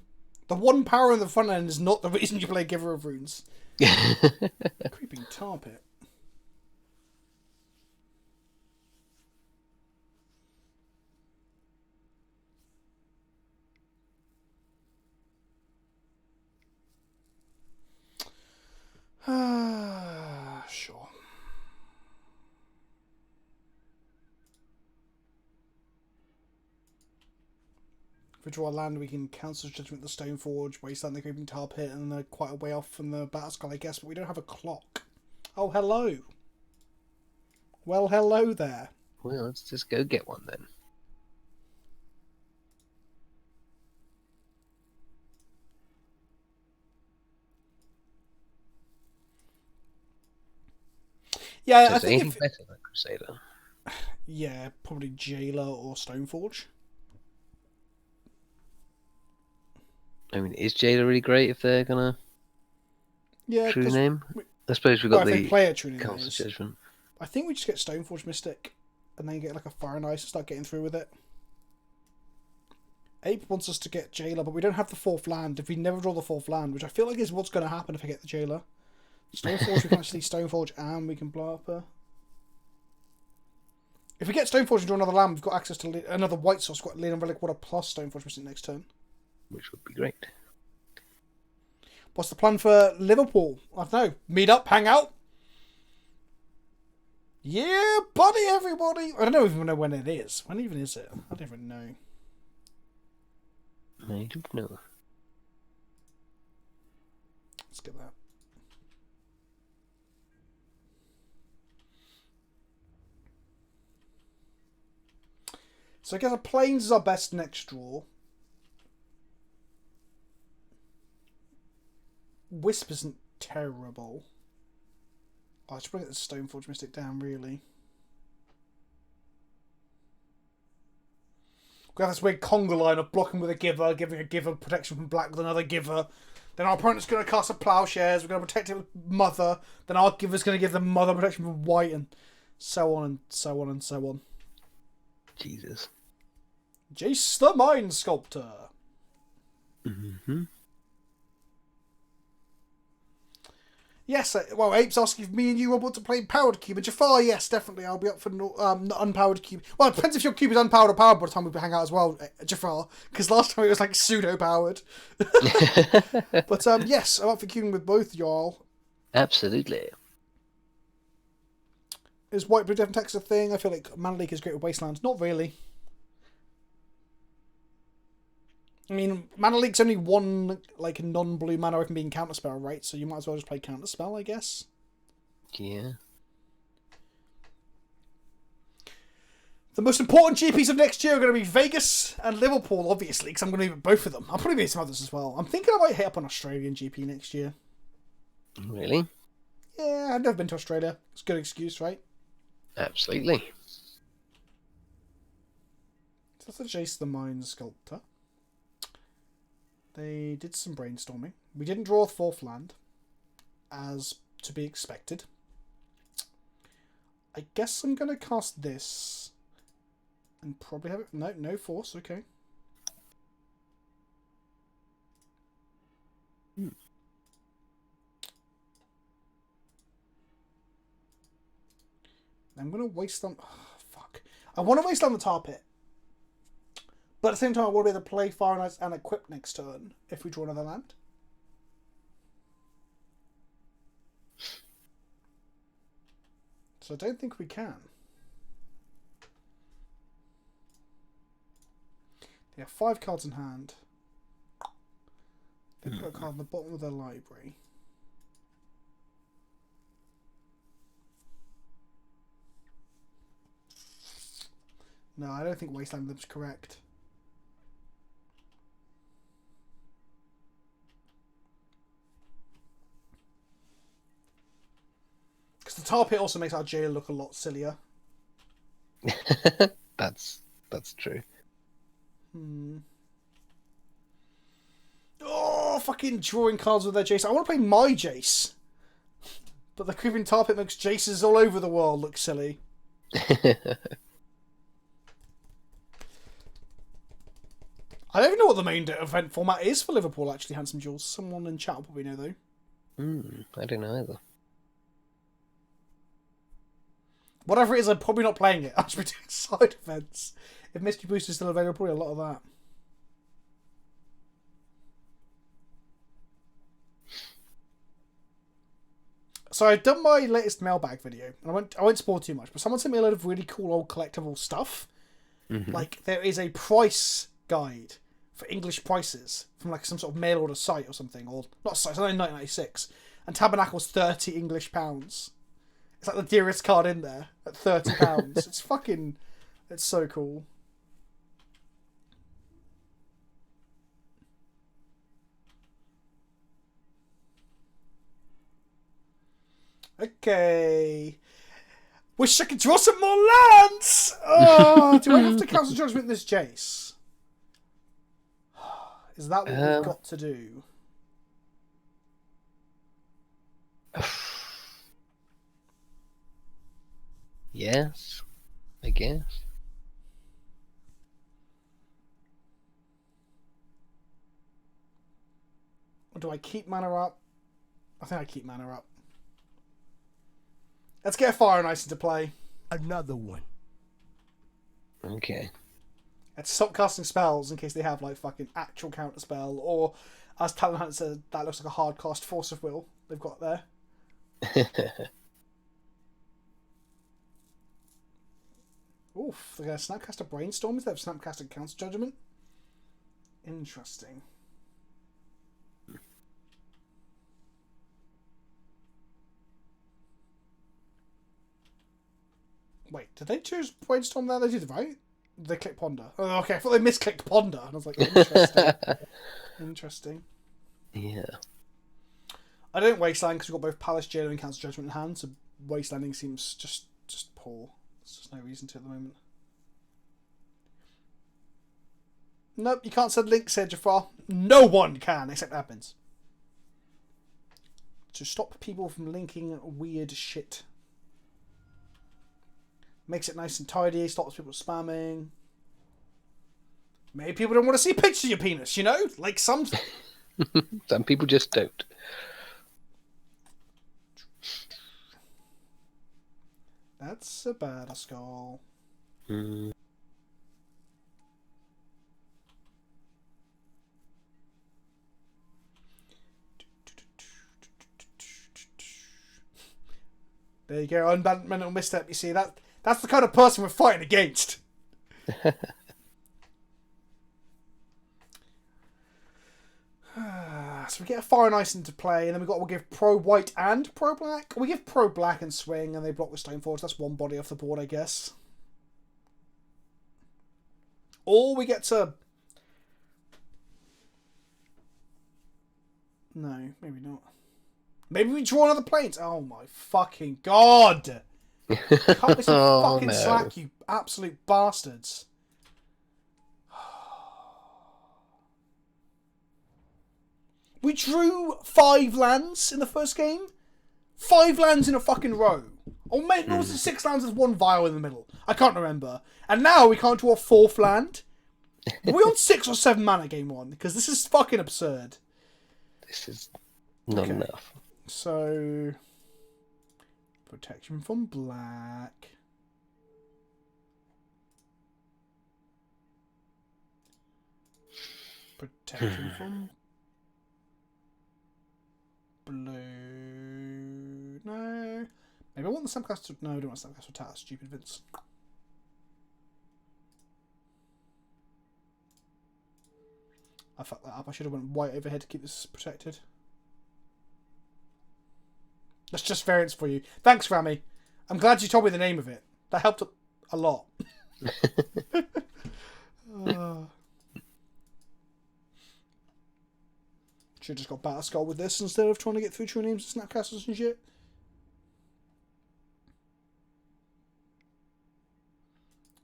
A: The one power in the front end is not the reason you play Giver of Runes. Creeping Tar Pit. Sure. If we draw a land, we can cancel Judgment the Stoneforge, Wasteland the Creeping Tar Pit, and they're quite a way off from the Battle Skull, I guess, but we don't have a clock. Oh, hello. Well, hello there.
B: Well, let's just go get one then.
A: Yeah,
B: So
A: I
B: is
A: think
B: anything
A: if...
B: better than Crusader?
A: Yeah, probably Jailer or Stoneforge.
B: I mean, is Jada really great if they're gonna
A: Yeah,
B: true
A: 'cause
B: name?
A: we-
B: I suppose we've
A: well,
B: got
A: if they
B: the
A: play a True Name,
B: Council
A: that is.
B: Judgment.
A: I think we just get Stoneforge Mystic, and then get like a Fire and Ice and start getting through with it. Ape wants us to get Jailer, but we don't have the fourth land. If we never draw the fourth land, which I feel like is what's going to happen if I get the Jailer. Stoneforge, we can actually Stoneforge and we can blow up her. If we get Stoneforge and draw another land, we've got access to another white source. We've got Leon Relic Water plus Stoneforge Mystic next turn.
B: Which would be great.
A: What's the plan for Liverpool? I don't know. Meet up, hang out? Yeah, buddy, everybody. I don't even know when it is. When even is it? I don't even know.
B: I don't know.
A: Let's get that. So I guess a Plains is our best next draw. Wisp isn't terrible. Oh, I should probably get the Stoneforge Mystic down, really. We have this weird conga line of blocking with a giver, giving a giver protection from black with another giver. Then our opponent's going to cast a Plowshares, we're going to protect it with Mother. Then our giver's going to give the Mother protection from white, and so on and so on and so on.
B: Jesus.
A: Jace the Mind Sculptor.
B: Mm-hmm.
A: Yes, well, Apes asking if me and you want to play Powered Cube. And Jafar, yes, definitely. I'll be up for Unpowered Cube. Well, it depends if your cube is unpowered or powered by the time we hang out as well, Jafar. Because last time it was like pseudo-powered. But yes, I'm up for cubing with both y'all.
B: Absolutely.
A: Is White Blue Death and Text a thing? I feel like Mana Leak is great with Wastelands. Not really. I mean, Mana Leak's only one, like, non-blue mana can be in Counterspell, right? So you might as well just play Counterspell, I guess.
B: Yeah.
A: The most important GPs of next year are going to be Vegas and Liverpool, obviously, because I'm going to be both of them. I'll probably be some others as well. I'm thinking I might hit up an Australian GP next year.
B: Really?
A: Yeah, I've never been to Australia. It's a good excuse, right?
B: Absolutely.
A: So that's the Jace the Mind Sculptor. They did some brainstorming. We didn't draw a fourth land, as to be expected. I guess I'm going to cast this, and probably have it... No force, okay. I'm going to waste on... Oh, fuck. I want to waste on the Tar Pit. But at the same time, I want to be able to play Fire and Ice and equip next turn if we draw another land. So I don't think we can. They have 5 cards in hand. They've got a card on the bottom of their library. No, I don't think Wasteland Limp's correct. Because the Tar Pit also makes our jail look a lot sillier.
B: That's true.
A: Oh, fucking drawing cards with their Jace. I want to play my Jace. But the Creeping Tar Pit makes Jaces all over the world look silly. I don't even know what the main event format is for Liverpool, actually, Handsome Jules. Someone in chat will probably know, though.
B: I don't know either.
A: Whatever it is, I'm probably not playing it. I'll just be doing side events. If Mystery Boost is still available, probably a lot of that. So I've done my latest mailbag video, and I won't spoil too much, but someone sent me a load of really cool old collectible stuff. Like, there is a price guide for English prices from like some sort of mail order site or something, or not site, it's only 1996, and Tabernacle's £30 English. It's like the dearest card in there at £30. It's so cool. Okay. Wish I could draw some more lands! Oh, do I have to cancel judgment this Jace? Is that what we've got to do?
B: Yes, I guess.
A: Or do I keep mana up? I think I keep mana up. Let's get a Fire and Ice into play.
E: Another one.
B: Okay.
A: Let's stop casting spells in case they have like fucking actual counter spell, or as Talon Hunter said, that looks like a hard cast Force of Will they've got there. Oof, they're going to Snapcaster Brainstorm instead of Snapcaster Counter Judgment. Interesting. Wait, did they choose Brainstorm there? They did, right? They clicked Ponder. Oh, okay, I thought they misclicked Ponder. And I was like, interesting. Interesting.
B: Yeah.
A: I don't wasteland because we've got both Palace Jailer and Council Judgment in hand, so wastelanding seems just poor. There's just no reason to at the moment. Nope, you can't send links here, Jafar. No one can, except admins. To stop people from linking weird shit. Makes it nice and tidy, stops people spamming. Maybe people don't want to see pictures of your penis, you know? Like some...
B: Some people just don't.
A: That's a bad skull.
B: Mm.
A: There you go, unbanned mental misstep. You see, that's the kind of person we're fighting against. So we get a Fire and Ice into play, and then we'll give Pro White and Pro Black. We give Pro Black and Swing, and they block the Stoneforge. That's one body off the board, I guess. Or we get to... No, maybe not. Maybe we draw another planes. Oh my fucking god! Cut me some fucking slack, you absolute bastards. We drew 5 lands in the first game. 5 lands in a fucking row. Or maybe it was 6 lands with 1 vial in the middle. I can't remember. And now we can't draw a 4th land. Are we on 6 or 7 mana game 1? Because this is fucking absurd.
B: This is not enough.
A: So... Protection from black. Protection from... blue. No. Maybe I want the Snapcaster. No, I don't want Snapcaster attack. Stupid Vince. I fucked that up. I should have went white overhead to keep this protected. That's just variants for you. Thanks, Rami. I'm glad you told me the name of it. That helped a lot. Should have just got Battle Skull with this instead of trying to get through true names and Snapcasters and shit.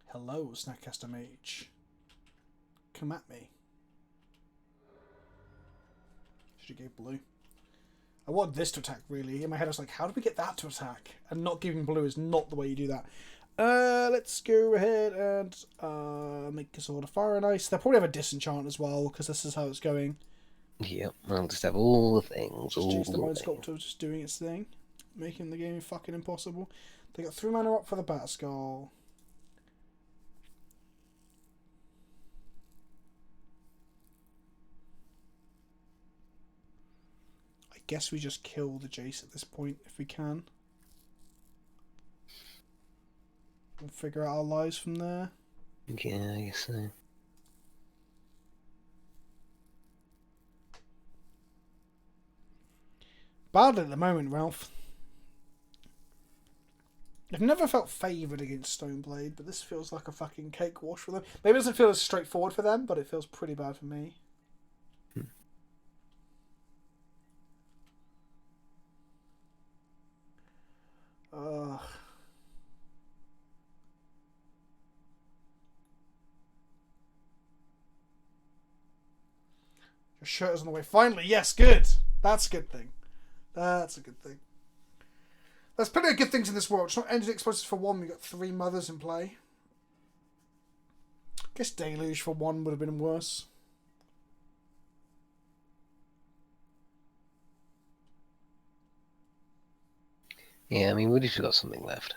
A: Hello, Snapcaster Mage. Come at me. Should have gave blue. I wanted this to attack, really. In my head, I was like, how do we get that to attack? And not giving blue is not the way you do that. Let's go ahead and make a sort of Fire and Ice. They'll probably have a Disenchant as well, because this is how it's going.
B: Yep, I'll just have all the things.
A: Just the Mind Sculptor just doing its thing. Making the game fucking impossible. They got 3 mana up for the Bat Skull. I guess we just kill the Jace at this point if we can. We'll figure out our lives from there.
B: Yeah, I guess so.
A: Bad at the moment, Ralph. I've never felt favoured against Stoneblade, but this feels like a fucking cake wash for them. Maybe it doesn't feel as straightforward for them, but it feels pretty bad for me. Ugh. Your shirt is on the way. Finally, yes, good. That's a good thing. That's a good thing. There's plenty of good things in this world. It's not ended explosives for 1. We've got 3 mothers in play. I guess Deluge for 1 would have been worse.
B: Yeah, I mean, we've got something left.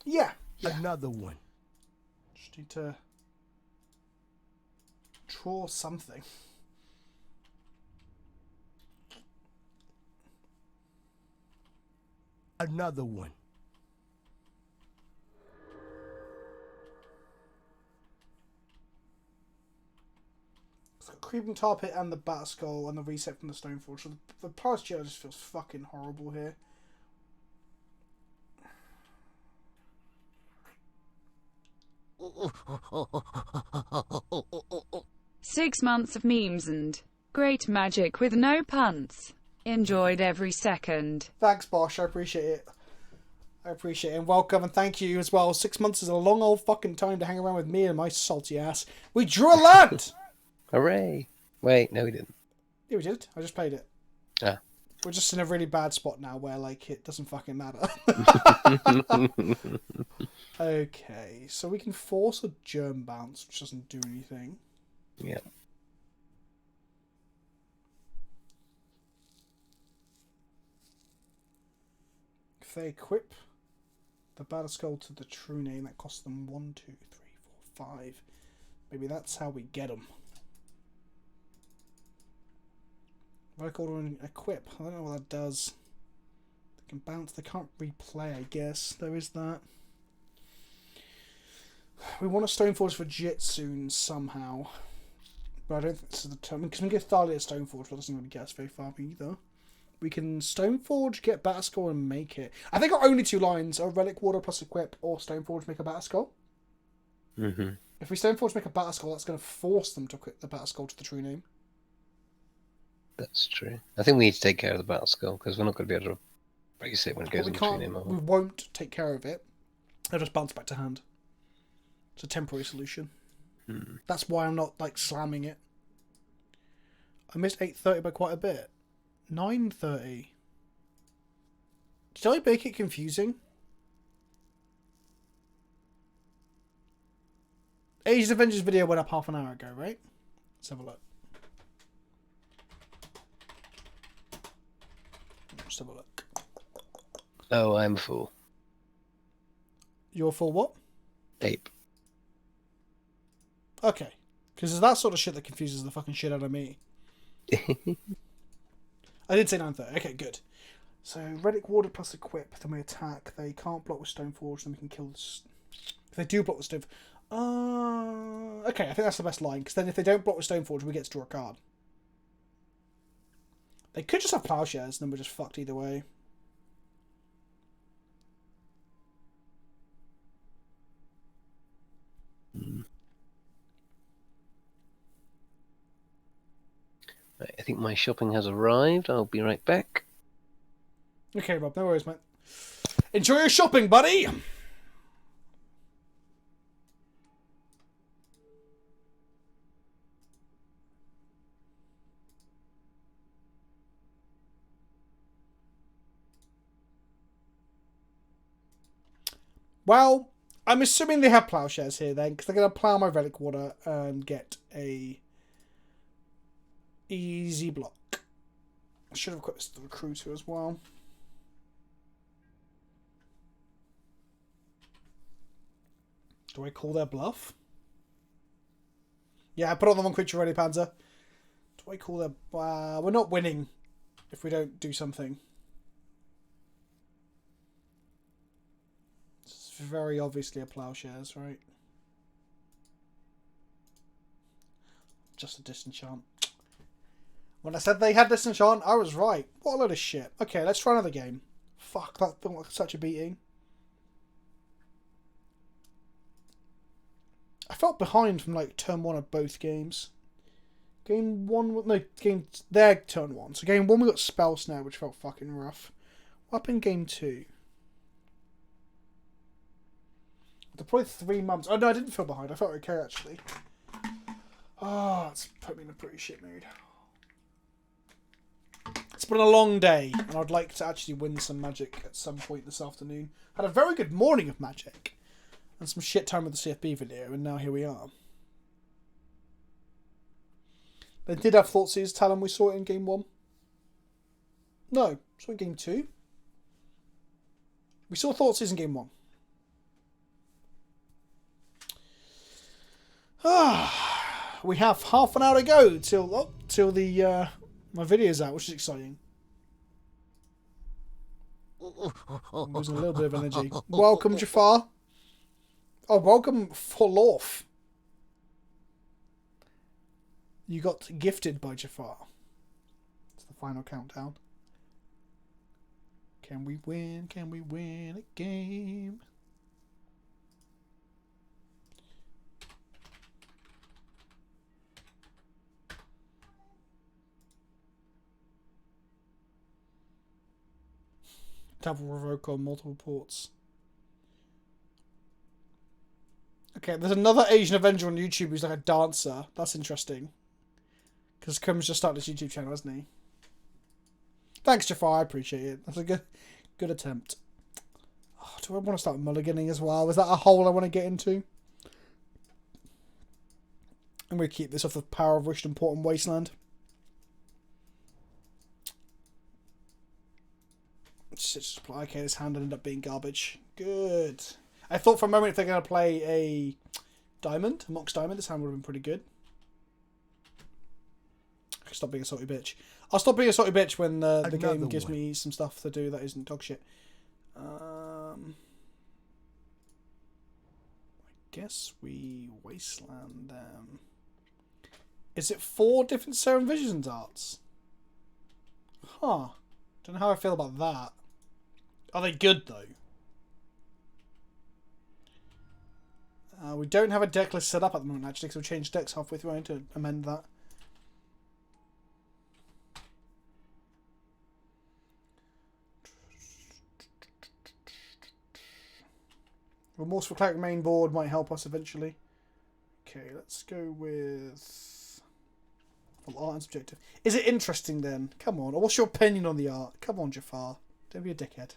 A: Yeah.
E: Another one.
A: Just need to draw something.
E: Another one.
A: It's got Creeping Tar Pit and the Bat Skull and the reset from the Stoneforge. So the past year just feels fucking horrible here.
D: Six months of memes and great magic with no punts. Enjoyed every second.
A: Thanks, Bosh. I appreciate it. I appreciate it. And welcome and thank you as well. 6 months is a long old fucking time to hang around with me and my salty ass. We drew a land!
B: Hooray! Wait, no, we didn't.
A: Yeah, we did. I just played it.
B: Ah.
A: We're just in a really bad spot now where, like, it doesn't fucking matter. Okay, so we can force a germ bounce, which doesn't do anything.
B: Yeah.
A: If they equip the battle skull to the true name, that costs them 1, 2, 3, 4, 5. Maybe that's how we get them. If I call them equip, I don't know what that does. They can bounce, they can't replay, I guess. There is that. We want a Stoneforge for Jitsoon somehow. But I don't think this is the term. Because we can get Thalia Stoneforge, but that doesn't really get us very far either. We can Stoneforge, get Batterskull, and make it. I think our only two lines are Relic Water plus Equip or Stoneforge make a Batterskull.
B: Mm-hmm.
A: If we Stoneforge make a Batterskull, that's going to force them to equip the Batterskull to the true name.
B: That's true. I think we need to take care of the battle skull because we're not going to be able to race it when it goes
A: But
B: into true name.
A: we won't take care of it. They'll just bounce back to hand. It's a temporary solution. That's why I'm not like slamming it. I missed 8:30 by quite a bit. 9:30. Did I make it confusing? Age of Avengers video went up half an hour ago, right? Let's have a look. Let's have a look.
B: Oh, I'm a fool.
A: You're full what?
B: Ape.
A: Okay. Because it's that sort of shit that confuses the fucking shit out of me. I did say 9:30. Okay, good. So, Relic Water plus Equip, then we attack. They can't block with Stoneforge, then we can kill this. If they do block with Stone... okay, I think that's the best line, because then if they don't block with Stoneforge, we get to draw a card. They could just have Plowshares, and then we're just fucked either way.
B: Right, I think my shopping has arrived. I'll be right back.
A: Okay, Rob, no worries, mate. Enjoy your shopping, buddy! Well, I'm assuming they have Plowshares here then, because they're going to plow my Relic Water and get a easy block. I should have equipped this to the Recruiter as well. Do I call their bluff? Yeah, I put on the one creature ready, Panzer. Do I call their... we're not winning if we don't do something. It's very obviously a Plowshares, right? Just a disenchant. When I said they had disenchant, I was right. What a load of shit. Okay, let's try another game. Fuck, that felt like such a beating. I felt behind from like turn 1 of both games. Game 1, no, their turn 1. So game 1 we got Spell Snare, which felt fucking rough. What happened in game 2? They're probably 3 months. Oh no, I didn't feel behind. I felt okay actually. Oh, it's put me in a pretty shit mood. It's been a long day, and I'd like to actually win some Magic at some point this afternoon. Had a very good morning of Magic. And some shit time with the CFB video, and now here we are. They did have Thoughtseize Talon, we saw it in game 1. No, saw it in game 2. We saw Thoughtseize in game 1. We have half an hour to go till the my video's out, which is exciting. I'm losing a little bit of energy. Welcome, Jafar. Oh, welcome, Full Off. You got gifted by Jafar. It's the final countdown. Can we win? Can we win a game? Double revoke on multiple ports. Okay, there's another Asian Avenger on YouTube who's like a dancer. That's interesting. Because Crim's just started his YouTube channel, hasn't he? Thanks, Jafar. I appreciate it. That's a good attempt. Oh, do I want to start mulliganing as well? Is that a hole I want to get into? I'm going to keep this off the Power of Wished Important Wasteland. Okay, this hand ended up being garbage. Good. I thought for a moment if they're going to play a diamond, a Mox Diamond, this hand would have been pretty good. Okay, stop being a salty bitch. I'll stop being a salty bitch when the game gives me some stuff to do that isn't dog shit. I guess we wasteland them. Is it 4 different Serum Visions arts? Huh. Don't know how I feel about that. Are they good though? We don't have a deck list set up at the moment actually, because we changed decks halfway through. I need to amend that. Remorseful Cleric main board might help us eventually. Okay, let's go with full art and subjective. Is it interesting then? Come on. Or what's your opinion on the art? Come on, Jafar. Don't be a dickhead.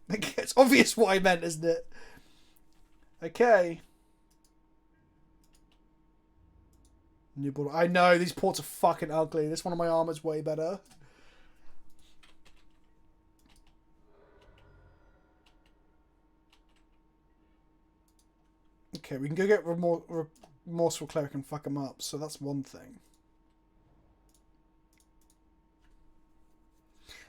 A: It's obvious what I meant, isn't it? Okay. New board. I know, these ports are fucking ugly. This one of my armor's way better. Okay, we can go get Remorseful Cleric and fuck him up, so that's one thing.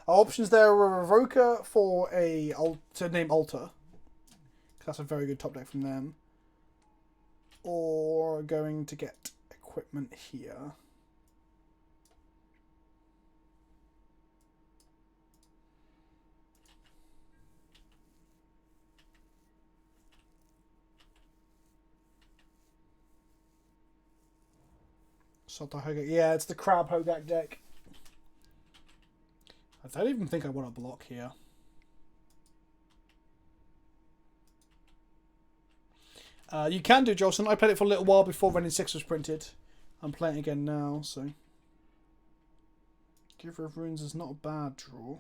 A: Our options there are a Revoker for a to name Altar. That's a very good top deck from them. Or going to get equipment here. Yeah, it's the Crab Hogak deck. I don't even think I want to block here. You can do, Jolson. I played it for a little while before Renin 6 was printed. I'm playing it again now, so... Giver of Runes is not a bad draw.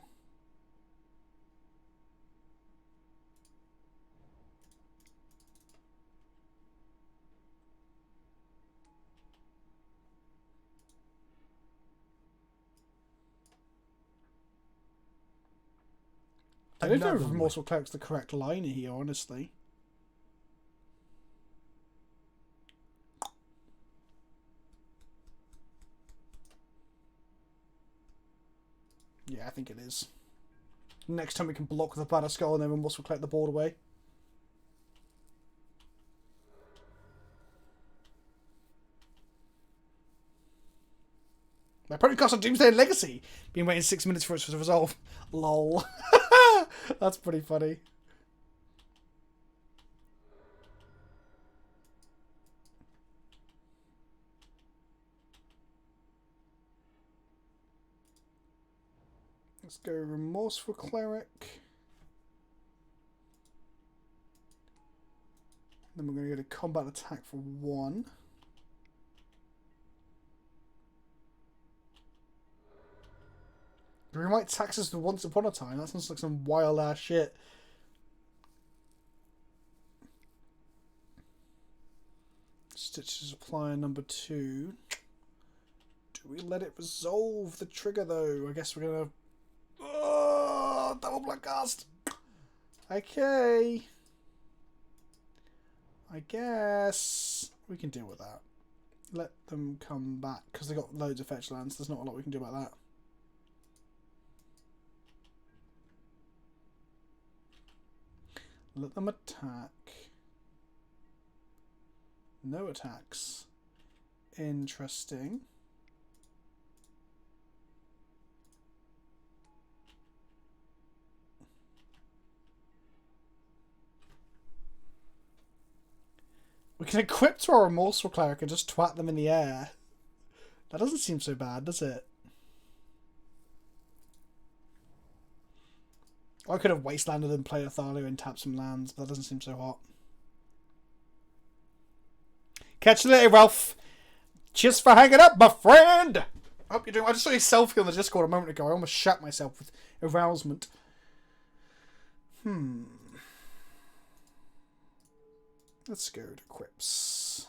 A: I don't know if Remorseful Cleric's the correct line here, honestly. Yeah, I think it is. Next time we can block the Banner Skull and then Remorseful Cleric the board away. My opponent cast a Doomsday Legacy. Been waiting 6 minutes for it to resolve. Lol. That's pretty funny. Let's go Remorseful Cleric. Then we're going to go to combat attack for 1. Greenlight taxes for Once Upon a Time. That sounds like some wild ass shit. Stitches Applier number 2. Do we let it resolve the trigger though? I guess we're gonna. Oh, double blood cast. Okay. I guess we can deal with that. Let them come back because they got loads of fetch lands. There's not a lot we can do about that. Let them attack. No attacks. Interesting. We can equip to our Remorseful Cleric and just twat them in the air. That doesn't seem so bad, does it? I could have wastelanded and played a Thalia and tapped some lands, but that doesn't seem so hot. Catch you later, Ralph. Cheers for hanging up, my friend. I hope you're doing. I just saw your selfie on the Discord a moment ago. I almost shat myself with arousement. Let's go to quips.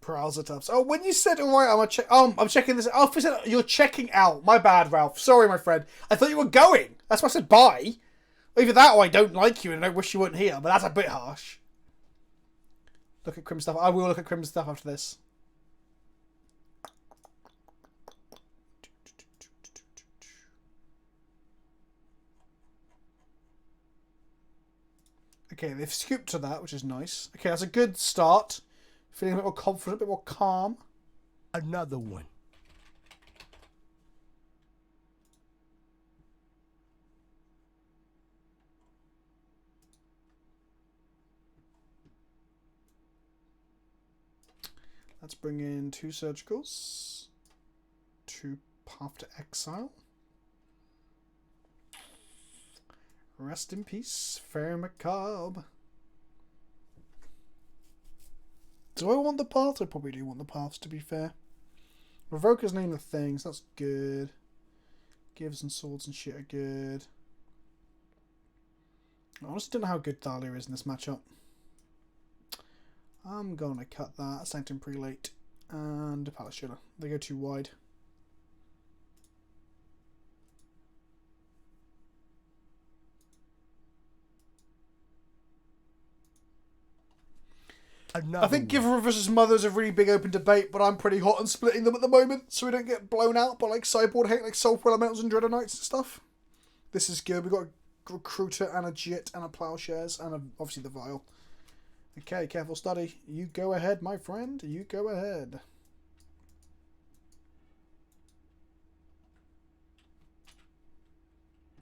A: Browser tabs. Oh, when you said alright, I'm checking this. Oh, you're checking out. My bad, Ralph. Sorry, my friend. I thought you were going. That's why I said bye. Either that or I don't like you and I wish you weren't here, but that's a bit harsh. Look at Crim stuff. I will look at Crim stuff after this. Okay, they've scooped to that, which is nice. Okay, that's a good start. Feeling a bit more confident, a bit more calm.
E: Another one.
A: Let's bring in 2 surgicals. 2 Path to Exile. Rest in peace, Fair Macabre. Do I want the path? I probably do want the paths, to be fair. Revoker's name the things, that's good. Gives and swords and shit are good. I honestly don't know how good Thalia is in this matchup. I'm gonna cut that. Sanctum Prelate and Palace Shooter. They go too wide.
E: Another
A: I think
E: one.
A: Giver versus Mother is a really big open debate, but I'm pretty hot on splitting them at the moment, so we don't get blown out by like sideboard hate like Soulful Elementals and Dreader Knights and stuff. This is good. We've got a Recruiter and a Jit and a Plowshares and obviously the Vial. Okay, careful study. You go ahead, my friend. You go ahead.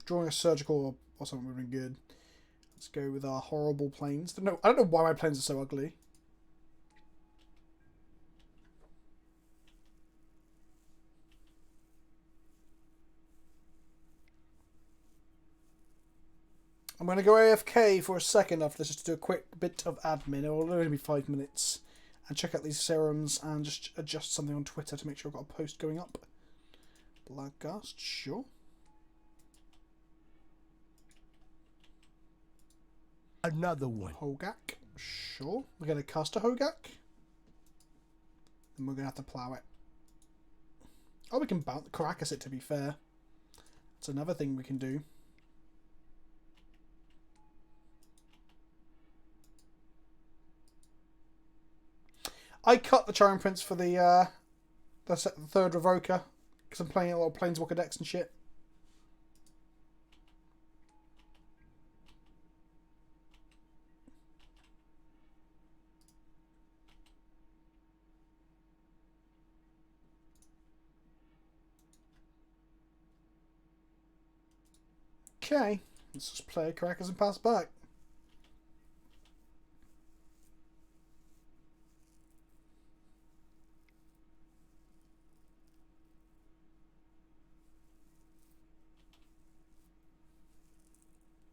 A: Drawing a surgical or something would have been good. Let's go with our horrible planes. I don't know why my planes are so ugly. I'm going to go AFK for a second after this just to do a quick bit of admin. It will only be 5 minutes. And check out these serums and just adjust something on Twitter to make sure I've got a post going up. Bloodgast, sure.
E: Another one.
A: Hogak, sure. We're going to cast a Hogak. And we're going to have to plough it. Oh, we can bounce Caracas it, to be fair. That's another thing we can do. I cut the Charming Prince for the third Revoker because I'm playing a lot of Planeswalker decks and shit. Okay, let's just play Caracas and pass back.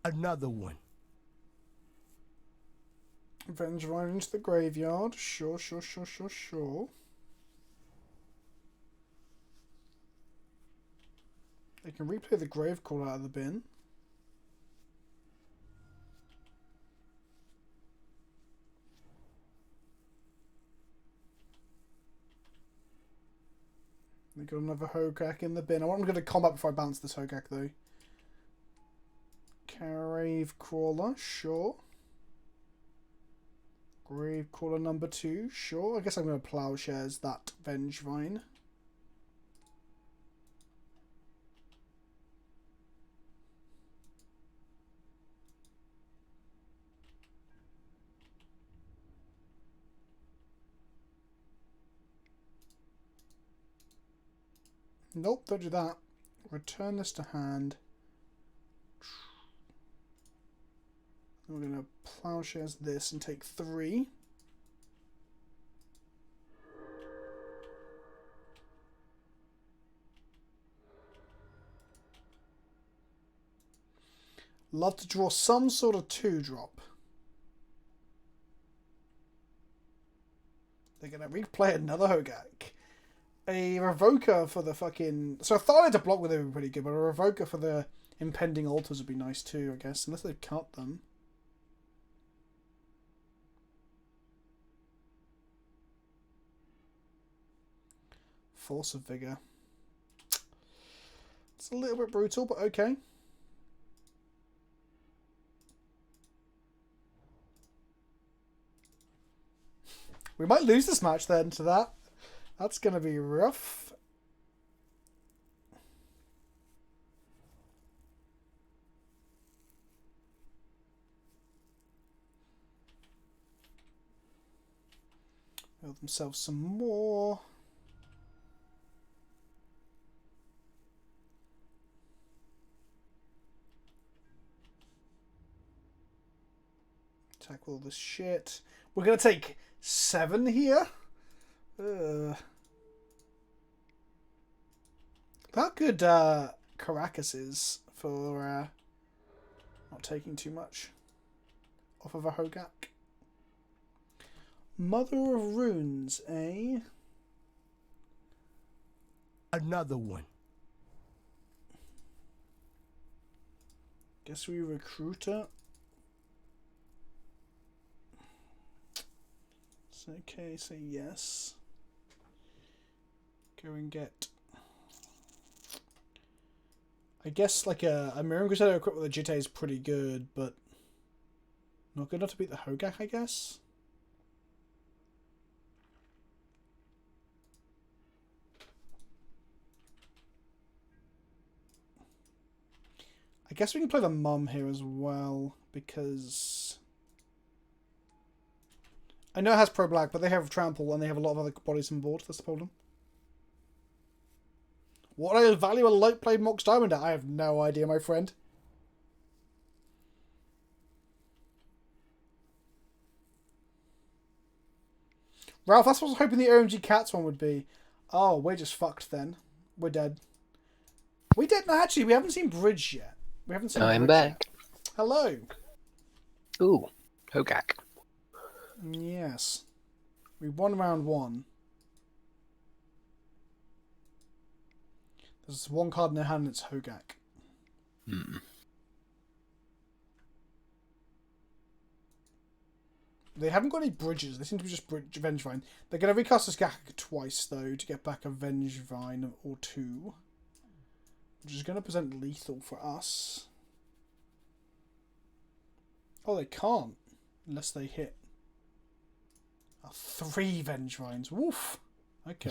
E: Another one.
A: Vengevine into the graveyard. Sure, sure, sure, sure, sure. They can replay the Grave Call out of the bin. They got another Hogak in the bin. I'm going to combat before I bounce this Hogak though. Grave Crawler, sure. Grave Crawler number 2, sure. I guess I'm going to Plowshares that Vengevine. Nope, don't do that. Return this to hand. We're going to plowshares this and take 3. Love to draw some sort of 2-drop. They're going to replay another Hogak. A Revoker for the fucking... So I thought I had to block with it would be pretty good, but a Revoker for the impending altars would be nice too, I guess. Unless they've cut them. Force of Vigor. It's a little bit brutal, but okay. We might lose this match then to that. That's going to be rough. Build themselves some more. Attack all this shit. We're going to take 7 here. That good Caracas is for not taking too much off of a Hogak. Mother of Runes, eh?
E: Another one.
A: Guess we recruit her. Okay, say yes. Go and get... I guess like a Mirror Crusader equipped with a Jitte is pretty good, but not good enough to beat the Hogak, I guess. I guess we can play the Mum here as well, because... I know it has Pro Black, but they have Trample and they have a lot of other bodies on board. That's the problem. What I value a light blade Mox Diamond at? I have no idea, my friend. Ralph, that's what I was hoping the OMG Cats one would be. Oh, we're just fucked then. We're dead. We did. No, actually, we haven't seen Bridge yet. We haven't seen
B: I'm
A: Bridge
B: back.
A: yet. Hello.
B: Ooh, Hogak.
A: Yes. We won round 1. There's one card in their hand and it's Hogak.
B: Hmm.
A: They haven't got any bridges. They seem to be just Vengevine. They're going to recast this Gakak twice, though, to get back a Vengevine or 2. Which is going to present lethal for us. Oh, they can't. Unless they hit. 3 Vengevines. Woof. Okay.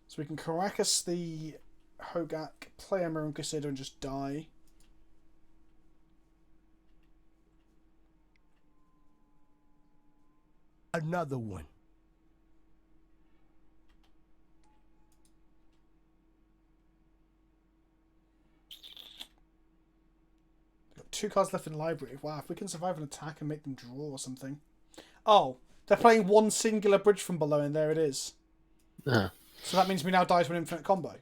A: So we can Caracas the Hogak, play a Mirror Crusader and just die.
E: Another one.
A: Got 2 cards left in the library. Wow, if we can survive an attack and make them draw or something. Oh, they're playing one singular bridge from below and there it is. So that means we now die to an infinite combo.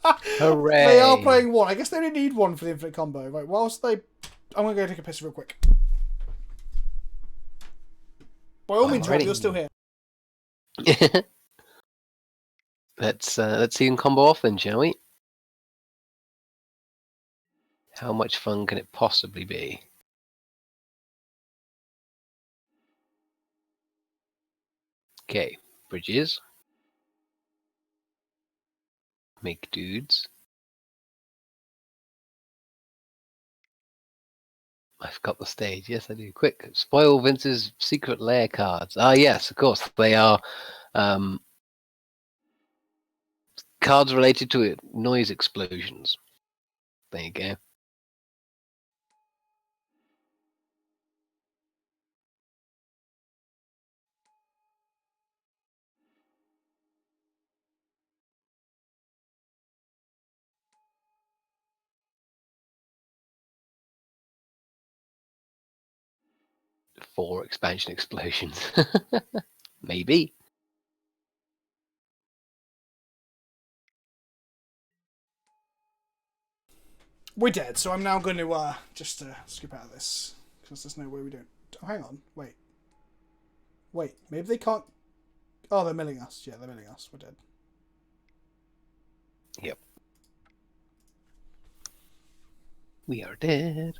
B: Hooray!
A: They are playing 1. I guess they only need 1 for the infinite combo. Right, whilst they... I'm going to go take a piss real quick. By all means, Rob, you're still here.
B: Let's see him combo off then, shall we? How much fun can it possibly be? Okay, bridges. Make dudes. I've got the stage. Yes, I do. Quick, spoil Vince's Secret Lair cards. Ah, yes, of course. They are cards related to noise explosions. There you go. 4 expansion explosions. Maybe.
A: We're dead, so I'm now going to just skip out of this because there's no way we don't. Oh, hang on, wait, maybe they can't. Oh, they're milling us. Yeah, they're milling us. We're dead.
B: Yep. We are dead.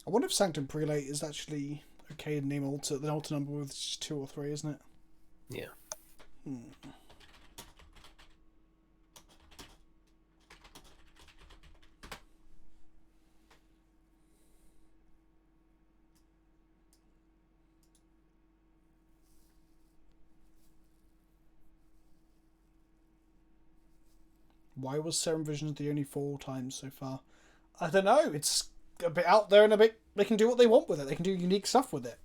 A: I wonder if Sanctum Prelate is actually okay to name the altar number with just 2 or 3, isn't it?
B: Yeah.
A: Why was Serum Visions the only 4 times so far? I don't know. It's a bit out there and a bit. They can do what they want with it. They can do unique stuff with it.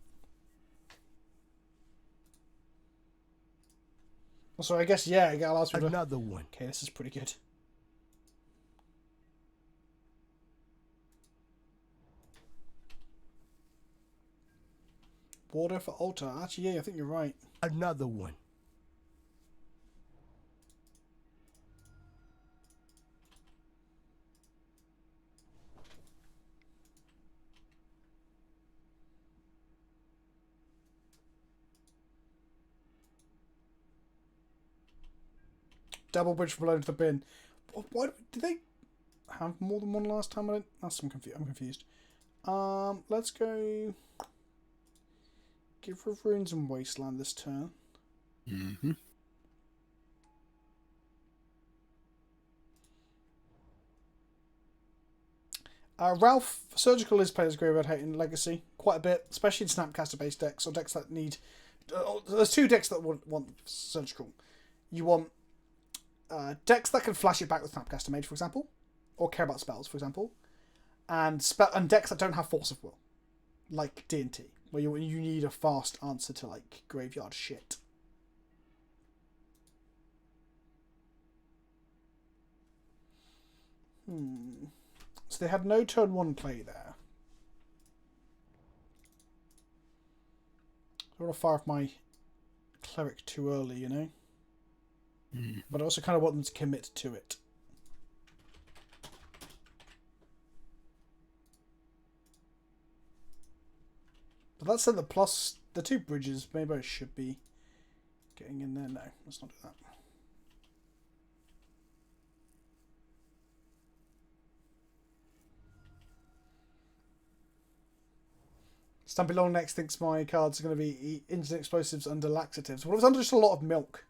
A: So I guess yeah, it allows people to...
E: Another one.
A: Okay, this is pretty good. Water for altar. Actually, yeah, I think you're right.
E: Another one.
A: Double bridge from below to the bin. Why did they have more than one last time? I'm confused. Let's go. Give her ruins and wasteland this turn.
B: Mm-hmm.
A: Ralph Surgical is played as Grey Red Hate in Legacy quite a bit, especially in Snapcaster based decks or decks that need. There's 2 decks that want Surgical. You want decks that can flash it back with Snapcaster Mage, for example, or care about spells, for example, and decks that don't have Force of Will, like D&T, where you need a fast answer to like graveyard shit. So they had no turn 1 play there. I don't want to fire off my cleric too early, you know. But I also kind of want them to commit to it. But that said, the 2 bridges, maybe I should be getting in there. No, let's not do that. Stumpy Long next thinks my cards are going to be instant explosives under laxatives. Well, it was under just a lot of milk.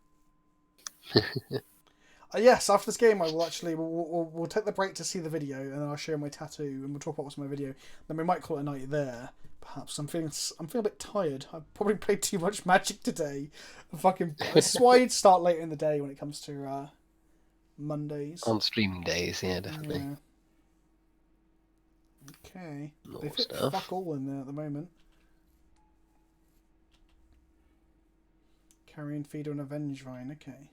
A: Yes, after this game, I will actually we'll take the break to see the video, and then I'll show you my tattoo, and we'll talk about what's in my video. Then we might call it a night there. Perhaps I'm feeling a bit tired. I've probably played too much Magic today. This is why I'd start later in the day when it comes to Mondays.
B: On streaming days, yeah, definitely.
A: Yeah. Okay.
B: More
A: They fit
B: stuff.
A: fuck all in there at the moment. Carrion Feeder and Avenge Vine. Okay.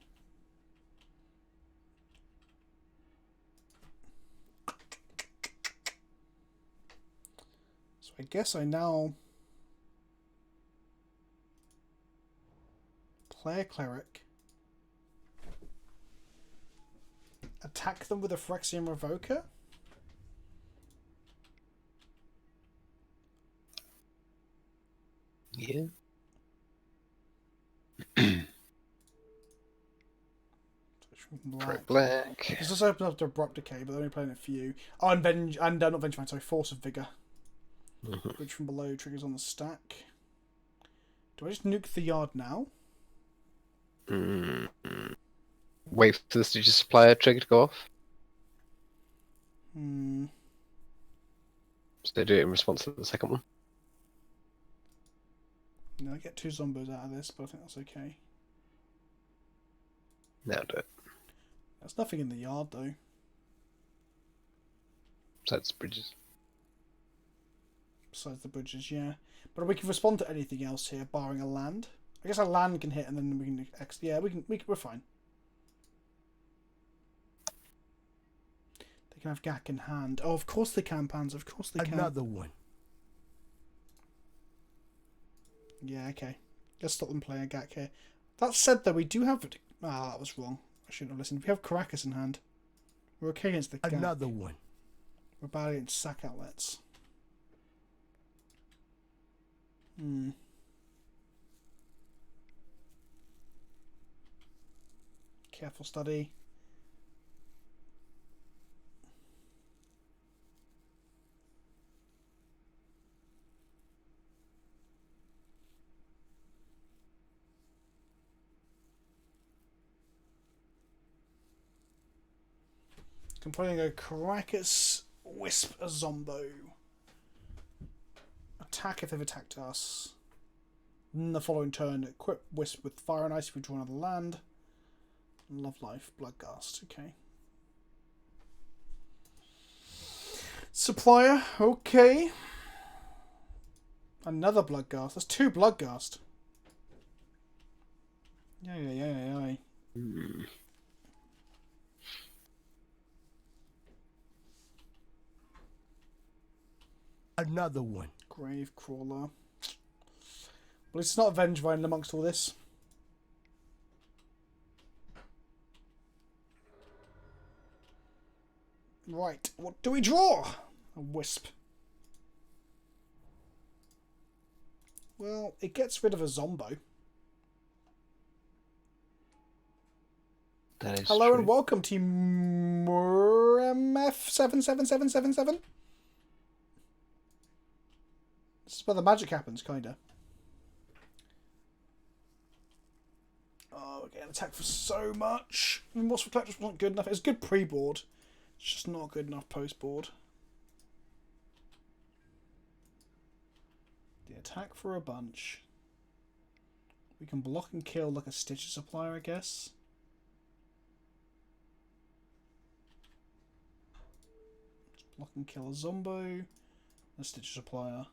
A: So I guess I now play a cleric, attack them with a Phyrexian Revoker.
B: Yeah. Black.
A: This just opens up to Abrupt Decay, but they're only playing a few. Oh, and not Vengevine, sorry, Force of Vigor. Which from below triggers on the stack. Do I just nuke the yard now?
B: Wait for this to just supply a trigger to go off. So they do it in response to the second one.
A: No, I get 2 zombos out of this, but I think that's okay.
B: Now do it.
A: There's nothing in the yard, though.
B: Besides bridges.
A: Besides the bridges, yeah. But we can respond to anything else here, barring a land. I guess a land can hit, and then we can... Yeah, we're fine. They can have Gak in hand. Oh, of course they can, Pans. Of course they can.
E: Another one.
A: Yeah, okay. Let's stop them playing a Gak here. That said, though, we do have... Ah, that was wrong. I shouldn't have listened. We have Caracas in hand. We're okay against the Gak.
E: Another one.
A: We're bad against sack outlets. Careful study. Completing a Caracas, Wisp a Zombo. Attack if they've attacked us. In the following turn, equip Wisp with Fire and Ice if we draw another land. Love Life, Bloodghast, okay. Supplier, okay. Another Bloodghast. That's 2 Bloodghast. Yay.
E: Another one.
A: Grave Crawler. Well, it's not Vengevine amongst all this. Right, what do we draw? A Wisp. Well, it gets rid of a Zombo.
B: That is
A: Hello
B: true.
A: and welcome to MF77777. This is where the magic happens, kinda. Oh, we're getting attacked for so much. Remorse for Collectors wasn't good enough. It's good pre-board. It's just not good enough post-board. The attack for a bunch. We can block and kill like a Stitcher Supplier, I guess. Just block and kill a Zombo. A Stitcher Supplier.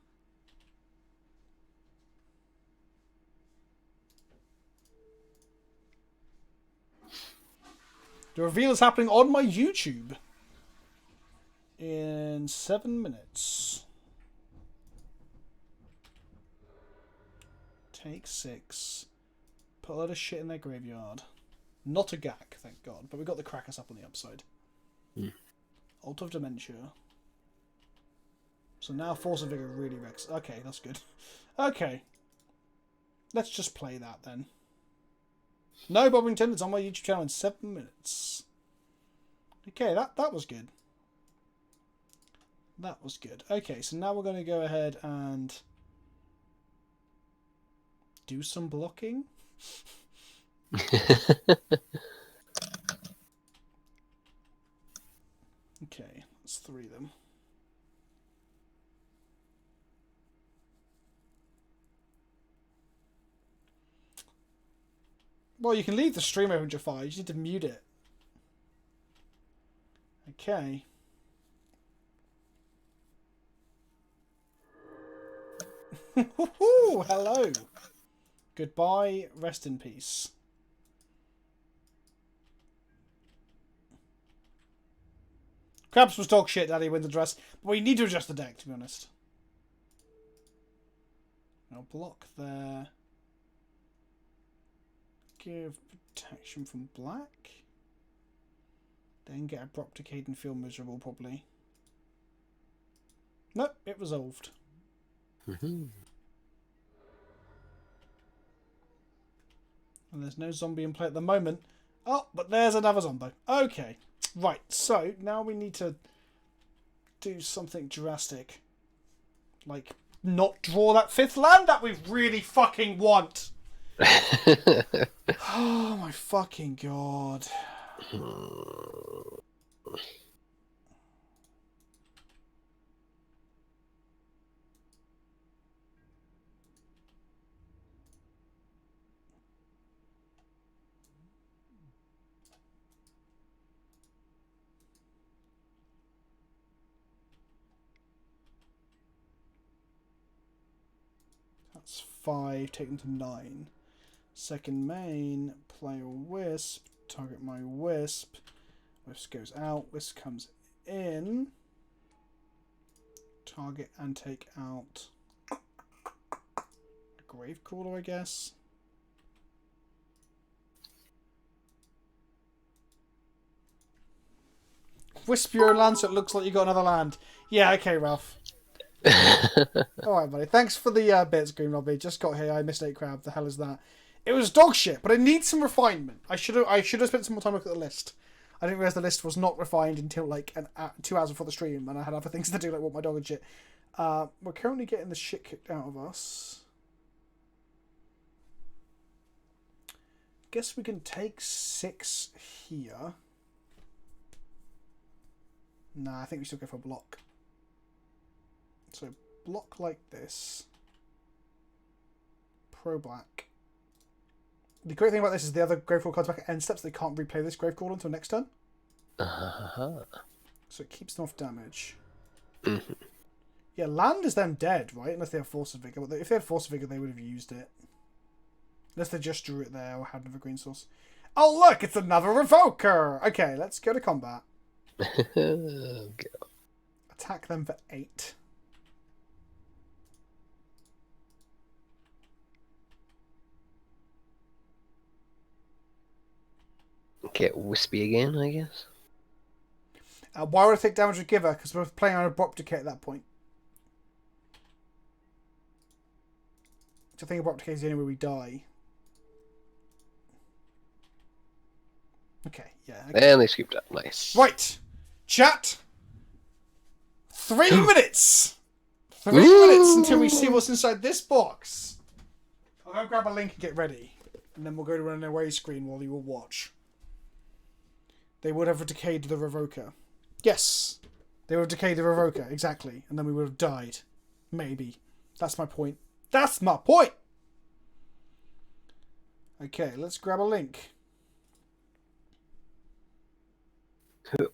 A: The reveal is happening on my YouTube in 7 minutes. Take 6. Put a lot of shit in their graveyard. Not a Gak, thank God. But we got the Crackers up on the upside. Alt of Dementia. So now Force of Vigor really wrecks. Okay, that's good. Okay. Let's just play that then. No, Bobbington, it's on my YouTube channel in 7 minutes. Okay, that was good. That was good. Okay, so now we're going to go ahead and do some blocking. Okay, that's 3 of them. Well, you can leave the stream open, Jafar. You just need to mute it. Okay. Hello. Goodbye. Rest in peace. Krabs was dog shit, Daddy wins the dress. But we need to adjust the deck, to be honest. I'll block there. Give protection from black. Then get abrupt decayed and feel miserable, probably. Nope, it resolved. And there's no zombie in play at the moment. Oh, but there's another zombie. Okay. Right, so now we need to do something drastic. Like, not draw that 5th land that we really fucking want. Oh my fucking god. That's 5, take them to 9. Second main, play a wisp, target my wisp. Wisp goes out, wisp comes in. Target and take out a Gravecrawler, I guess. Wisp your land so it looks like you got another land. Yeah, okay, Ralph. Alright, buddy. Thanks for the bits, Green Lobby. Just got here. I missed 8 crab. The hell is that? It was dog shit, but it needs some refinement. I should have spent some more time looking at the list. I didn't realise the list was not refined until like 2 hours before the stream, and I had other things to do, like walk my dog and shit. We're currently getting the shit kicked out of us. Guess we can take 6 here. Nah, I think we still go for a block. So block like this. Pro black. The great thing about this is the other Gravecrawler cards back at end steps. They can't replay this Gravecrawler until next turn. So it keeps them off damage. Yeah, land is them dead, right? Unless they have Force of Vigor. But if they had Force of Vigor, they would have used it. Unless they just drew it there or had another green source. Oh, look! It's another Revoker! Okay, let's go to combat.
B: Okay.
A: Attack them for 8.
B: Get wispy again, I guess.
A: Why would I take damage with Giver? Because we're playing on Abrupt Decay at that point. So I think Abrupt Decay is the only way we die. Okay, yeah. Okay.
B: And they scooped up. Nice.
A: Right! Chat! 3 minutes! 3 minutes until we see what's inside this box. I'm going to grab a link and get ready. And then we'll go to an away screen while you will watch. They would have decayed the Revoker. Yes! They would have decayed the Revoker, exactly. And then we would have died. Maybe. That's my point. That's my point! Okay, let's grab a link.
B: How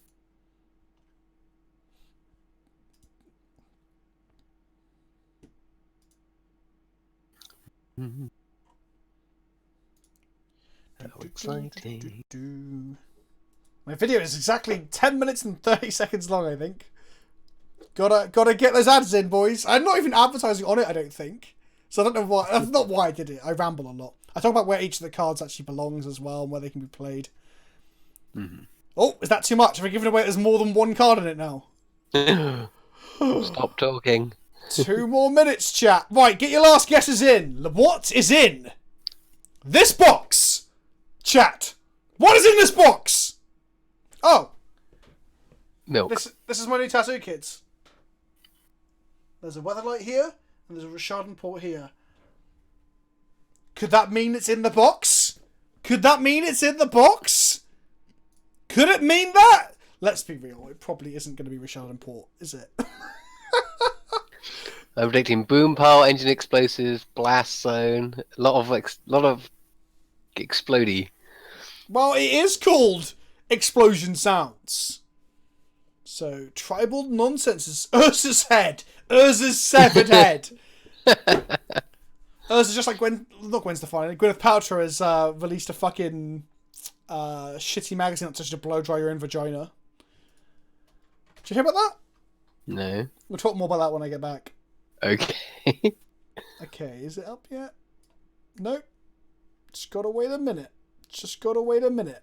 B: exciting.
A: My video is exactly 10 minutes and 30 seconds long, I think. Gotta get those ads in, boys. I'm not even advertising on it, I don't think. So I don't know why. That's not why I did it. I ramble a lot. I talk about where each of the cards actually belongs as well, and where they can be played. Oh, is that too much? Have I given away there's more than one card in it now?
B: Stop talking.
A: 2 more minutes, chat. Right, get your last guesses in. What is in this box? Chat. What is in this box? Oh.
B: Milk.
A: This is my new tattoo, kids. There's a Weatherlight here, and there's a Rashad Port here. Could that mean it's in the box? Could that mean it's in the box? Could it mean that? Let's be real. It probably isn't going to be Rashad Port, is it?
B: I'm predicting boom power, engine explosives, blast zone, a lot of explodey.
A: Well, it is called Explosion Sounds. So, tribal nonsense is Urza's head. Urza's severed head. Urza's just like not Gwen Stefani. Gwyneth Paltrow has released a fucking shitty magazine that's just to blow dry your own vagina. Did you hear about that?
B: No.
A: We'll talk more about that when I get back.
B: Okay.
A: Okay, is it up yet? Nope. Just gotta wait a minute. Just gotta wait a minute.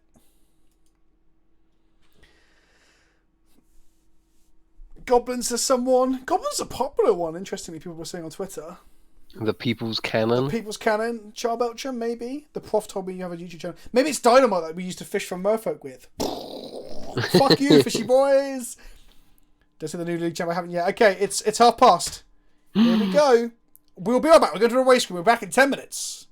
A: Goblins is someone. Goblins are a popular one, interestingly, people were saying on Twitter.
B: The People's Cannon.
A: People's Cannon, Charbelcher, maybe. The prof told me you have a YouTube channel. Maybe it's Dynamite that we used to fish from Merfolk with. Fuck you, fishy boys. Don't see the new league champ. I haven't yet. Okay, it's past. Here we go. We'll be right back. We're going to do a race screen. We're back in 10 minutes.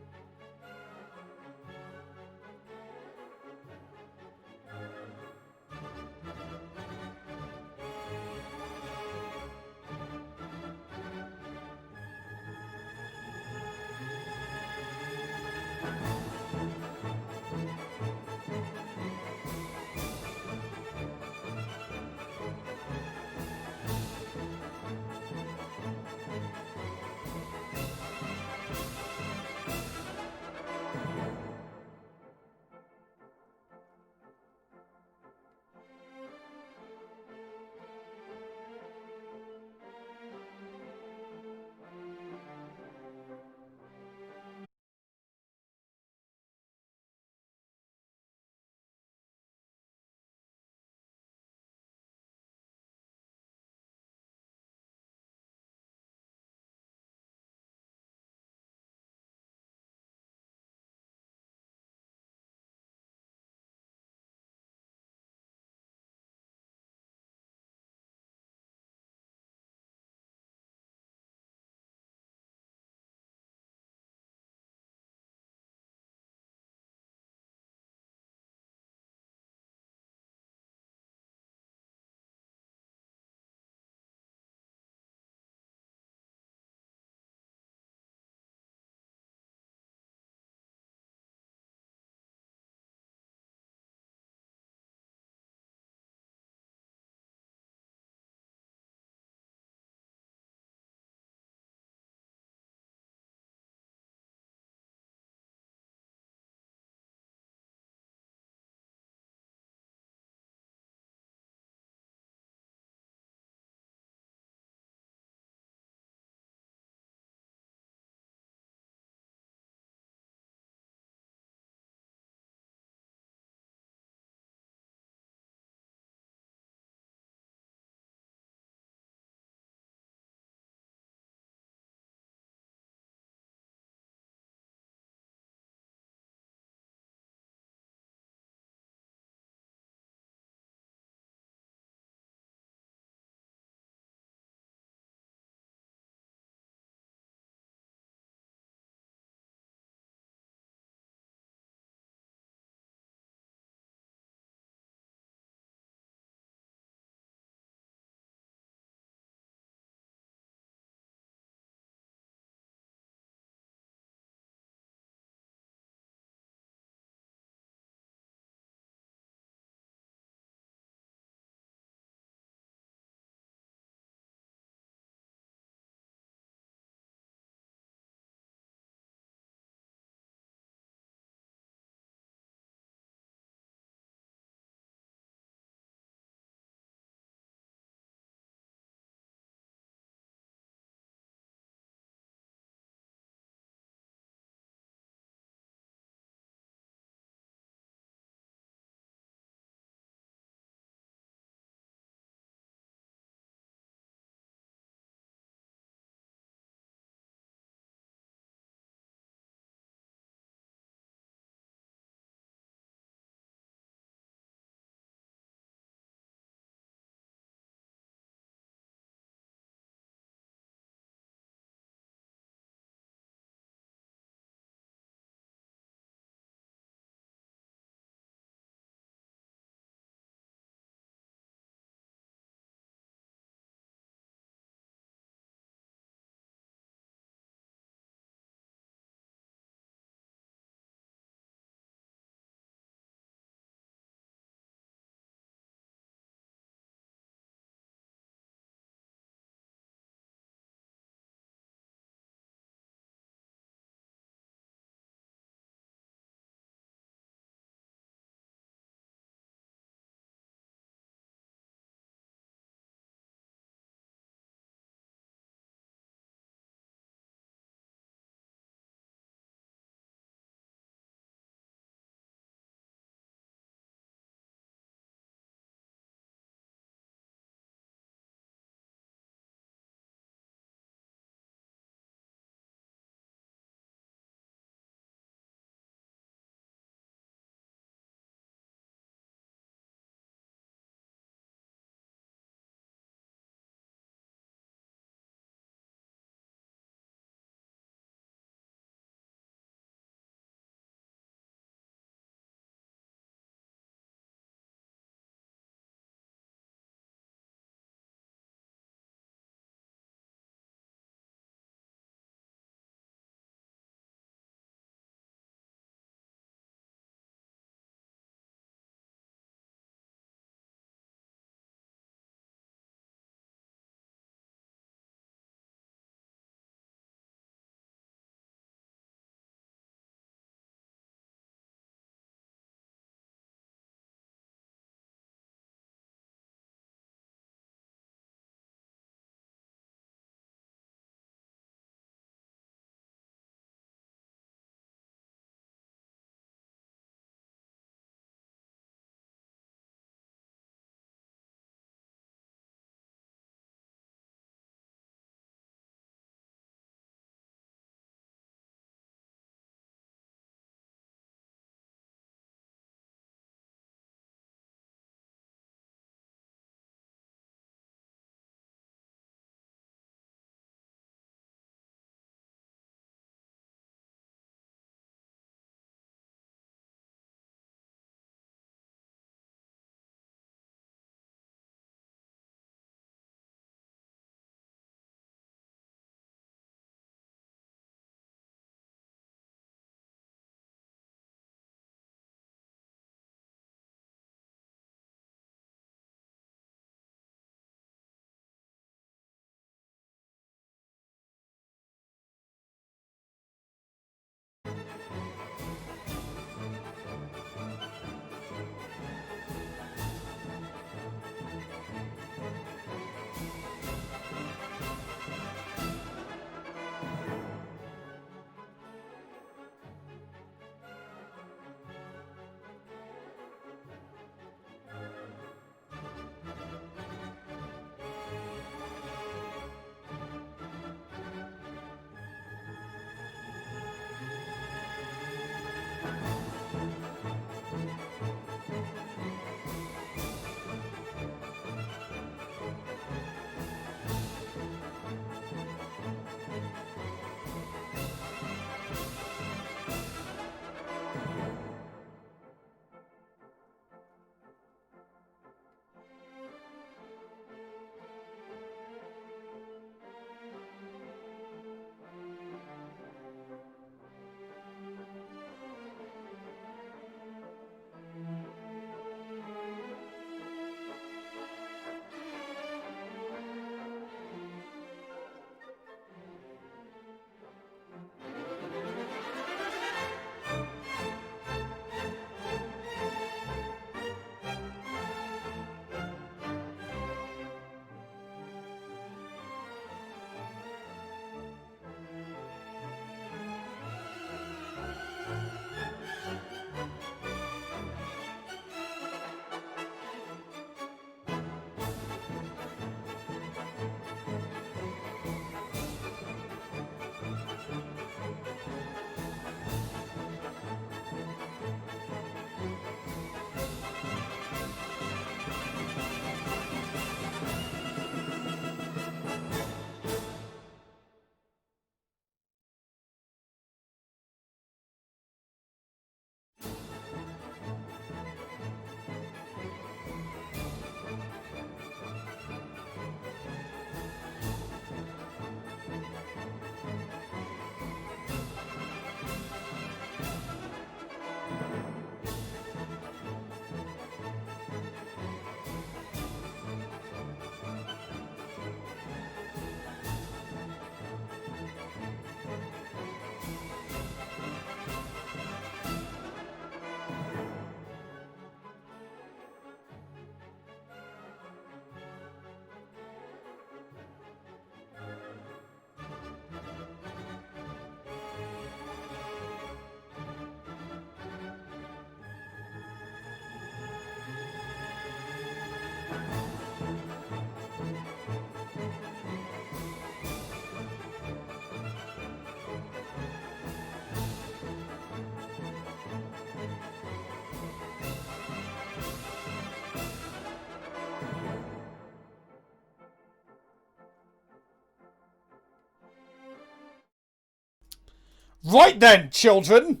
A: Right then, children.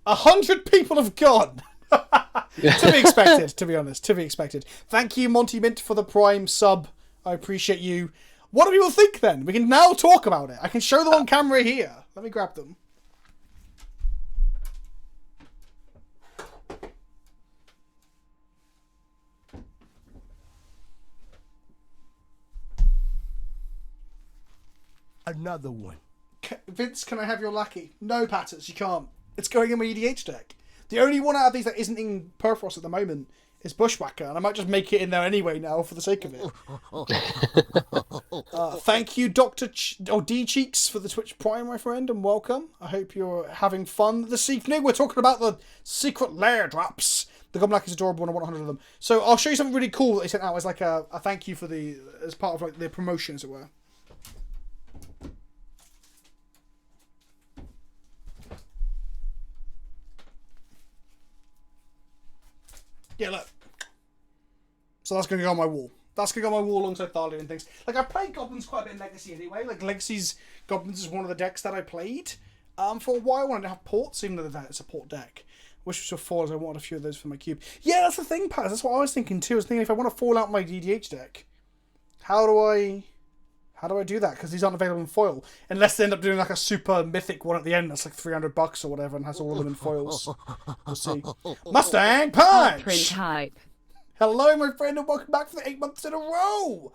A: 100 people have gone. To be expected, to be honest. To be expected. Thank you, Monty Mint, for the Prime sub. I appreciate you. What do people think then? We can now talk about it. I can show them on camera here. Let me grab them.
E: Another one.
A: Vince, can I have your lackey? No, Patters, you can't. It's going in my EDH deck. The only one out of these that isn't in Perforos at the moment is Bushwhacker, and I might just make it in there anyway now for the sake of it. Thank you, Dr. D Cheeks, for the Twitch Prime, my friend, and welcome. I hope you're having fun this evening. We're talking about the Secret Lair drops. The Goblin Lackey is adorable, and I want 100 of them. So I'll show you something really cool that they sent out as like a thank you for the as part of like the promotion, as it were. Yeah, look. So that's going to go on my wall. That's going to go on my wall alongside Thalia and things. Like, I played Goblins quite a bit in Legacy anyway. Like, Legacy's Goblins is one of the decks that I played. For a while, I wanted to have ports, even though it's a port deck. Wish was so full as I wanted a few of those for my cube. Yeah, that's the thing, Pat. That's what I was thinking too. I was thinking if I want to fall out my DDH deck, how do I do that? Because these aren't available in foil. Unless they end up doing like a super mythic one at the end that's like $300 or whatever and has all of them in foils. We'll see. Mustang Punch!
D: Print hype.
A: Hello, my friend, and welcome back for the 8 months in a row!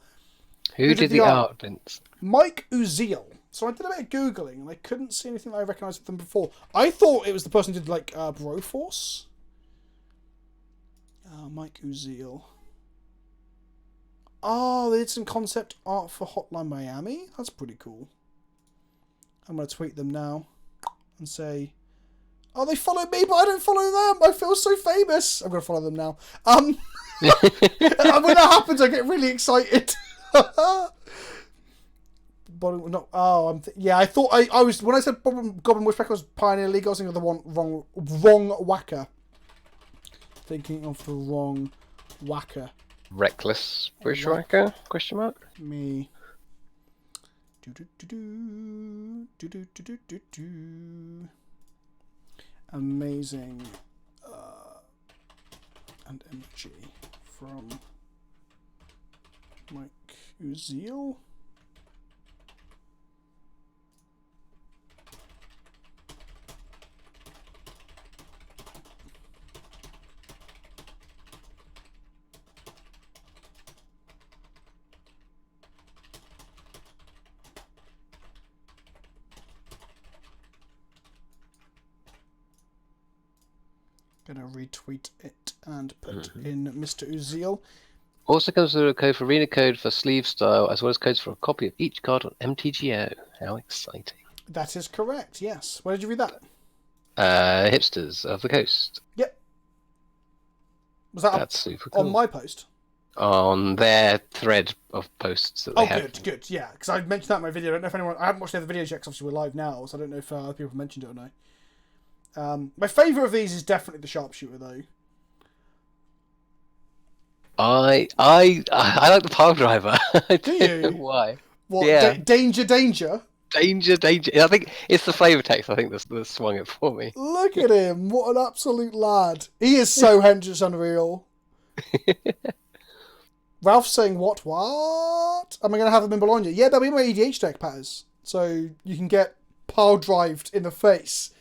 B: Who did the art, Vince?
A: Mike Uziel. So I did a bit of Googling and I couldn't see anything that I recognised with them before. I thought it was the person who did like Broforce. Mike Uziel. Oh, they did some concept art for Hotline Miami. That's pretty cool. I'm going to tweet them now and say, oh, they follow me, but I don't follow them. I feel so famous. I'm going to follow them now. When that happens, I get really excited. No, oh, yeah. I thought I was when I said Goblin Wishpecker was Pioneer League. I was thinking of the wrong whacker. Thinking of the wrong whacker.
B: Reckless Bushwhacker? Question mark.
A: Me. Amazing. And MG from Mike Uziel. Gonna retweet it and put in Mr. Uziel.
B: Also comes with a code for arena code for sleeve style, as well as codes for a copy of each card on MTGO. How exciting!
A: That is correct. Yes. Where did you read that?
B: Hipsters of the Coast.
A: Yep. Was that
B: That's super cool.
A: on my post?
B: On their thread of posts that they have.
A: Good. Yeah, because I mentioned that in my video. I don't know if anyone. I haven't watched the other videos yet, because obviously we're live now, so I don't know if other people have mentioned it or not. My favourite of these is definitely the sharpshooter, though.
B: I like the pile driver. I
A: Do
B: don't know
A: you?
B: why?
A: What?
B: Yeah.
A: Danger.
B: Danger. I think it's the flavour text. I think that swung it for me.
A: Look at him. What an absolute lad. He is so hench's unreal. Ralph's saying, what? Am I going to have them in Bologna? Yeah, they'll be in my EDH deck, Patters. So you can get pile drived in the face.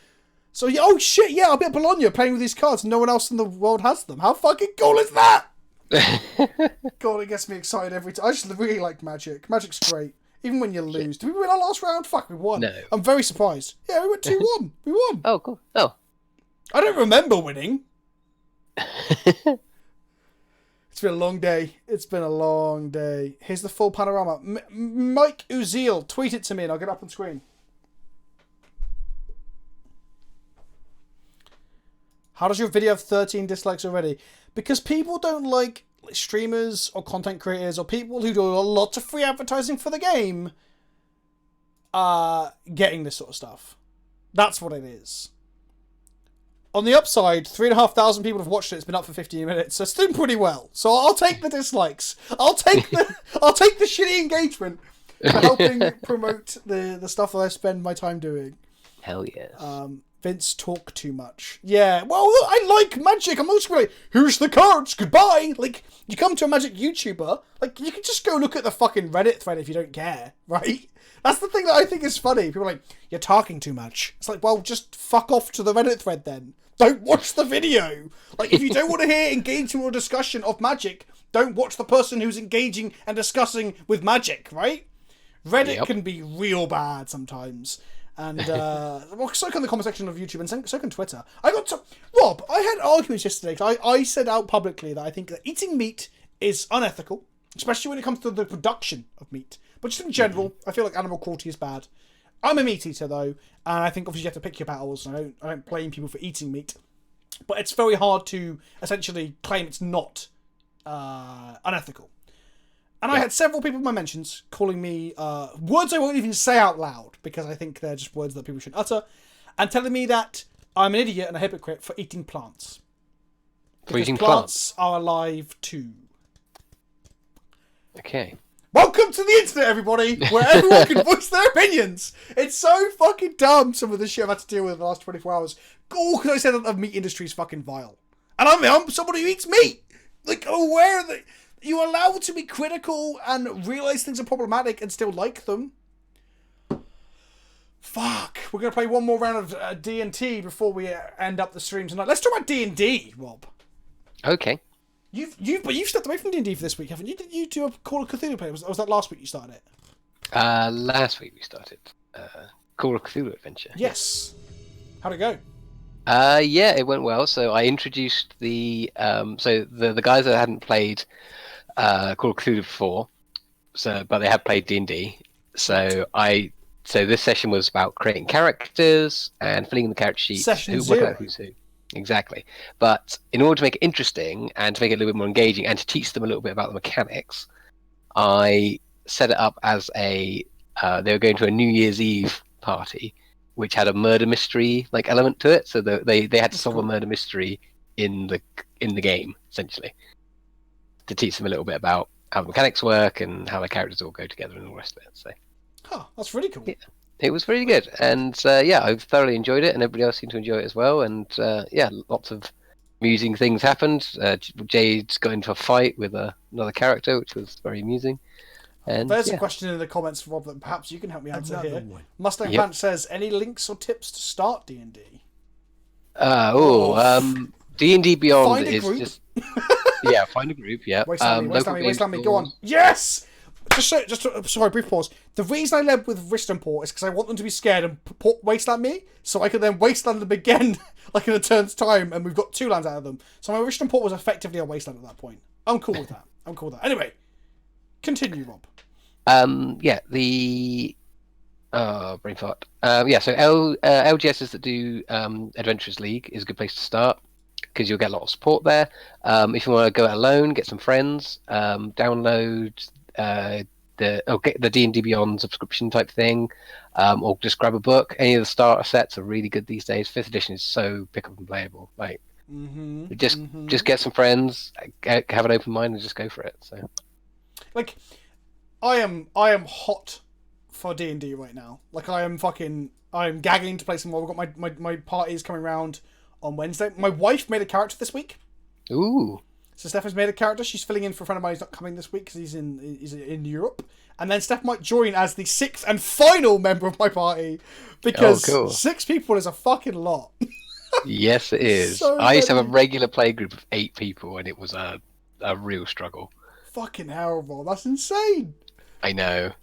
A: So, yeah, oh shit, yeah, I'll be at Bologna playing with these cards and no one else in the world has them. How fucking cool is that? God, it gets me excited every time. I just really like Magic. Magic's great. Even when you lose. Did we win our last round? Fuck, we won.
B: No.
A: I'm very surprised. Yeah, we went 2-1. We won.
B: Oh, cool. Oh.
A: I don't remember winning. It's been a long day. It's been a long day. Here's the full panorama. Mike Uziel, tweet it to me and I'll get up on screen. How does your video have 13 dislikes already? Because people don't like streamers or content creators or people who do a lot of free advertising for the game getting this sort of stuff. That's what it is. On the upside, 3,500 people have watched it. It's been up for 15 minutes, so it's doing pretty well. So I'll take the dislikes. I'll take the shitty engagement for helping promote the stuff that I spend my time doing.
B: Hell yes.
A: Vince talk too much. Yeah, well, I like Magic. I'm not like, here's the cards, goodbye. Like, you come to a Magic YouTuber, like, you can just go look at the fucking Reddit thread if you don't care, right? That's the thing that I think is funny. People are like, you're talking too much. It's like, well, just fuck off to the Reddit thread then. Don't watch the video. Like, if you don't want to hear engagement or discussion of Magic, don't watch the person who's engaging and discussing with Magic, right? Reddit can be real bad sometimes. And, well, so can the comment section of YouTube, and so can Twitter. Rob, I had arguments yesterday, because I said out publicly that I think that eating meat is unethical, especially when it comes to the production of meat. But just in general, I feel like animal cruelty is bad. I'm a meat eater, though, and I think obviously you have to pick your battles, and I don't blame people for eating meat. But it's very hard to essentially claim it's not unethical. And I had several people in my mentions calling me words I won't even say out loud because I think they're just words that people shouldn't utter, and telling me that I'm an idiot and a hypocrite for eating plants. Because plants are alive too.
B: Okay.
A: Welcome to the internet, everybody, where everyone can voice their opinions. It's so fucking dumb, some of the shit I've had to deal with in the last 24 hours. All because I said that the meat industry is fucking vile. And I'm somebody who eats meat. Like, aware that you're allowed to be critical and realise things are problematic and still like them. Fuck. We're going to play one more round of D&T before we end up the stream tonight. Let's talk about D&D, Rob.
B: Okay.
A: You've stepped away from D&D for this week, haven't you? Did you do a Call of Cthulhu play? Was that last week you started it?
B: Last week we started Call of Cthulhu Adventure.
A: Yes. How'd it go?
B: Yeah, it went well. So I introduced the guys that hadn't played Call of Cthulhu before, but they had played D&D. So this session was about creating characters and filling in the character sheets.
A: Session 0.
B: Who's who. Exactly. But in order to make it interesting and to make it a little bit more engaging and to teach them a little bit about the mechanics, I set it up as a they were going to a New Year's Eve party, which had a murder mystery like element to it. So they had to solve a murder mystery in the game essentially to teach them a little bit about how the mechanics work and how the characters all go together and all the rest of it. So,
A: that's really cool.
B: Yeah. It was really good, and I've thoroughly enjoyed it, and everybody else seemed to enjoy it as well. And lots of amusing things happened. Jade got into a fight with another character, which was very amusing. And
A: there's a question in the comments, Rob, that perhaps you can help me answer
E: Another
A: here.
E: one.
A: Mustang Pants says, any links or tips to start D&D?
B: D&D Beyond
A: Find a
B: is
A: group.
B: just find a group. Yeah,
A: Wasteland me, go on. Yes. Sorry, brief pause. The reason I led with Ristenport is because I want them to be scared and wasteland me, so I can then wasteland them again, like in a turn's time, and we've got 2 lands out of them. So my Ristenport was effectively a wasteland at that point. I'm cool with that. Anyway, continue, Rob.
B: Brain fart. So LGSs that do Adventurers League is a good place to start because you'll get a lot of support there. If you want to go it alone, get some friends, download get the D&D Beyond subscription type thing, or just grab a book. Any of the starter sets are really good these days. 5th edition is so pick up and playable. Like, just get some friends, have an open mind, and just go for it. So,
A: like, I am hot for D&D right now. Like, I'm gagging to play some more. We've got my parties coming around on Wednesday. My wife made a character this week.
B: Ooh.
A: So Steph has made a character. She's filling in for a friend of mine who's not coming this week because he's in Europe. And then Steph might join as the 6th and final member of my party because 6 people is a fucking lot.
B: Yes, it is.
A: So
B: I used to have a regular play group of 8 people, and it was a real struggle.
A: Fucking horrible. That's insane.
B: I know.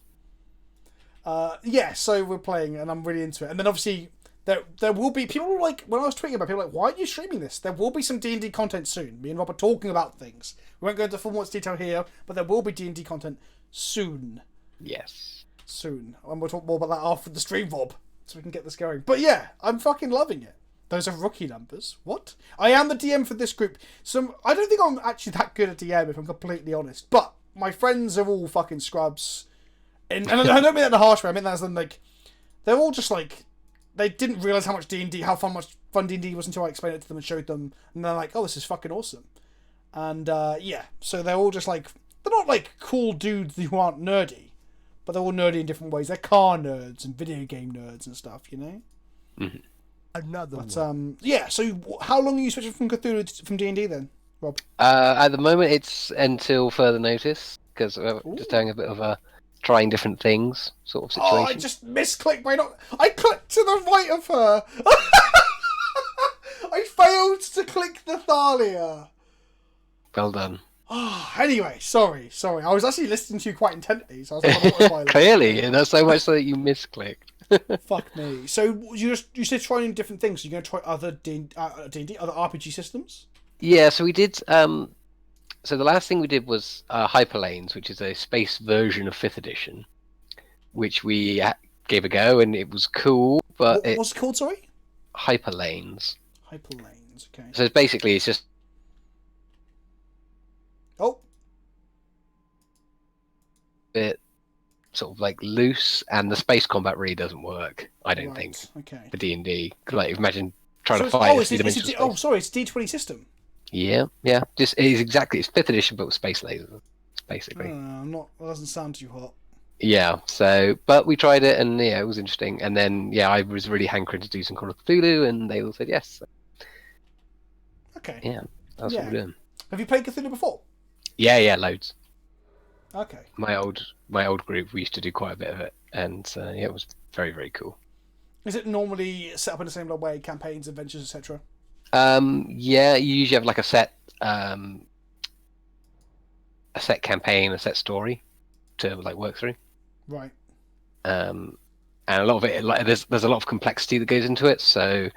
A: So we're playing, and I'm really into it. And then obviously there will be people like, when I was tweeting about, people like, why aren't you streaming this? There will be some D&D content soon. Me and Rob are talking about things. We won't go into full much detail here, but there will be D&D content soon.
B: Yes.
A: Soon. And we'll talk more about that after the stream, Rob, so we can get this going. But yeah, I'm fucking loving it. Those are rookie numbers. What? I am the DM for this group. So I don't think I'm actually that good at DM, if I'm completely honest. But my friends are all fucking scrubs. And I don't mean that in a harsh way. I mean that as in, like, they're all just like, they didn't realise how much much fun D&D was until I explained it to them and showed them. And they're like, oh, this is fucking awesome. And so they're all just like, they're not like cool dudes who aren't nerdy, but they're all nerdy in different ways. They're car nerds and video game nerds and stuff, you know?
B: Mm-hmm.
E: Another one.
A: So how long are you switching from Cthulhu from D&D then, Rob?
B: At the moment, it's until further notice because we're just having a bit of a trying different things sort of situation.
A: Oh, I just misclicked I clicked to the right of her. I failed to click the Thalia.
B: Well done.
A: Oh, anyway, sorry. I was actually listening to you quite intently, so I was like, on autopilot.
B: Clearly, and that's so much so that you misclicked.
A: Fuck me. So you said trying different things. So you're going to try other D&D, other RPG systems?
B: Yeah, so we did. So the last thing we did was Hyperlanes, which is a space version of 5th edition, which we gave a go, and it was cool. But
A: what's it called? Sorry.
B: Hyperlanes.
A: Hyperlanes. Okay.
B: So basically, it's just.
A: Oh.
B: Bit sort of like loose, and the space combat really doesn't work. I don't think.
A: Okay.
B: For D&D, like imagine trying to
A: So
B: fight.
A: it's a D20 system.
B: Yeah. Just it's 5th edition, but with space lasers, basically.
A: That doesn't sound too hot.
B: Yeah. So, but we tried it, and it was interesting. And then, I was really hankering to do some Call of Cthulhu, and they all said yes. So,
A: okay.
B: Yeah, that's what we're doing.
A: Have you played Cthulhu before?
B: Yeah, loads.
A: Okay.
B: My old group, we used to do quite a bit of it, and it was very, very cool.
A: Is it normally set up in the same way, campaigns, adventures, etc.?
B: You usually have like a set campaign, a set story to like work through.
A: Right.
B: And a lot of it, like there's a lot of complexity that goes into it. So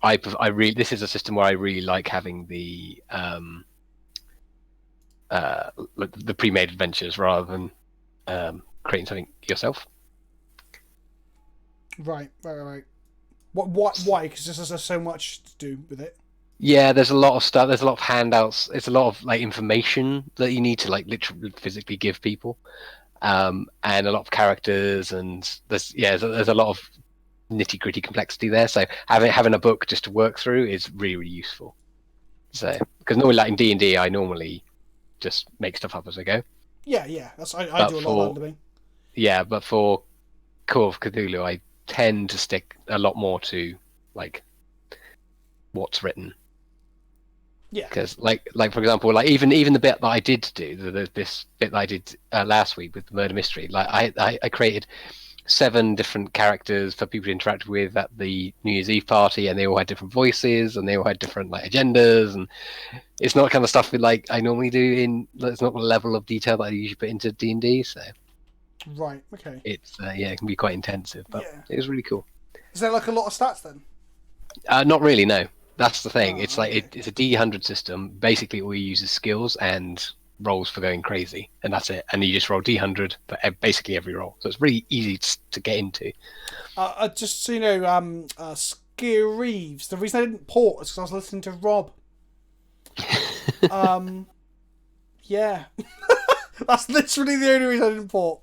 B: this is a system where I really like having the pre-made adventures rather than creating something yourself.
A: Right. Why? Because there's so much to do with it.
B: Yeah, there's a lot of stuff. There's a lot of handouts. It's a lot of like information that you need to like literally physically give people. and a lot of characters, and there's a lot of nitty gritty complexity there. So having a book just to work through is really, really useful. So because normally like in D&D, I normally just make stuff up as I go.
A: Yeah. I do a lot of that.
B: Yeah, but for Call of Cthulhu, I tend to stick a lot more to like what's written.
A: Yeah.
B: Because like for example, like even the bit that I did do, this bit that I did last week with the murder mystery, like I created 7 different characters for people to interact with at the New Year's Eve party, and they all had different voices and they all had different like agendas, and it's not the kind of stuff that like I normally do in. It's not the level of detail that I usually put into D&D, so
A: right. Okay.
B: it's it can be quite intensive, but it was really cool.
A: Is there like a lot of stats then?
B: Not really, no. That's the thing. It's like
A: okay.
B: it's a D100 system. Basically, all you use is skills and rolls for going crazy, and that's it. And you just roll D100 for basically every roll. So it's really easy to get into.
A: Just so you know, Skier Reeves. The reason I didn't port is because I was listening to Rob. Yeah, that's literally the only reason I didn't port.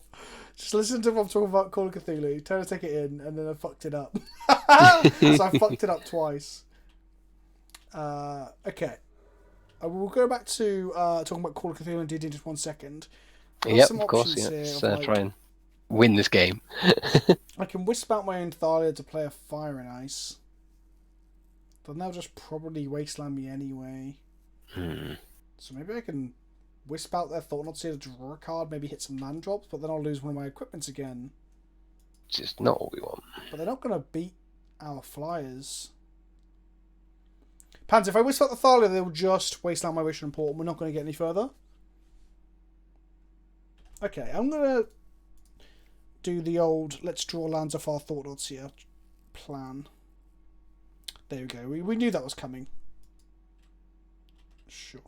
A: Just listen to Rob talking about Call of Cthulhu, turn a ticket in, and then I fucked it up. So I fucked it up twice. Okay. We'll go back to talking about Call of Cthulhu and D&D in just 1 second.
B: Yep, of course. Yeah. Let's try and win this game.
A: I can wisp out my own Thalia to play a Fire and Ice. But they'll just probably wasteland me anyway. So maybe I can wisp out their Thought to draw a card, maybe hit some land drops, but then I'll lose one of my equipments again.
B: Just not what we want.
A: But they're not going to beat our flyers. Pans, if I wisp out the Thalia, they'll just wasteland my Wishing Port and we're not going to get any further. Okay, I'm going to do the old let's draw lands off our Thought here plan. There we go. We knew that was coming. Sure.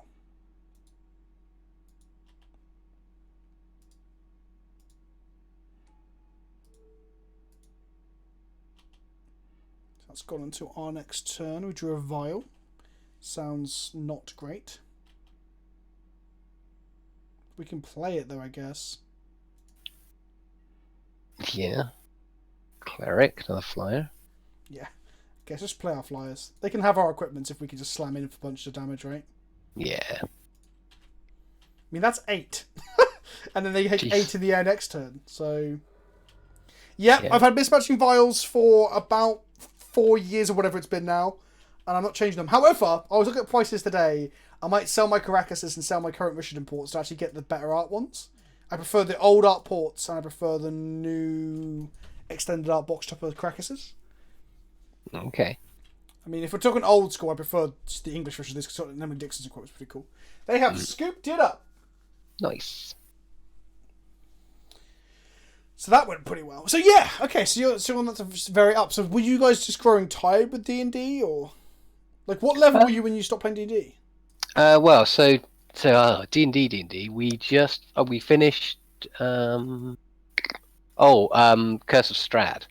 A: So that's gone into our next turn. We drew a vial. Sounds not great. We can play it though, I guess.
B: Yeah. Cleric, another flyer.
A: Yeah. Guess just play our flyers. They can have our equipment if we can just slam in for a bunch of damage, right?
B: Yeah.
A: I mean, that's 8. And then they hit 8 in the air next turn. So, yeah, I've had mismatching vials for about 4 years or whatever it's been now. And I'm not changing them. However, I was looking at prices today. I might sell my Caracases and sell my current Richardson ports to actually get the better art ones. I prefer the old art ports and I prefer the new extended art box topper Caracases.
B: Okay.
A: I mean, if we're talking old school, I prefer just the English version of this because Emily Dixon's quote was pretty cool. They have scooped it up.
B: Nice.
A: So that went pretty well. So yeah, okay. So you're on that very up. So were you guys just growing tired with D&D, or like what level were you when you stopped playing D&D?
B: Well, so D&D. We just we finished. Curse of Strahd.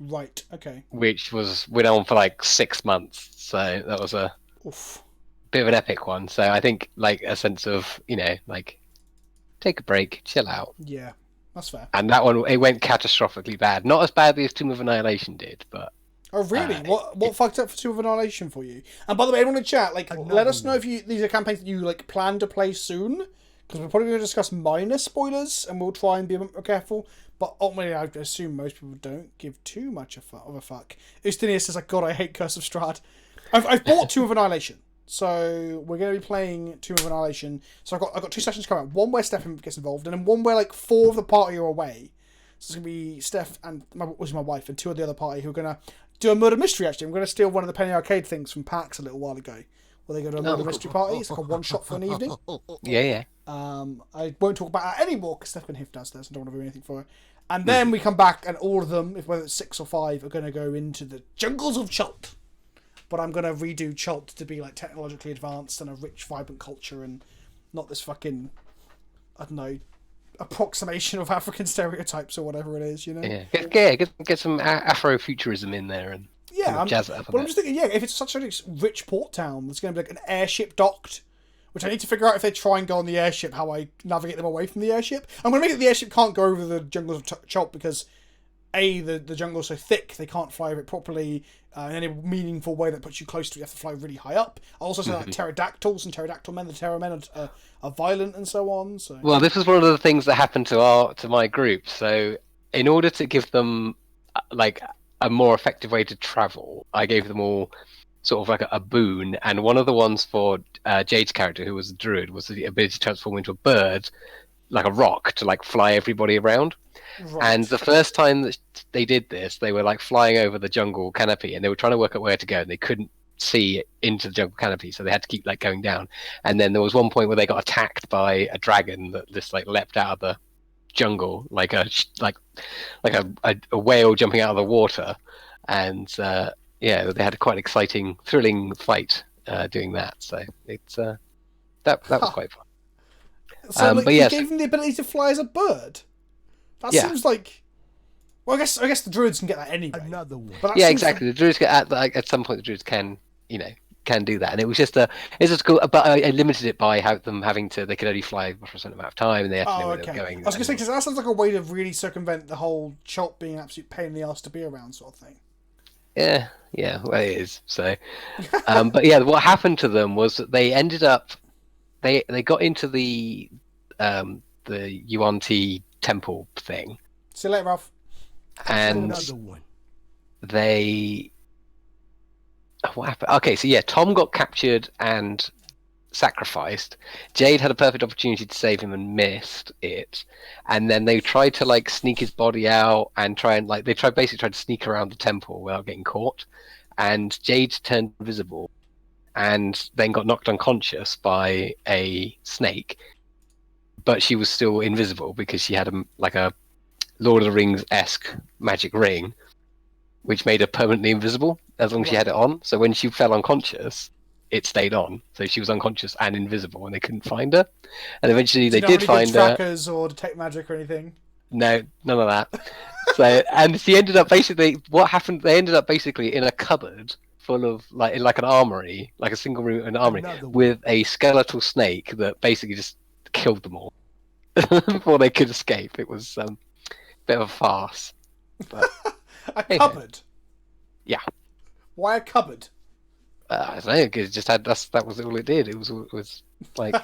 A: Right. Okay.
B: Which went on for like 6 months, so that was a bit of an epic one. So I think like a sense of like take a break, chill out.
A: Yeah, that's fair.
B: And that one it went catastrophically bad. Not as badly as Tomb of Annihilation did, but.
A: Oh really? What fucked up for Tomb of Annihilation for you? And by the way, everyone in chat, like, let us know if these are campaigns that you like plan to play soon, because we're probably going to discuss minor spoilers, and we'll try and be a bit more careful. But ultimately, I assume most people don't give too much of a fuck. Ustinius says, like, God, I hate Curse of Strahd. I've bought Tomb of Annihilation, so we're going to be playing Tomb of Annihilation. So I've got 2 sessions coming out. One where Stefan gets involved, and then one where like 4 of the party are away. So it's going to be Steph and my wife and 2 of the other party who are going to do a murder mystery. Actually, I'm going to steal one of the Penny Arcade things from PAX a little while ago, where they go to a murder mystery party. It's like a one shot for an evening.
B: Yeah.
A: I won't talk about that anymore because Steph can hiff downstairs. I don't want to do anything for her. And then we come back, and all of them, whether it's 6 or 5, are going to go into the jungles of Chult. But I'm going to redo Chult to be like technologically advanced and a rich, vibrant culture, and not this fucking, I don't know, approximation of African stereotypes or whatever it is,
B: Yeah, get some Afrofuturism in there and jazz it up a bit.
A: I'm just thinking, if it's such a rich port town, there's going to be like an airship docked which I need to figure out if they try and go on the airship, how I navigate them away from the airship. I'm going to make it the airship can't go over the jungles of Chult because the jungle's so thick they can't fly over it properly in any meaningful way that puts you close to it. You have to fly really high up. I also say like pterodactyls and pterodactyl men. The pterodactyl men are violent and so on. So
B: Well, this was one of the things that happened to my group. So in order to give them like a more effective way to travel, I gave them all sort of like a boon, and one of the ones for Jade's character, who was a druid, was the ability to transform into a bird, like a rock, to like fly everybody around.
A: right.
B: And the first time that they did this, they were like flying over the jungle canopy, and they were trying to work out where to go, and they couldn't see into the jungle canopy, so they had to keep like going down. And then there was one point where they got attacked by a dragon that just like leapt out of the jungle, like a whale jumping out of the water, and yeah, they had a quite exciting, thrilling fight doing that. So it's that was quite fun.
A: So
B: but
A: you
B: yes.
A: gave them the ability to fly as a bird. That
B: Yeah.
A: seems like. Well, I guess the druids can get that anyway.
E: Another one.
A: But that
B: Yeah,
A: seems
B: exactly. The druids at some point the druids can do that, and it was just cool. But I limited it by they could only fly for a certain amount of time, and they had to know where they were going.
A: I was going to say, because that sounds like a way to really circumvent the whole Chult being an absolute pain in the ass to be around sort of thing.
B: Yeah, well, it is. So, but yeah, what happened to them was that they ended up, they got into the Yuan-Ti temple thing,
A: See you later, Ralph.
B: and
E: Another one.
B: what happened? Okay, so yeah, Tom got captured and sacrificed. Jade had a perfect opportunity to save him and missed it, and then they tried to like sneak his body out and basically tried to sneak around the temple without getting caught, and Jade turned invisible and then got knocked unconscious by a snake, but she was still invisible because she had a Lord of the Rings-esque magic ring which made her permanently invisible as long as she had it on. So when she fell unconscious, it stayed on. So she was unconscious and invisible, and they couldn't find her. And eventually they did find her.
A: Trackers or detect magic or anything?
B: No, none of that. So, and she ended up basically. What happened? They ended up basically in a cupboard full of like an armory, like a single room, an armory
E: Another one.
B: with a skeletal snake that basically just killed them all before they could escape. It was a bit of a farce. But
A: A
B: Hey.
A: cupboard?
B: Yeah.
A: Why a cupboard?
B: I don't know, because it just had that was all it did. It was like,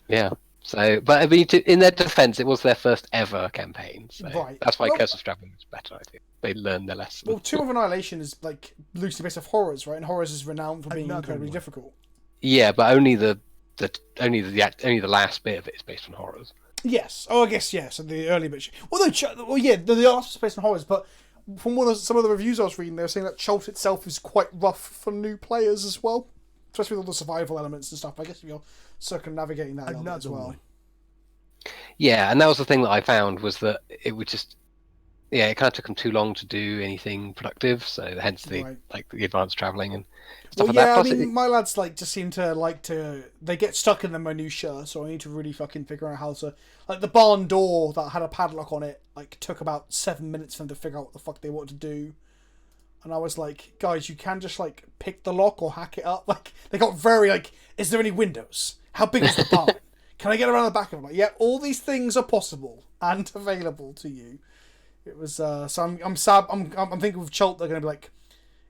B: yeah. So, but I mean, in their defense, it was their first ever campaign. So
A: Right.
B: that's why
A: Well-
B: Curse of Strahd was better. I think they learned their lesson.
A: Well, Tomb of Annihilation is like loosely based off horrors, right? And horrors is renowned for being
E: Another
A: incredibly
E: one.
A: difficult.
B: Yeah, but only the last bit of it is based on horrors.
A: Yes. Oh, I guess yes. And the early bit. Well, the last was based on horrors, but from some of the reviews I was reading, they were saying that Chult itself is quite rough for new players as well, especially with all the survival elements and stuff. I guess if you're circumnavigating that a little bit as
E: Another
A: well.
E: one.
B: Yeah, and that was the thing that I found was that it would just, yeah, it kind of took them too long to do anything productive. So hence the
A: Right.
B: the advanced traveling and stuff
A: Well,
B: like
A: yeah,
B: that.
A: I
B: Plus,
A: mean, my lads just seem to they get stuck in the minutiae, so I need to really fucking figure out how to, like the barn door that had a padlock on it, like took about 7 minutes for them to figure out what the fuck they wanted to do, and I was like, guys, you can just like pick the lock or hack it up. Like they got very like, is there any windows? How big is the barn? Can I get around the back of it? Like, yeah, all these things are possible and available to you. It was so I'm sad. I'm thinking with Chult, they're gonna be like,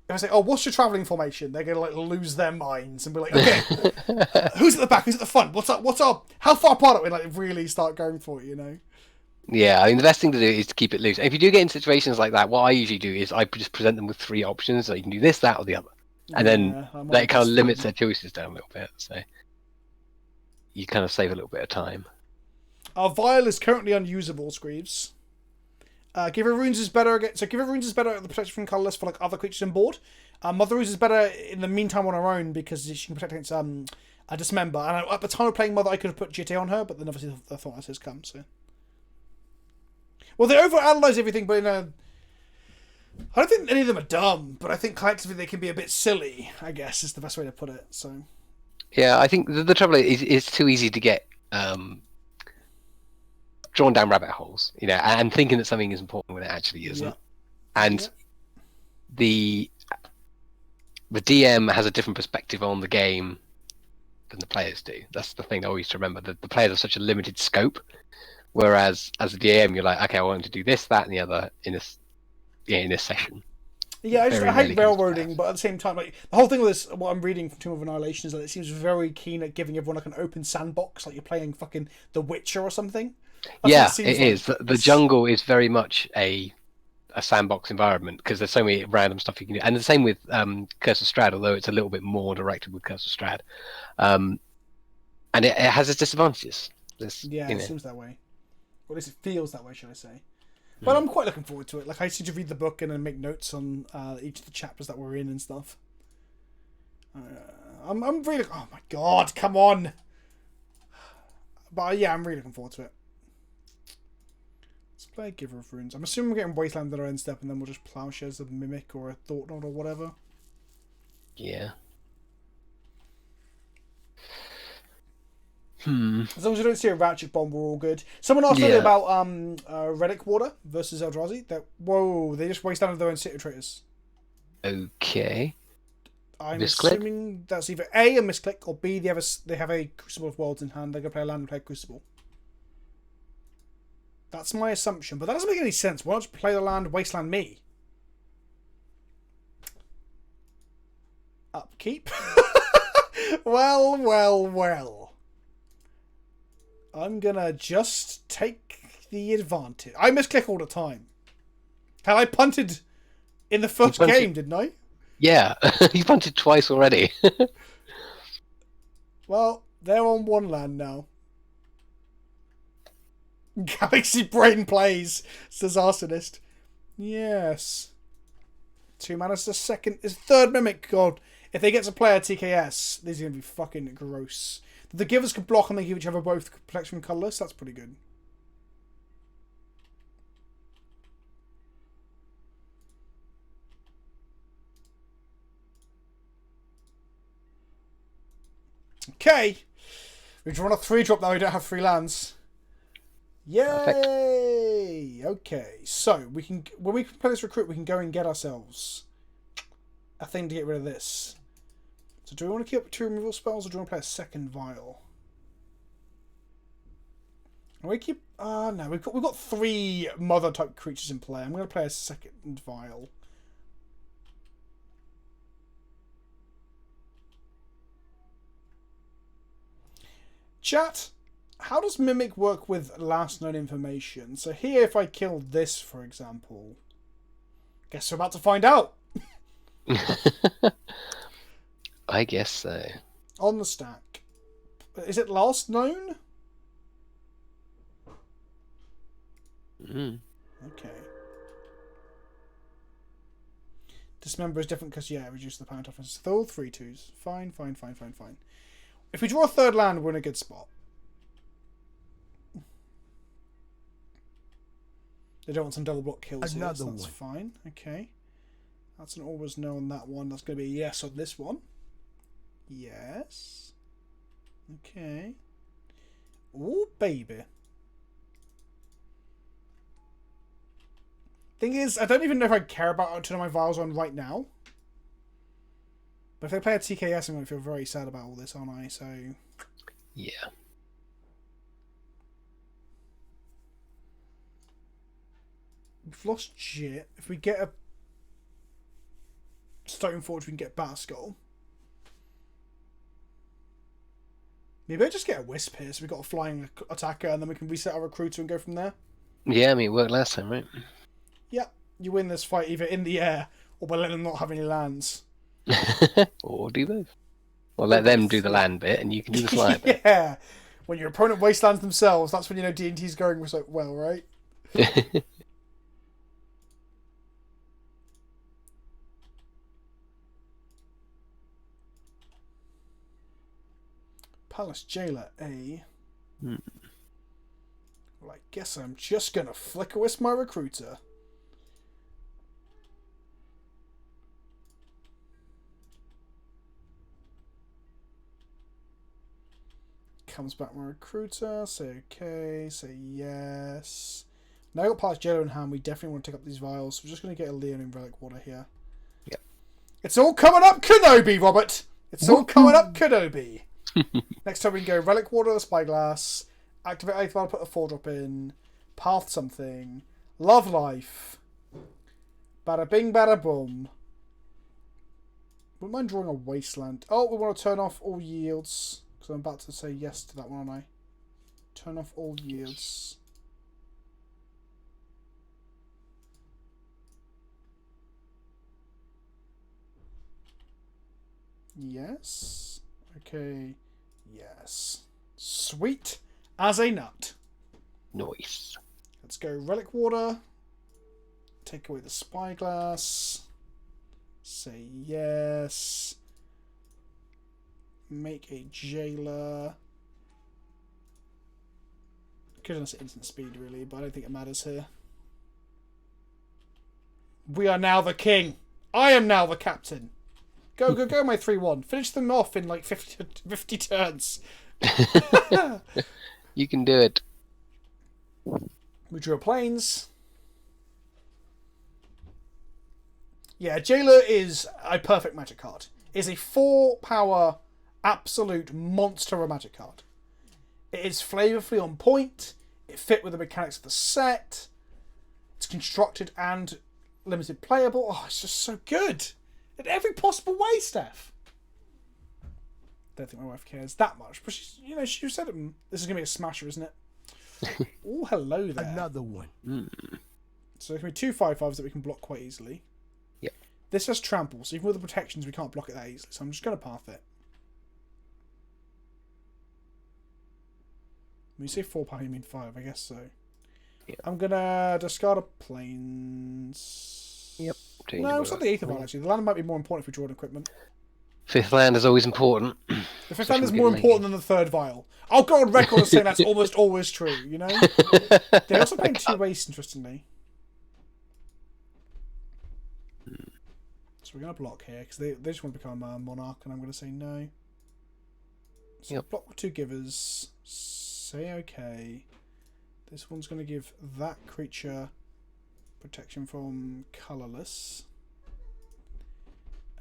A: if I say, oh, what's your travelling formation? They're going to like lose their minds and be like, okay, who's at the back? Who's at the front? What's up? How far apart are we? Like really start going for it, you know?
B: yeah, I mean, the best thing to do is to keep it loose. If you do get in situations like that, what I usually do is I just present them with 3 options. So you can do this, that, or the other. And then that kind of limits their choices down a little bit. So you kind of save a little bit of time.
A: Our vial is currently unusable, Screeves. Give her runes is better again. So give her runes is better at the protection from colourless for like other creatures on board. Mother Runes is better in the meantime on her own because she can protect against a dismember. And at the time of playing Mother, I could have put GT on her, but then obviously the thought has come. So, well, they overanalyze everything, but I don't think any of them are dumb. But I think collectively they can be a bit silly. I guess is the best way to put it. So,
B: Yeah, I think the trouble is it's too easy to get drawn down rabbit holes, and thinking that something is important when it actually isn't.
A: Yeah.
B: And the DM has a different perspective on the game than the players do. That's the thing I always remember. The players have such a limited scope, whereas as a DM, you're like, okay, I want to do this, that, and the other in this session.
A: Yeah,
B: Very
A: I hate
B: rarely comes to
A: railroading,
B: pass.
A: but at the same time, like the whole thing with this, what I'm reading from Tomb of Annihilation is that it seems very keen at giving everyone like an open sandbox, like you're playing fucking The Witcher or something. That's
B: Yeah,
A: what seems
B: it
A: like.
B: is. The jungle is very much a sandbox environment because there's so many random stuff you can do, and the same with Curse of Strahd, although it's a little bit more directed with Curse of Strahd, and it has its disadvantages.
A: Yeah,
B: you
A: it
B: know.
A: seems that way. Or at least it feels that way, should I say. But I'm quite looking forward to it. Like, I seem to read the book and then make notes on each of the chapters that we're in and stuff. I'm really... Oh my god, come on! But yeah, I'm really looking forward to it. Let's play Giver of Runes. I'm assuming we're getting Wasteland at our end step and then we'll just Plowshares of Mimic or a Thought Knot or whatever.
B: Yeah.
A: As long as we don't see a Ratchet Bomb, we're all good. Someone asked earlier about Relic Water versus Eldrazi. Whoa, they just Wasteland their own City Traitors.
B: Okay.
A: I'm
B: Misclick?
A: assuming that's either A, a misclick, or B, they have a Crucible of Worlds in hand. They're going to play a land and play a Crucible. That's my assumption, but that doesn't make any sense. Why not just play the land, Wasteland me? Upkeep? Well. I'm going to just take the advantage. I misclick all the time. Hell, I punted in the first game, didn't I?
B: Yeah, you punted twice already.
A: Well, they're on one land now. Galaxy Brain plays, says Arsonist. Yes. 2 mana is the second. Is third Mimic. God, if they get to play a TKS, this is going to be fucking gross. The givers can block and they give each other both protection from colourless. That's pretty good. Okay. We've drawn a 3-drop now. We don't have 3 lands. Yay! Perfect. Okay, so when we play this recruit, we can go and get ourselves a thing to get rid of this. So do we want to keep up 2 removal spells, or do we want to play a second vial? We keep no, we've got 3 mother type creatures in play. I'm going to play a second vial. Chat. How does Mimic work with last known information? So here, if I kill this, for example, guess we're about to find out.
B: I guess so.
A: On the stack. Is it last known? Okay. Dismember is different because, yeah, reduce the power toughness. They're all 3/2s. Fine. If we draw a third land, we're in a good spot. They don't want some double block kills here, so that's fine. Okay. That's an always no on that one. That's going to be a yes on this one. Yes. Okay. Oh, baby. Thing is, I don't even know if I care about turning my vials on right now. But if they play a TKS, I'm going to feel very sad about all this, aren't I? So...
B: Yeah.
A: We've lost Jit. If we get a Stoneforge, we can get Batterskull. Maybe I just get a Wisp here, so we've got a flying attacker, and then we can reset our recruiter and go from there.
B: Yeah, I mean, it worked last time, right?
A: Yep. You win this fight either in the air, or by letting them not have any lands.
B: Or do both. Or let them do the land bit, and you can do the fly bit.
A: Yeah. When your opponent wastelands themselves, that's when you know D&T's going so well, right? Palace Jailer A. Well, I guess I'm just gonna Flicker Wisp my recruiter. Comes back my recruiter, say okay, say yes. Now I got Palace Jailer in hand, we definitely want to take up these vials, so we're just gonna get a Leon in Relic Water here.
B: Yep.
A: It's all coming up, Kenobi, Robert! It's all coming up, Kenobi! Next time we can go Relic Water, the Spyglass, activate Aether, put a 4-drop in, Path something, Love Life, Bada bing, bada boom. Wouldn't mind drawing a Wasteland. Oh, we want to turn off all yields. Because I'm about to say yes to that one, aren't I? Turn off all yields. Yes. Okay. Yes. Sweet as a nut.
B: Nice.
A: Let's go Relic Water. Take away the Spyglass. Say yes. Make a Jailer. Could have said instant speed, really, but I don't think it matters here. We are now the king. I am now the captain. Go, go, go, my 3-1. Finish them off in like 50 turns.
B: You can do it.
A: We drew a Plains. Yeah, Jailer is a perfect magic card. Is a 4-power absolute monster of a magic card. It is flavourfully on point. It fit with the mechanics of the set. It's constructed and limited playable. Oh, it's just so good. In every possible way, Steph. Don't think my wife cares that much, but she's, you know, she said it. This is going to be a smasher, isn't it? Oh, hello there.
E: Another one.
A: So there can be 2 5/5s that we can block quite easily.
B: Yep.
A: This has trample, so even with the protections, we can't block it that easily. So I'm just going to path it. When you say 4 power, you mean 5, I guess so.
B: Yep.
A: I'm going to discard a Plains.
B: Yep.
A: No, it's not the 8th vial, actually. The land might be more important if we draw an equipment.
B: 5th land is always important.
A: The 5th land is more important than the 3rd vial. I'll go on record as saying that's almost always true, you know? They're also playing 2 waste, interestingly. So we're going to block here, because they just want to become a monarch, and I'm going to say no. So block with 2 givers. Say okay. This one's going to give that creature protection from colourless.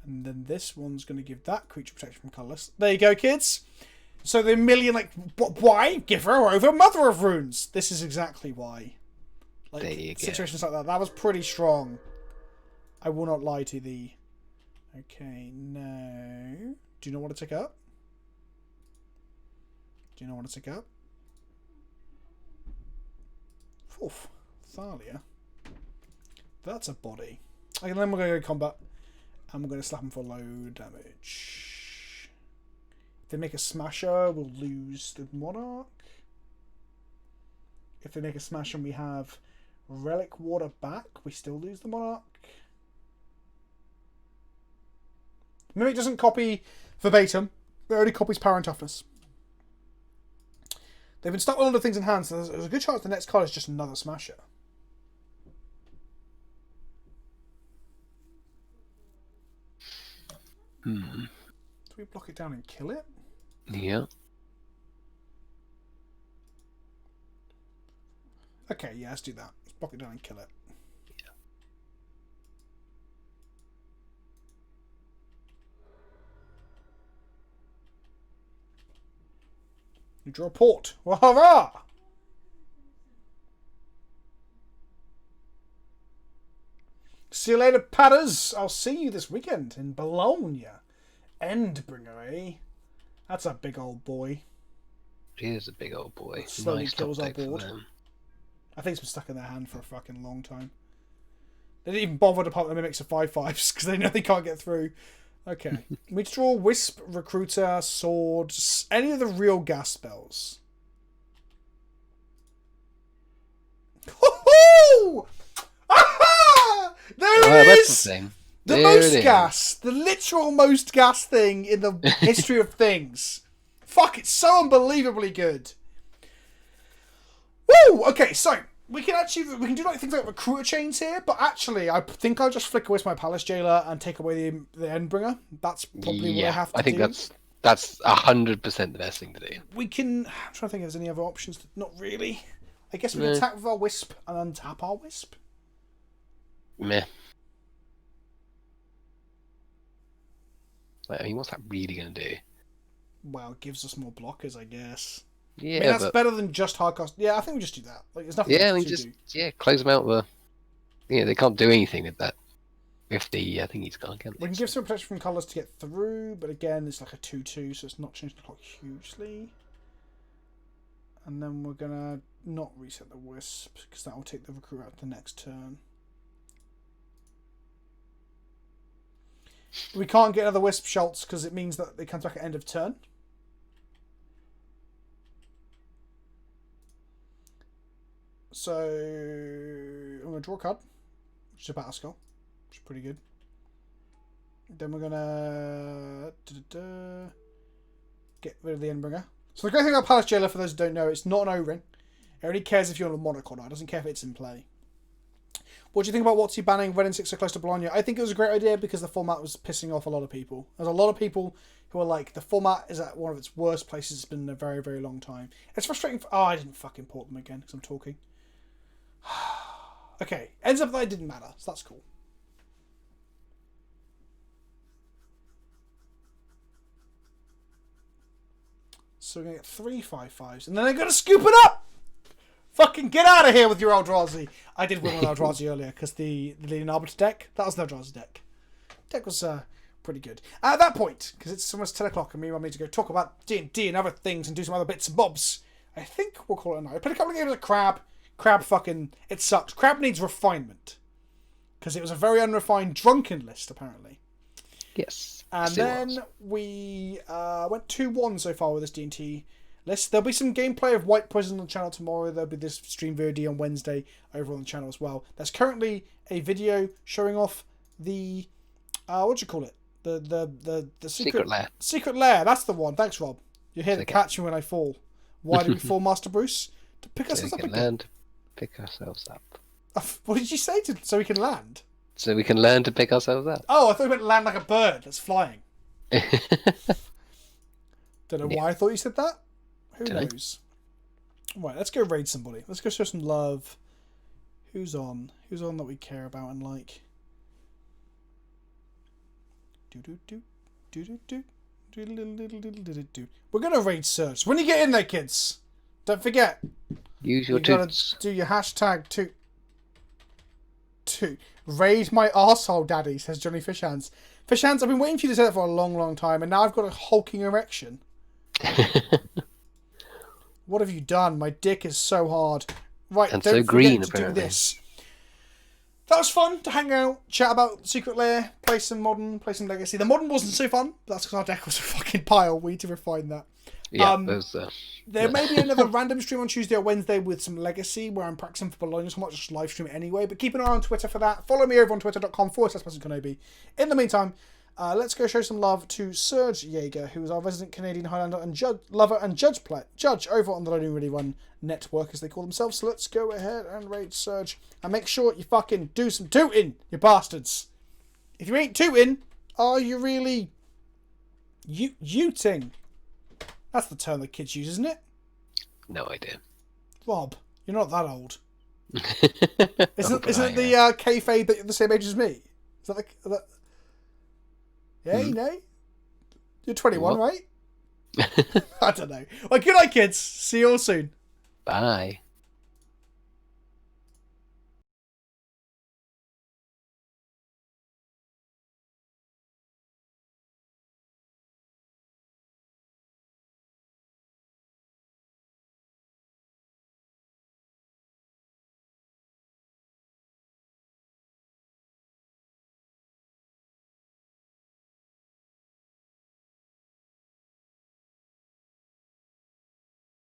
A: And then this one's going to give that creature protection from colourless. There you go, kids. So the million, like, why? Give her over Mother of Runes. This is exactly why. Like,
B: There you go.
A: situations like that. That was pretty strong. I will not lie to thee. Okay, no. Do you not want to tick up? Do you not want to tick up? Oof. Thalia. That's a body. Okay, then we're going to go to combat. And we're going to slap them for low damage. If they make a smasher, we'll lose the monarch. If they make a smasher and we have relic water back, we still lose the monarch. Mimic doesn't copy verbatim. It only copies power and toughness. They've been stuck with other things in hand, so there's a good chance the next card is just another smasher. Do we block it down and kill it?
B: Yeah.
A: Okay, yeah, let's do that. Let's block it down and kill it.
B: Yeah.
A: You draw a port. Well, hurrah! See you later, padders. I'll see you this weekend in Bologna. Endbringer, eh? That's a big old boy.
B: He is a big old boy.
A: Slowly
B: Nice
A: kills
B: top
A: our
B: deck for
A: board.
B: them.
A: I think it's been stuck in their hand for a fucking long time. They didn't even bother to pop the mimics of 5/5s because they know they can't get through. Okay. We draw Wisp, Recruiter, Swords, any of the real gas spells. Woohoo! Aha! There it
B: That's
A: is!
B: the thing.
A: The
B: There
A: most
B: it is.
A: gas. The literal most gas thing in the history of things. Fuck, it's so unbelievably good. Woo! Okay, so we can do like things like recruiter chains here, but actually I think I'll just flick away my Palace Jailer and take away the Endbringer. That's probably what I have to do.
B: I think that's 100% the best thing to do.
A: We can... I'm trying to think if there's any other options. Not really. I guess we can attack with our Wisp and untap our Wisp.
B: Meh. Like, I mean, what's that really going to do?
A: Well, it gives us more blockers, I guess.
B: Yeah,
A: I mean, that's
B: but
A: better than just hard cost. Yeah, I think we just do that. Like, there's nothing
B: yeah, I
A: else
B: mean,
A: to
B: just
A: do.
B: close them out. They can't do anything with that. With the, I think he's gone.
A: We can give some protection from colours to get through, but again, it's like a 2/2, so it's not changing the clock hugely. And then we're gonna not reset the wisp because that will take the recruit out the next turn. We can't get another wisp Schultz because it means that it comes back at end of turn. So I'm gonna draw a card, which is a battle skull, which is pretty good. Then we're gonna get rid of the Endbringer. So the great thing about Palace Jailer, for those who don't know, it's not an O-ring. It only cares if you're on a Monarch or not. It doesn't care if it's in play. What do you think about WotC banning Red and 6 so close to Bologna? I think it was a great idea because the format was pissing off a lot of people. There's a lot of people who are like, the format is at one of its worst places it's been in a very, very long time. It's frustrating. Oh, I didn't fucking port them again because I'm talking. Okay, ends up that it didn't matter, so that's cool. So we're going to get 3 5/5s, and then they're going to scoop it up! Fucking get out of here with your Eldrazi! I did win with Eldrazi earlier, because the Leading Arbiter deck, that was the Eldrazi deck. Deck was pretty good. At that point, because it's almost 10 o'clock, and me and Mum need to go talk about D&D and other things, and do some other bits and bobs, I think we'll call it a night. I played a couple of games of Crab. Crab fucking... It sucks. Crab needs refinement. Because it was a very unrefined drunken list, apparently.
B: Yes.
A: And then we went 2-1 so far with this D&T list. There'll be some gameplay of White Poison on the channel tomorrow. There'll be this stream VOD on Wednesday over on the channel as well. There's currently a video showing off the what do you call it? The
B: Secret Lair.
A: Secret Lair. That's the one. Thanks, Rob. You're here to catch me when I fall. Why do we fall, Master Bruce? To pick ourselves up again.
B: Land, pick ourselves up.
A: What did you say? So we can land?
B: So we can learn to pick ourselves up.
A: Oh, I thought you meant land like a bird that's flying. Don't know why I thought you said that. Who knows? Right, let's go raid somebody. Let's go show some love. Who's on? Who's on that we care about and like? We're gonna raid search. When you get in there, kids, don't forget.
B: Use your toots.
A: Do your hashtag toot. Raid my arsehole, daddy, says Johnny Fishhands. Fishhands, I've been waiting for you to say that for a long, long time, and now I've got a hulking erection. What have you done? My dick is so hard. Right,
B: and
A: don't
B: so
A: forget
B: green,
A: to
B: apparently.
A: do this. That was fun to hang out, chat about Secret Lair, play some Modern, play some Legacy. The Modern wasn't so fun, but that's because our deck was a fucking pile. We need to refine that.
B: Yeah,
A: there may be another random stream on Tuesday or Wednesday with some Legacy where I'm practicing for Bologna, so I might just live stream it anyway. But keep an eye on Twitter for that. Follow me over on twitter.com/PleasantKenobi. In the meantime, let's go show some love to Serge Jaeger, who is our resident Canadian Highlander and judge over on the Lonely Really Run network, as they call themselves. So let's go ahead and raid Serge. And make sure you fucking do some tooting, you bastards. If you ain't tooting, are you really uting? That's the term that kids use, isn't it?
B: No idea.
A: Rob, you're not that old. Isn't it the kayfabe that you're the same age as me? Is that like... Yeah, you know? You're 21, right? I don't know. Well, good night, kids. See you all soon.
B: Bye.